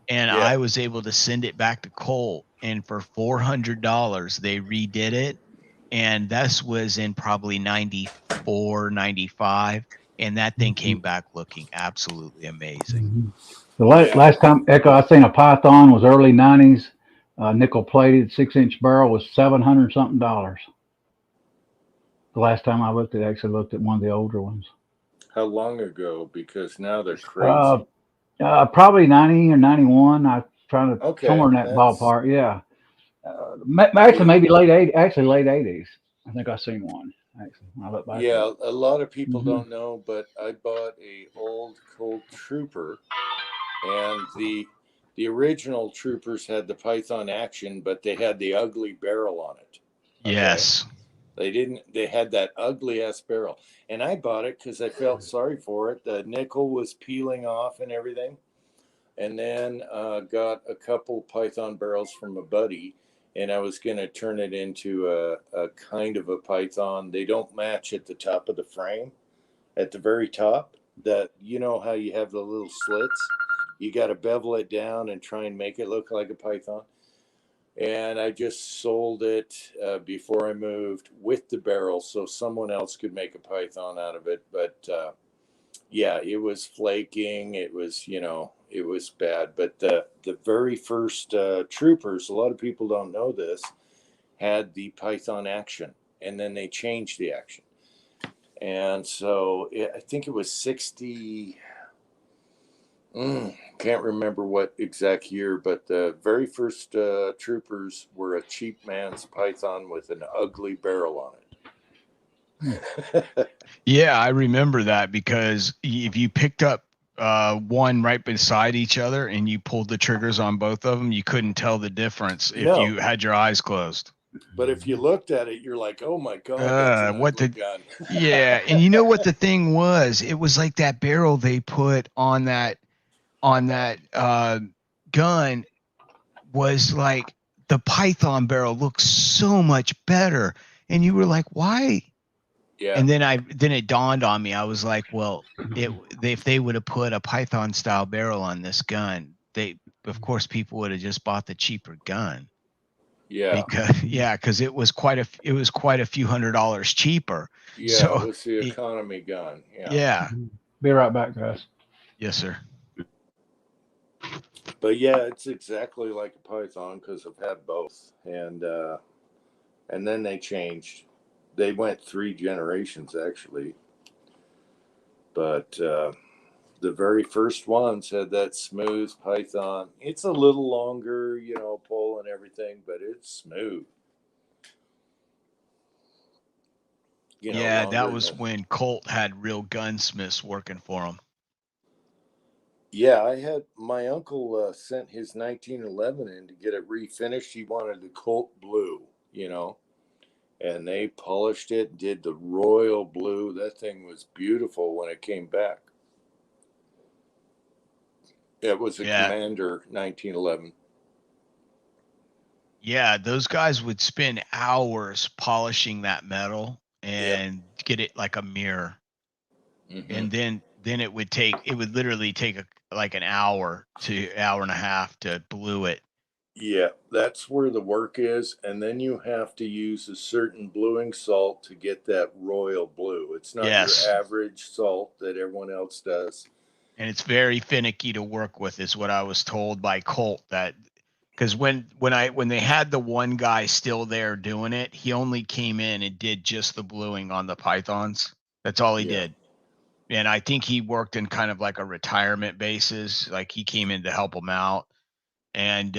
And I was able to send it back to Colt, and for $400 they redid it, and this was in probably 94, 95, and that thing came back looking absolutely amazing. The last time, Echo, I seen a Python was early 90s, nickel plated 6-inch barrel was $700 something. The last time I looked at one of the older ones. How long ago? Because now they're crazy. Probably 90 or 91. I trying to somewhere in that ballpark. Yeah. Actually, maybe late 80s. I think I seen one. Actually, I look back. Yeah, a lot of people don't know, but I bought a old Colt Trooper, and the original Troopers had the Python action, but they had the ugly barrel on it. Okay? Yes. They had that ugly ass barrel. And I bought it because I felt sorry for it. The nickel was peeling off and everything. And then got a couple Python barrels from a buddy, and I was going to turn it into a kind of a Python. They don't match at the top of the frame, at the very top. That, you know how you have the little slits? You got to bevel it down and try and make it look like a Python. And I just sold it before I moved with the barrel so someone else could make a python out of it. But yeah, it was flaking. It was, it was bad. But the very first Troopers, a lot of people don't know this, had the python action, and then they changed the action. And so I think it was 60. Can't remember what exact year, but the very first Troopers were a cheap man's python with an ugly barrel on it. Yeah, I remember that because if you picked up one right beside each other and you pulled the triggers on both of them, you couldn't tell the difference if you had your eyes closed. But if you looked at it, you're like, "Oh my God, that's an ugly gun." Yeah, and you know what the thing was? It was like that barrel they put on that gun was like the Python barrel looks so much better, and you were like, "Why?" Yeah. And then it dawned on me. I was like, "Well, if they would have put a Python style barrel on this gun, of course people would have just bought the cheaper gun." Yeah. Because it was quite a few $100s cheaper. Yeah, So it was the economy gun. Yeah. Be right back, guys. Yes, sir. But yeah, it's exactly like a Python because I've had both, and then they changed. They went 3 generations actually, but the very first ones had that smooth Python. It's a little longer, pull and everything, but it's smooth. Yeah, that was when Colt had real gunsmiths working for him. Yeah, I had my uncle sent his 1911 in to get it refinished. He wanted the Colt blue, and they polished it, did the royal blue. That thing was beautiful when it came back. It was a Commander 1911. Yeah, those guys would spend hours polishing that metal and get it like a mirror. Mm-hmm. And then it would literally take like an hour to hour and a half to blue it. Yeah, that's where the work is. And then you have to use a certain bluing salt to get that royal blue. It's not your average salt that everyone else does. And it's very finicky to work with, is what I was told by Colt. That because when they had the one guy still there doing it, he only came in and did just the bluing on the pythons. That's all he did. And I think he worked in kind of like a retirement basis. Like he came in to help him out. And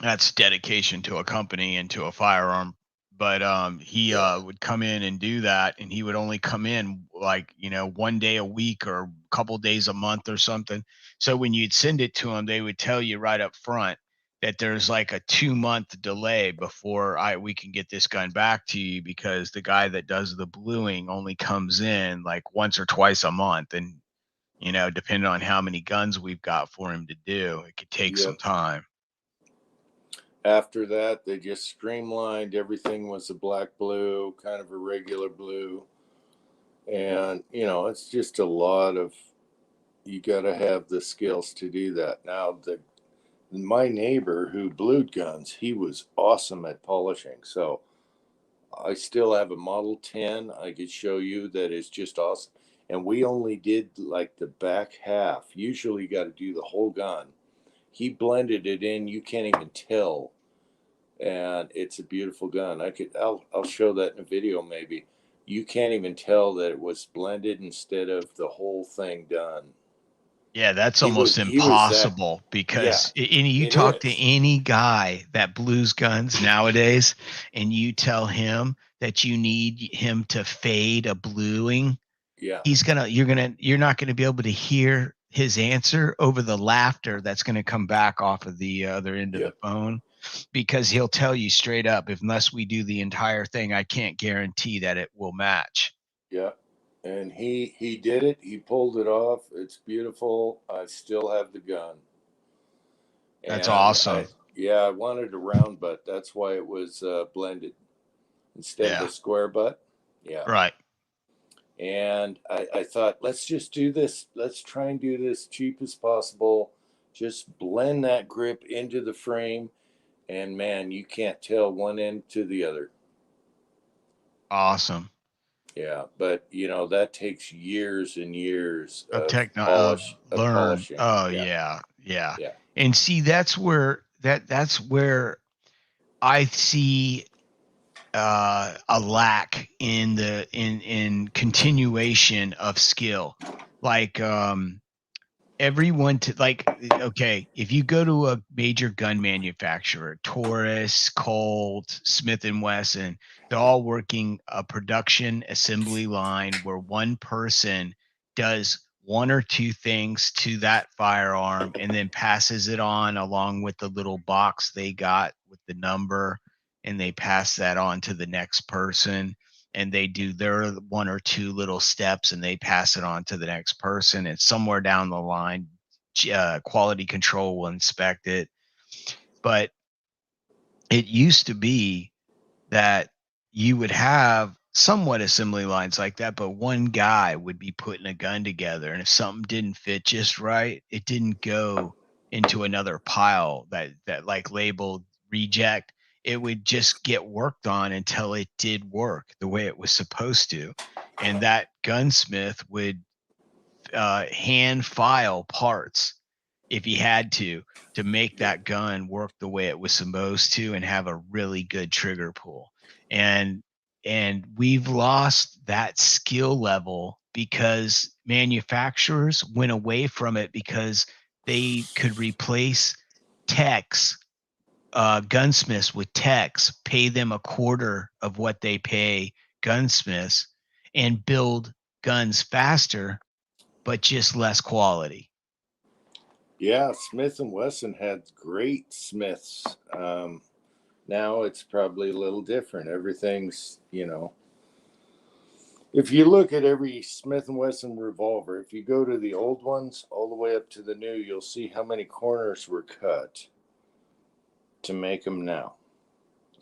that's dedication to a company and to a firearm. But he would come in and do that, and he would only come in like, one day a week or a couple days a month or something. So when you'd send it to him, they would tell you right up front that there's like a 2-month delay before we can get this gun back to you, because the guy that does the bluing only comes in like once or twice a month. And, depending on how many guns we've got for him to do, it could take some time. After that, they just streamlined. Everything was a black blue, kind of a regular blue. And, it's just a lot of, you got to have the skills to do that. Now, my neighbor who blued guns, he was awesome at polishing. So I still have a Model 10 I could show you that is just awesome. And we only did like the back half. Usually you got to do the whole gun. He blended it in. You can't even tell. And it's a beautiful gun. I'll show that in a video maybe. You can't even tell that it was blended instead of the whole thing done. Yeah, that's almost impossible because you talk to any guy that blues guns nowadays, and you tell him that you need him to fade a bluing. Yeah. You're not gonna be able to hear his answer over the laughter that's gonna come back off of the other end of the phone, because he'll tell you straight up, unless we do the entire thing, I can't guarantee that it will match. Yeah. And he did it. He pulled it off. It's beautiful. I still have the gun. That's awesome. I wanted a round butt. That's why it was blended instead of a square butt. Yeah. Right. And I thought, let's just do this. Let's try and do this cheap as possible. Just blend that grip into the frame, and man, you can't tell one end to the other. Awesome. Yeah, but you know, that takes years and years Of polishing. Oh yeah. Yeah. And see, that's where I see a lack in in continuation of skill. Like everyone to like, okay, if you go to a major gun manufacturer, Taurus, Colt, Smith and Wesson, they're all working a production assembly line where one person does one or two things to that firearm and then passes it on along with the little box they got with the number, and they pass that on to the next person, and they do their one or two little steps and they pass it on to the next person, and somewhere down the line quality control will inspect it. But it used to be that you would have somewhat assembly lines like that, but one guy would be putting a gun together, and if something didn't fit just right, it didn't go into another pile that like labeled reject. It would just get worked on until it did work the way it was supposed to, and that gunsmith would hand file parts if he had to make that gun work the way it was supposed to and have a really good trigger pull. And we've lost that skill level because manufacturers went away from it because they could replace techs, gunsmiths with techs, pay them a quarter of what they pay gunsmiths, and build guns faster, but just less quality. Yeah, Smith and Wesson had great smiths. Now it's probably a little different. Everything's, you know, if you look at every Smith and Wesson revolver, if you go to the old ones all the way up to the new, you'll see how many corners were cut to make them now.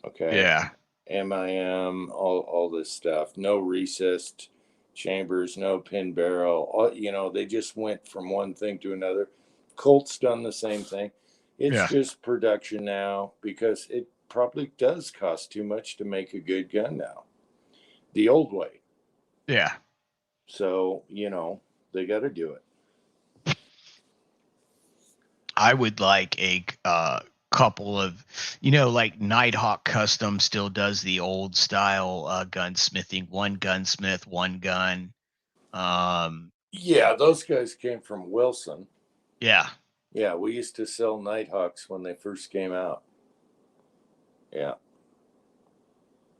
Okay. Yeah. MIM, all this stuff. No recessed chambers, no pin barrel. All, you know, they just went from one thing to another. Colt's done the same thing. It's just production now because it probably does cost too much to make a good gun now. The old way. Yeah. So, you know, they got to do it. I would like a couple of, you know, like Nighthawk Custom still does the old style gunsmithing, one gunsmith, one gun. Yeah, those guys came from Wilson. Yeah. Yeah, we used to sell Nighthawks when they first came out. Yeah.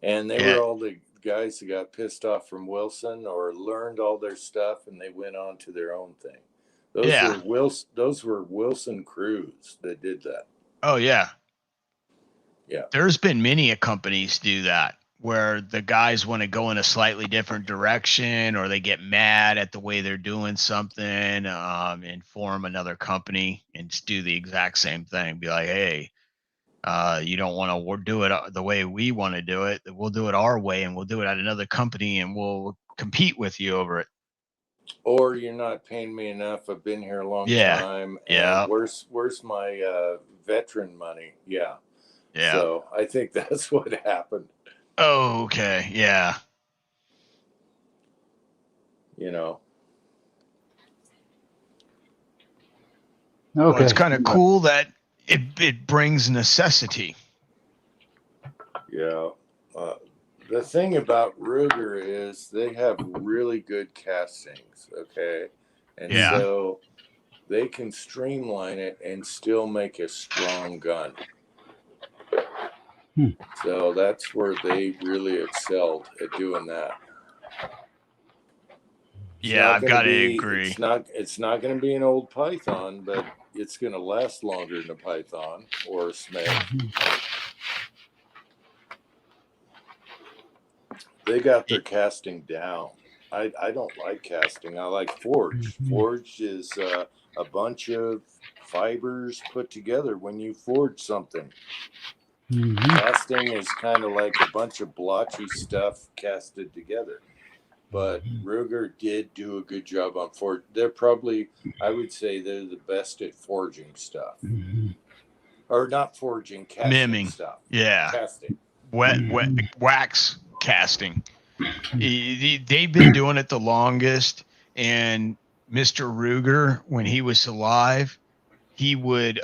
And they were all the guys that got pissed off from Wilson or learned all their stuff and they went on to their own thing. Those were Wilson crews that did that. Oh yeah. Yeah. There's been many companies do that where the guys want to go in a slightly different direction, or they get mad at the way they're doing something, and form another company and just do the exact same thing. Be like, hey, you don't want to do it the way we want to do it. We'll do it our way, and we'll do it at another company, and we'll compete with you over it. Or you're not paying me enough. I've been here a long time. Yeah. Where's my veteran money? Yeah. Yeah. So I think that's what happened. Oh, okay. Yeah. You know. Okay. Well, it's kind of cool that it brings necessity. Yeah. The thing about Ruger is they have really good castings, okay? And so they can streamline it and still make a strong gun. So that's where they really excelled at doing that. I've got to agree. It's not going to be an old Python, but it's going to last longer than a Python or a Smith. They got their casting down. I don't like casting. I like forge. Forge is a bunch of fibers put together when you forge something. Casting is kind of like a bunch of blotchy stuff casted together. but Ruger did do a good job on forge. They're probably, I would say, they're the best at forging stuff, or not forging, casting Mimming. stuff. Yeah. Casting. Wet wax casting. They've been doing it the longest. And Mr. Ruger, when he was alive, he would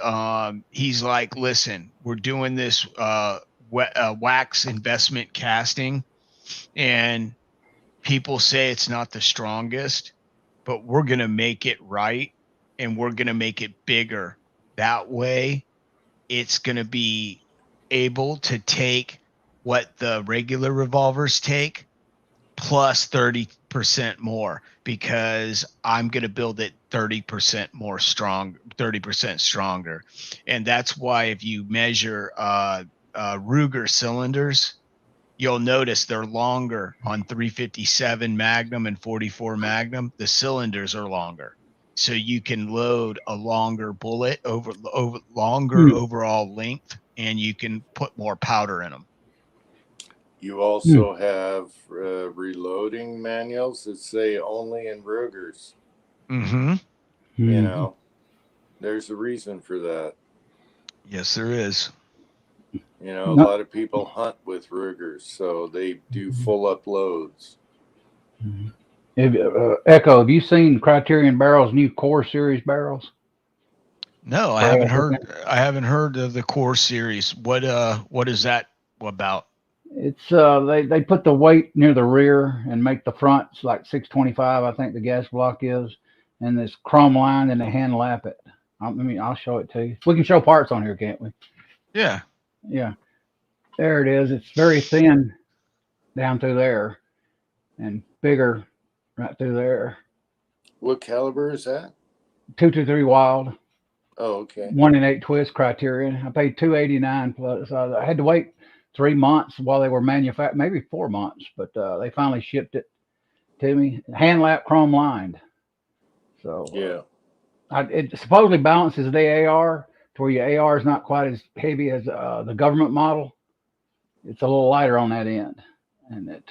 he's like, listen, we're doing this wax investment casting, and people say it's not the strongest, but we're going to make it right, and we're going to make it bigger. That way it's going to be able to take what the regular revolvers take plus 30% more, because I'm going to build it 30% more strong, 30% stronger. And that's why if you measure Ruger cylinders, you'll notice they're longer on 357 Magnum and 44 Magnum. The cylinders are longer, so you can load a longer bullet over longer overall length, and you can put more powder in them. You also have reloading manuals that say only in Rugers. Mm-hmm. You know, there's a reason for that. Yes, there is. You know, a lot of people hunt with Rugers, so they do full up loads. Echo, have you seen Criterion Barrel's new Core Series barrels? No, I haven't heard. I haven't heard of the Core Series. What is that about? It's they put the weight near the rear and make the fronts like 625, I think the gas block is, and this chrome line, and they hand lap it. I mean, I'll show it to you. We can show parts on here, can't we? Yeah. Yeah. There it is. It's very thin down through there and bigger right through there. What caliber is that? 223 Wild. Oh, okay. 1 in 8 twist Criterion. I paid $289 plus. I had to wait 3 months while they were manufactured, maybe 4 months, but they finally shipped it to me. Hand lap, chrome lined. So yeah, it supposedly balances the AR to where your AR is not quite as heavy as the government model. It's a little lighter on that end, and it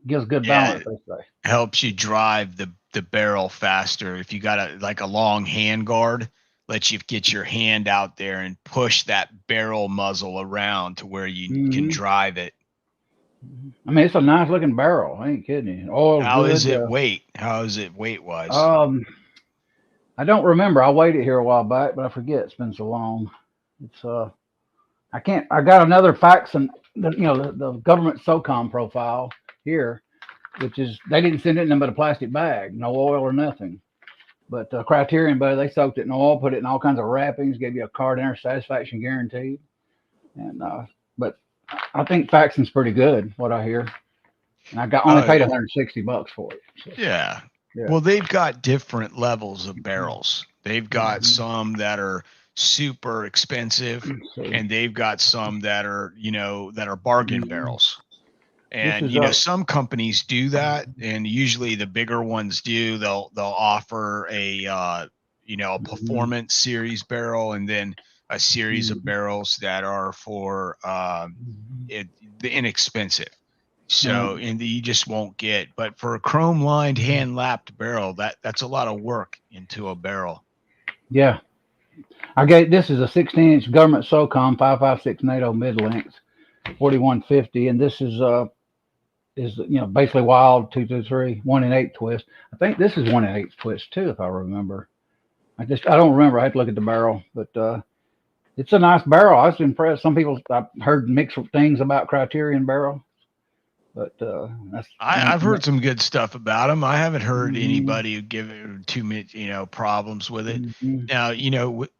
gives good balance. It helps you drive the barrel faster. If you got a long hand guard, lets you get your hand out there and push that barrel muzzle around to where you can drive it. I mean, it's a nice looking barrel. I ain't kidding you. How is it weight? How is it weight wise? I don't remember. I weighed it here a while back, but I forget. It's been so long. It's I got another Faxon, the government SOCOM profile here, which is, they didn't send it in them but a plastic bag, no oil or nothing. But Criterion, they soaked it in oil, put it in all kinds of wrappings, gave you a card in there, satisfaction guaranteed. And but I think Faxon's pretty good, what I hear. And I only paid $160 for it. So. Yeah. Well, they've got different levels of barrels. They've got some that are super expensive, and they've got some that are, that are bargain barrels. And some companies do that, and usually the bigger ones do. They'll offer a performance series barrel, and then a series of barrels that are for the inexpensive. So, and you just won't get. But for a chrome lined hand lapped barrel, that's a lot of work into a barrel. Yeah. This is a 16-inch government SOCOM 5.56 NATO mid length, 4150, and this is basically Wild 223 1 in 8 twist. I think this is 1 in 8 twist too, if I remember. I don't remember. I had to look at the barrel, but it's a nice barrel. I was impressed. Some people, I've heard mixed things about Criterion barrel, but I've heard some good stuff about them. I haven't heard anybody give it too much, problems with it. Now,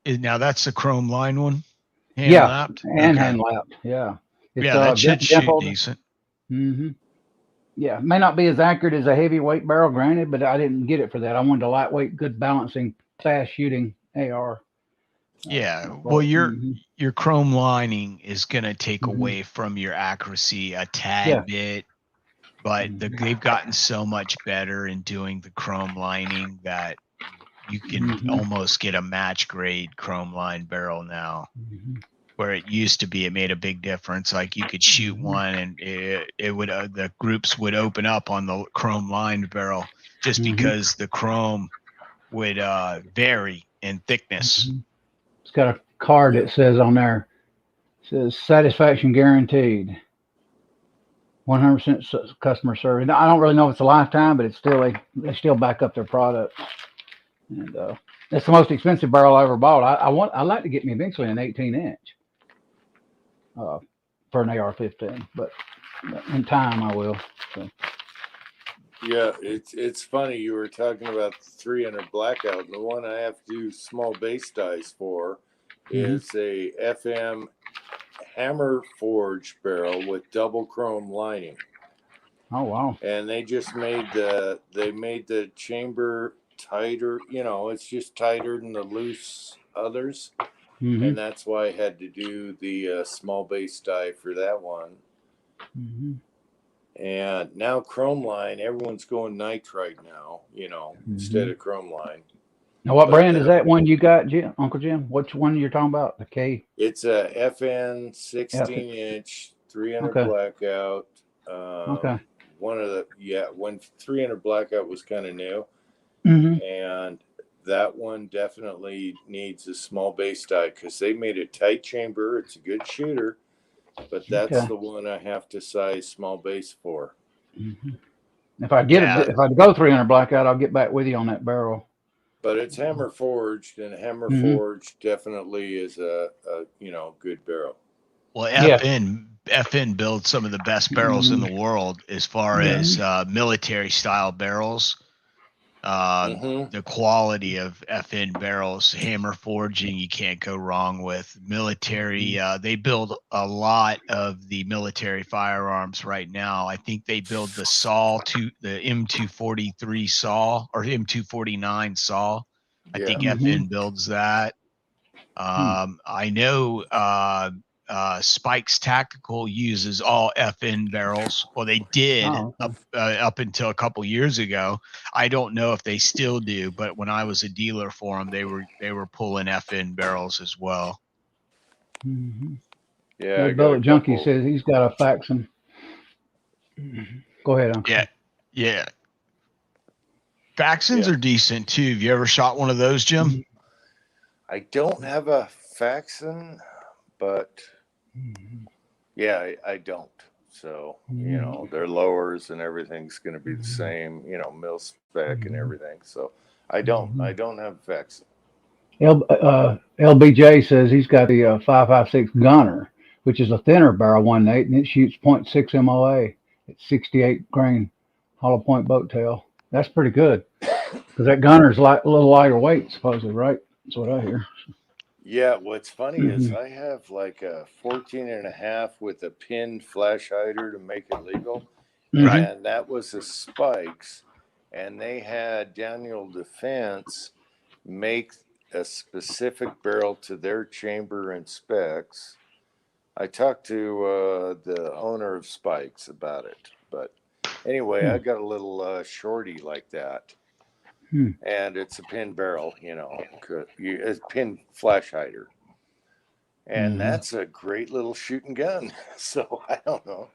now that's the chrome line one, hand lapped, hand lapped. Yeah, that should shoot decent. Yeah, it may not be as accurate as a heavyweight barrel, granted, but I didn't get it for that. I wanted a lightweight, good balancing, fast shooting AR. Well, your chrome lining is going to take away from your accuracy a tad bit, but they've gotten so much better in doing the chrome lining that you can almost get a match grade chrome line barrel now. where it used to be, it made a big difference. Like you could shoot one and it would, the groups would open up on the chrome lined barrel just because the chrome would vary in thickness. It's got a card that says on there, it says satisfaction guaranteed. 100% customer service. I don't really know if it's a lifetime, but it's still, they still back up their product. And that's the most expensive barrel I ever bought. I'd like to get me eventually an 18-inch for an AR-15, but in time I will. So. Yeah, it's funny. You were talking about the 300 Blackout. The one I have to do small base dice for is a FM hammer forged barrel with double chrome lining. Oh wow! And they just made the chamber tighter. You know, it's just tighter than the loose others, and that's why I had to do the small base die for that one. And now chrome line, everyone's going nitrite now. You know, instead of chrome line. Now, what brand is that one you got, Jim, Uncle Jim? Which one you're talking about? The K? It's a FN 16-inch 300 Blackout. One of the when 300 Blackout was kind of new, and that one definitely needs a small base die because they made a tight chamber. It's a good shooter, but that's the one I have to size small base for. If I if I go 300 Blackout, I'll get back with you on that barrel. But it's hammer forged, and hammer forged definitely is a good barrel. Well, FN builds some of the best barrels in the world as far as military style barrels. The quality of FN barrels, hammer forging, you can't go wrong with. Military, they build a lot of the military firearms right now. I think they build the the M243 saw or M249 saw. I think FN builds that. I know Spike's Tactical uses all FN barrels. Well, they did up until a couple years ago. I don't know if they still do, but when I was a dealer for them, they were pulling FN barrels as well. Yeah, Bullet Junkie says he's got a Faxon. Go ahead, Uncle. Yeah. Faxons are decent too. Have you ever shot one of those, Jim? I don't have a Faxon, but I don't. So, their lowers and everything's going to be the same, mil spec and everything. So I don't have a Faxon. LBJ says he's got the 5.56 Gunner, which is a thinner barrel 1.8, and it shoots 0.6 MOA at 68 grain hollow point boat tail. That's pretty good because that Gunner's a little lighter weight, supposedly, right? That's what I hear. Yeah, what's funny is I have like a 14.5 with a pinned flash hider to make it legal. And that was a Spikes. And they had Daniel Defense make a specific barrel to their chamber and specs. I talked to the owner of Spikes about it. But anyway, I got a little shorty like that. And it's a pin barrel, it's pin flash hider. And that's a great little shooting gun. So I don't know.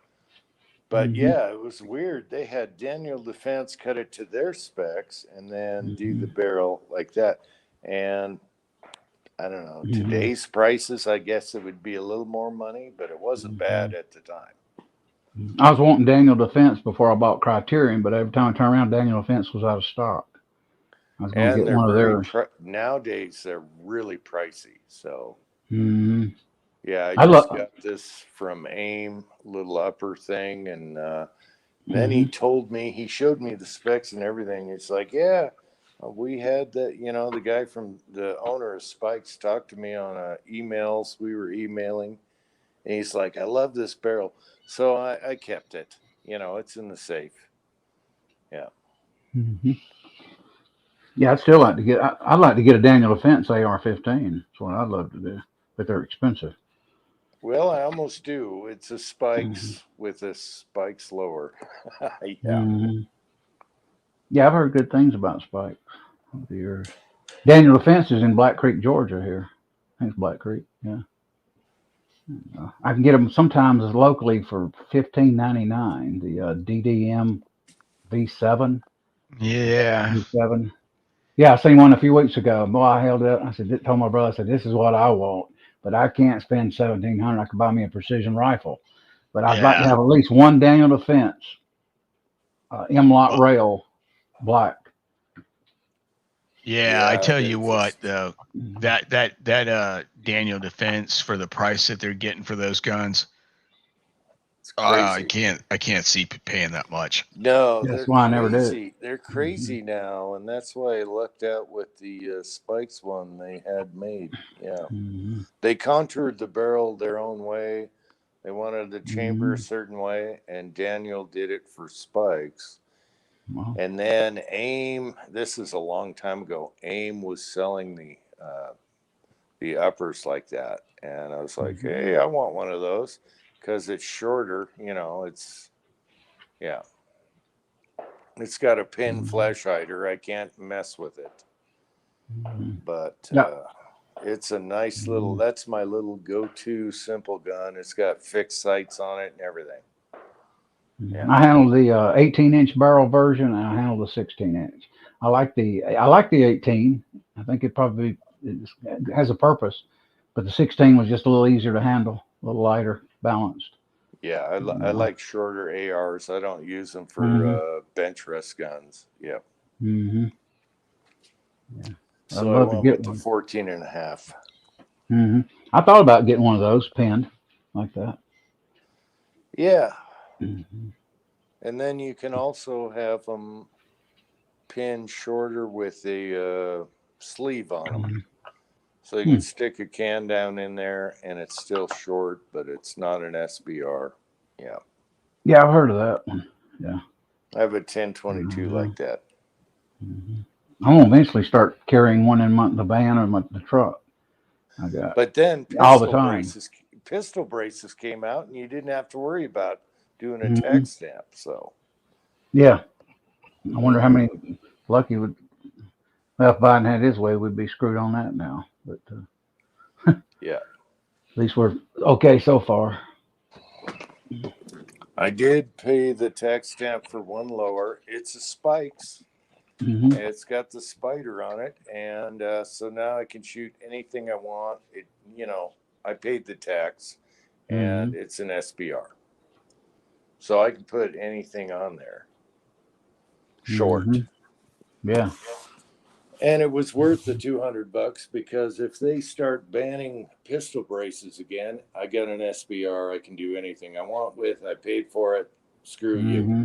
But it was weird. They had Daniel Defense cut it to their specs and then do the barrel like that. And I don't know, today's prices, I guess it would be a little more money, but it wasn't bad at the time. I was wanting Daniel Defense before I bought Criterion, but every time I turned around, Daniel Defense was out of stock. I was going to get one of theirs. Nowadays, they're really pricey. So, I just got this from AIM, little upper thing. And then he showed me the specs and everything. It's like, we had that, the guy from the owner of Spikes talked to me on emails. We were emailing. And he's like, I love this barrel. So I kept it. It's in the safe. Yeah. Yeah, I'd still like to get. I'd like to get a Daniel Defense AR-15. That's what I'd love to do, but they're expensive. Well, I almost do. It's a Spikes with a Spikes lower. Yeah, I've heard good things about Spikes over the years. Daniel Defense is in Black Creek, Georgia. Here, I think it's Black Creek. Yeah. I can get them sometimes locally for $15.99. The DDM V7. Yeah. V7. Yeah, I seen one a few weeks ago. Boy, I held it up. I said, told my brother, I said, this is what I want, but I can't spend $1,700. I could buy me a precision rifle, but I'd like to Yeah. have at least one Daniel Defense M-Lot Well, rail black. yeah, I tell you what, just though, that Daniel Defense, for the price that they're getting for those guns, it's I crazy. can't see paying that much. No, That's they're why I never did it. crazy. They're crazy now, and that's why I lucked out with the spikes one they had made. Yeah, Mm-hmm. they contoured the barrel their own way. They wanted the chamber a Mm-hmm. certain way, and Daniel did it for spikes. Well, And then AIM, this is a long time ago. AIM was selling the uppers like that, and I was like, mm-hmm. hey, I want one of those because it's shorter. It's yeah, it's got a pin Mm-hmm. flash hider. I can't mess with it, Mm-hmm. but Yeah. it's a nice little. That's my little go-to simple gun. It's got fixed sights on it and everything. Yeah. I handle the 18-inch barrel version, and I handle the 16-inch. I like the 18. I think it probably has a purpose, but the 16 was just a little easier to handle, a little lighter, balanced. Yeah, I like shorter ARs. I don't use them for Mm-hmm. bench rest guns. Yeah. Mm-hmm. Yeah. I'd So I love to went get with the one. 14 and a half. Mm-hmm. I thought about getting one of those pinned like that. Yeah. Mm-hmm. And then you can also have them pinned shorter with a sleeve on them. So you can stick a can down in there and it's still short, but it's not an SBR. Yeah. Yeah, I've heard of that one. Yeah. I have a 1022 Mm-hmm. like that. Mm-hmm. I'm gonna eventually start carrying one in the van or the truck. I got But then all the time. pistol braces came out and you didn't have to worry about doing a Mm-hmm. tag stamp. So Yeah. I wonder how many Lucky would. Well, if Biden had his way, we'd be screwed on that now. But yeah. at least we're okay so far. I did pay the tax stamp for one lower. It's a Spikes. Mm-hmm. It's got the spider on it, and so now I can shoot anything I want. I paid the tax, and Mm-hmm. it's an SBR, so I can put anything on there. Short, Mm-hmm. Yeah. and it was worth the $200 because if they start banning pistol braces again, I got an SBR. I can do anything I want with. I paid for it. Screw you. Mm-hmm.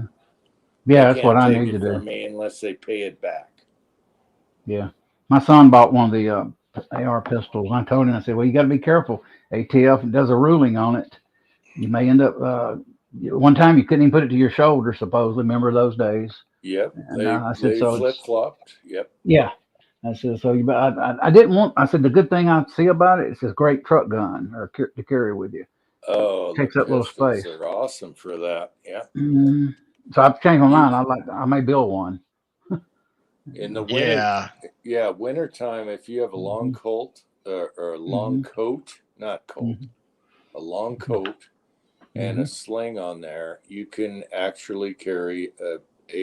They Yeah, that's what can't I take need to it do. from me unless they pay it back. Yeah. My son bought one of the AR pistols. I told him, I said, well, you got to be careful. ATF does a ruling on it. You may end up. One time you couldn't even put it to your shoulder, supposedly. Remember those days? Yep, And I said, they so flip it's flopped. Yep. yeah. I said, so you. I didn't want. I said the good thing I see about it, it's a great truck gun or to carry with you. Oh, the Takes up little pistols space. are awesome for that. Yeah. Mm-hmm. So I've changed my You mind. I may build one. in the Yeah. winter time, if you have a long Mm-hmm. coat or a long Mm-hmm. coat, not coat, a long coat and Mm-hmm. a sling on there, you can actually carry a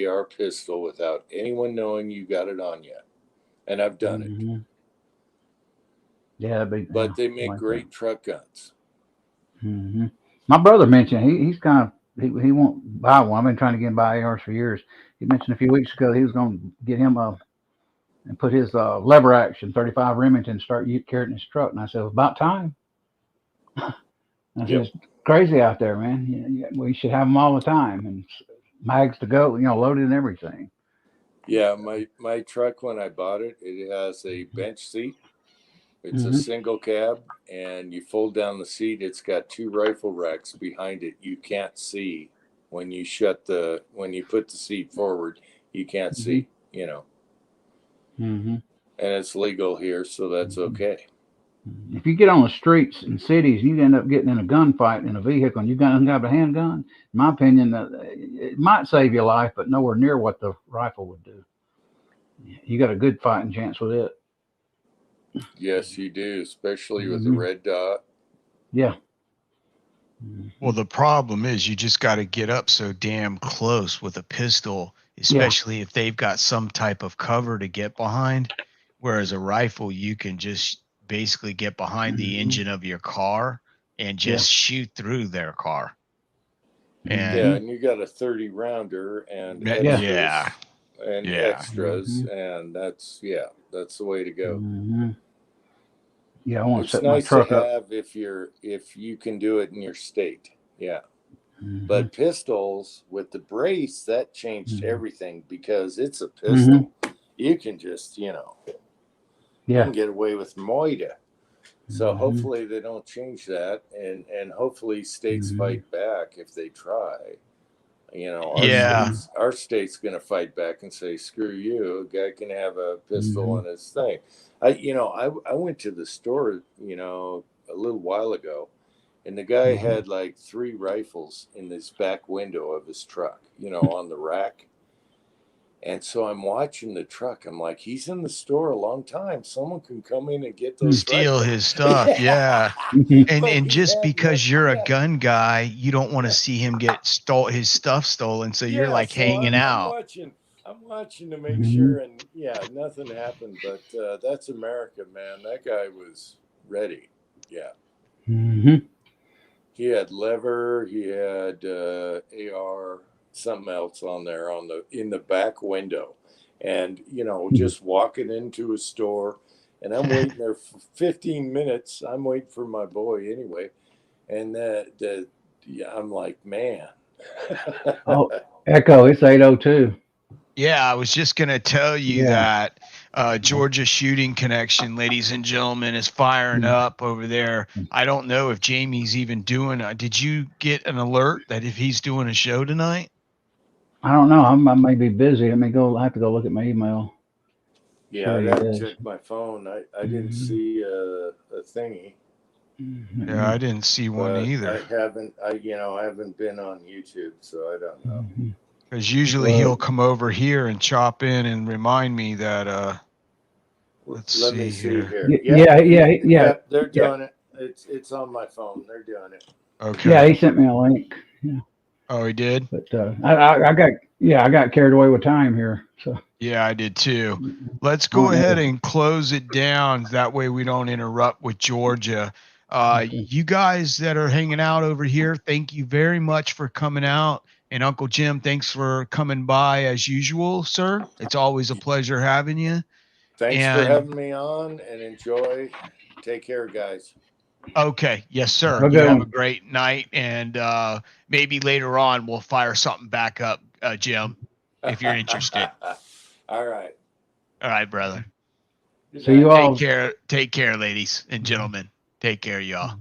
AR pistol without anyone knowing you got it on you. And I've done it. Mm-hmm. Yeah, But they I make like that. great truck guns. Mm-hmm. My brother mentioned he's kind of he won't buy one. I've been trying to get him buy ARs for years. He mentioned a few weeks ago he was going to get him and put his lever action 35 Remington and start carrying his truck. And I said, it's about time. I said, Yep. it's crazy out there, man. We should have them all the time and mags to go, loaded and everything. Yeah, my truck when I bought it, it has a bench seat. It's a Mm-hmm. single cab, and you fold down the seat. It's got two rifle racks behind it. You can't see when you when you put the seat forward. You can't see, Mm-hmm. and it's legal here, so that's okay. If you get on the streets in cities, you end up getting in a gunfight in a vehicle, and you have a handgun. In my opinion, it might save your life, but nowhere near what the rifle would do. You got a good fighting chance with it. Yes, you do, especially with the red dot. Yeah. Well, the problem is you just got to get up so damn close with a pistol, especially if they've got some type of cover to get behind. Whereas a rifle, you can just basically get behind the engine of your car and just shoot through their car. And yeah, and you got a 30 rounder and extras extras, and that's the way to go. Yeah, I want to It's set my nice to truck up. have if you can do it in your state. Yeah. But pistols with the brace, that changed everything because it's a pistol. You can just, you can get away with moida. So hopefully they don't change that, and hopefully states fight back if they try. Our state's going to fight back and say, "Screw you! A guy can have a pistol in his thing." I went to the store, a little while ago, and the guy had like 3 rifles in this back window of his truck, on the rack. And so I'm watching the truck. I'm like, he's in the store a long time. Someone can come in and get those steal his stuff. Yeah. And just because you're a gun guy, you don't want to see him get his stuff stolen. So you're like hanging out. I'm watching to make sure, and nothing happened. But that's America, man. That guy was ready. Yeah. He had lever. He had AR. Something else on there in the back window, and just walking into a store, and I'm waiting there for 15 minutes. I'm waiting for my boy anyway, and I'm like, man. Oh, Echo, it's 8:02. Yeah, I was just gonna tell you that Georgia Shooting Connection, ladies and gentlemen, is firing up over there. I don't know if Jamie's even doing. Did you get an alert that if he's doing a show tonight? I don't know. I may be busy. Let me go. I have to go look at my email. Yeah, I'd have to check my phone. I didn't see a thingy. Yeah, I didn't see one either. I haven't been on YouTube, so I don't know. Because usually he'll come over here and chop in and remind me that. Let me see here. Yeah. They're doing it. It's on my phone. They're doing it. Okay. Yeah, he sent me a link. Yeah. Oh, he did? But I got carried away with time here. So yeah, I did too. Let's go ahead and close it down. That way we don't interrupt with Georgia. You guys that are hanging out over here, thank you very much for coming out. And Uncle Jim, thanks for coming by as usual, sir. It's always a pleasure having you. Thanks for having me on, and enjoy. Take care, guys. Okay. Yes, sir. Okay. You have a great night, and maybe later on we'll fire something back up, Jim, if you're interested. All right. All right, brother. So you all take care, ladies and gentlemen. Take care, y'all.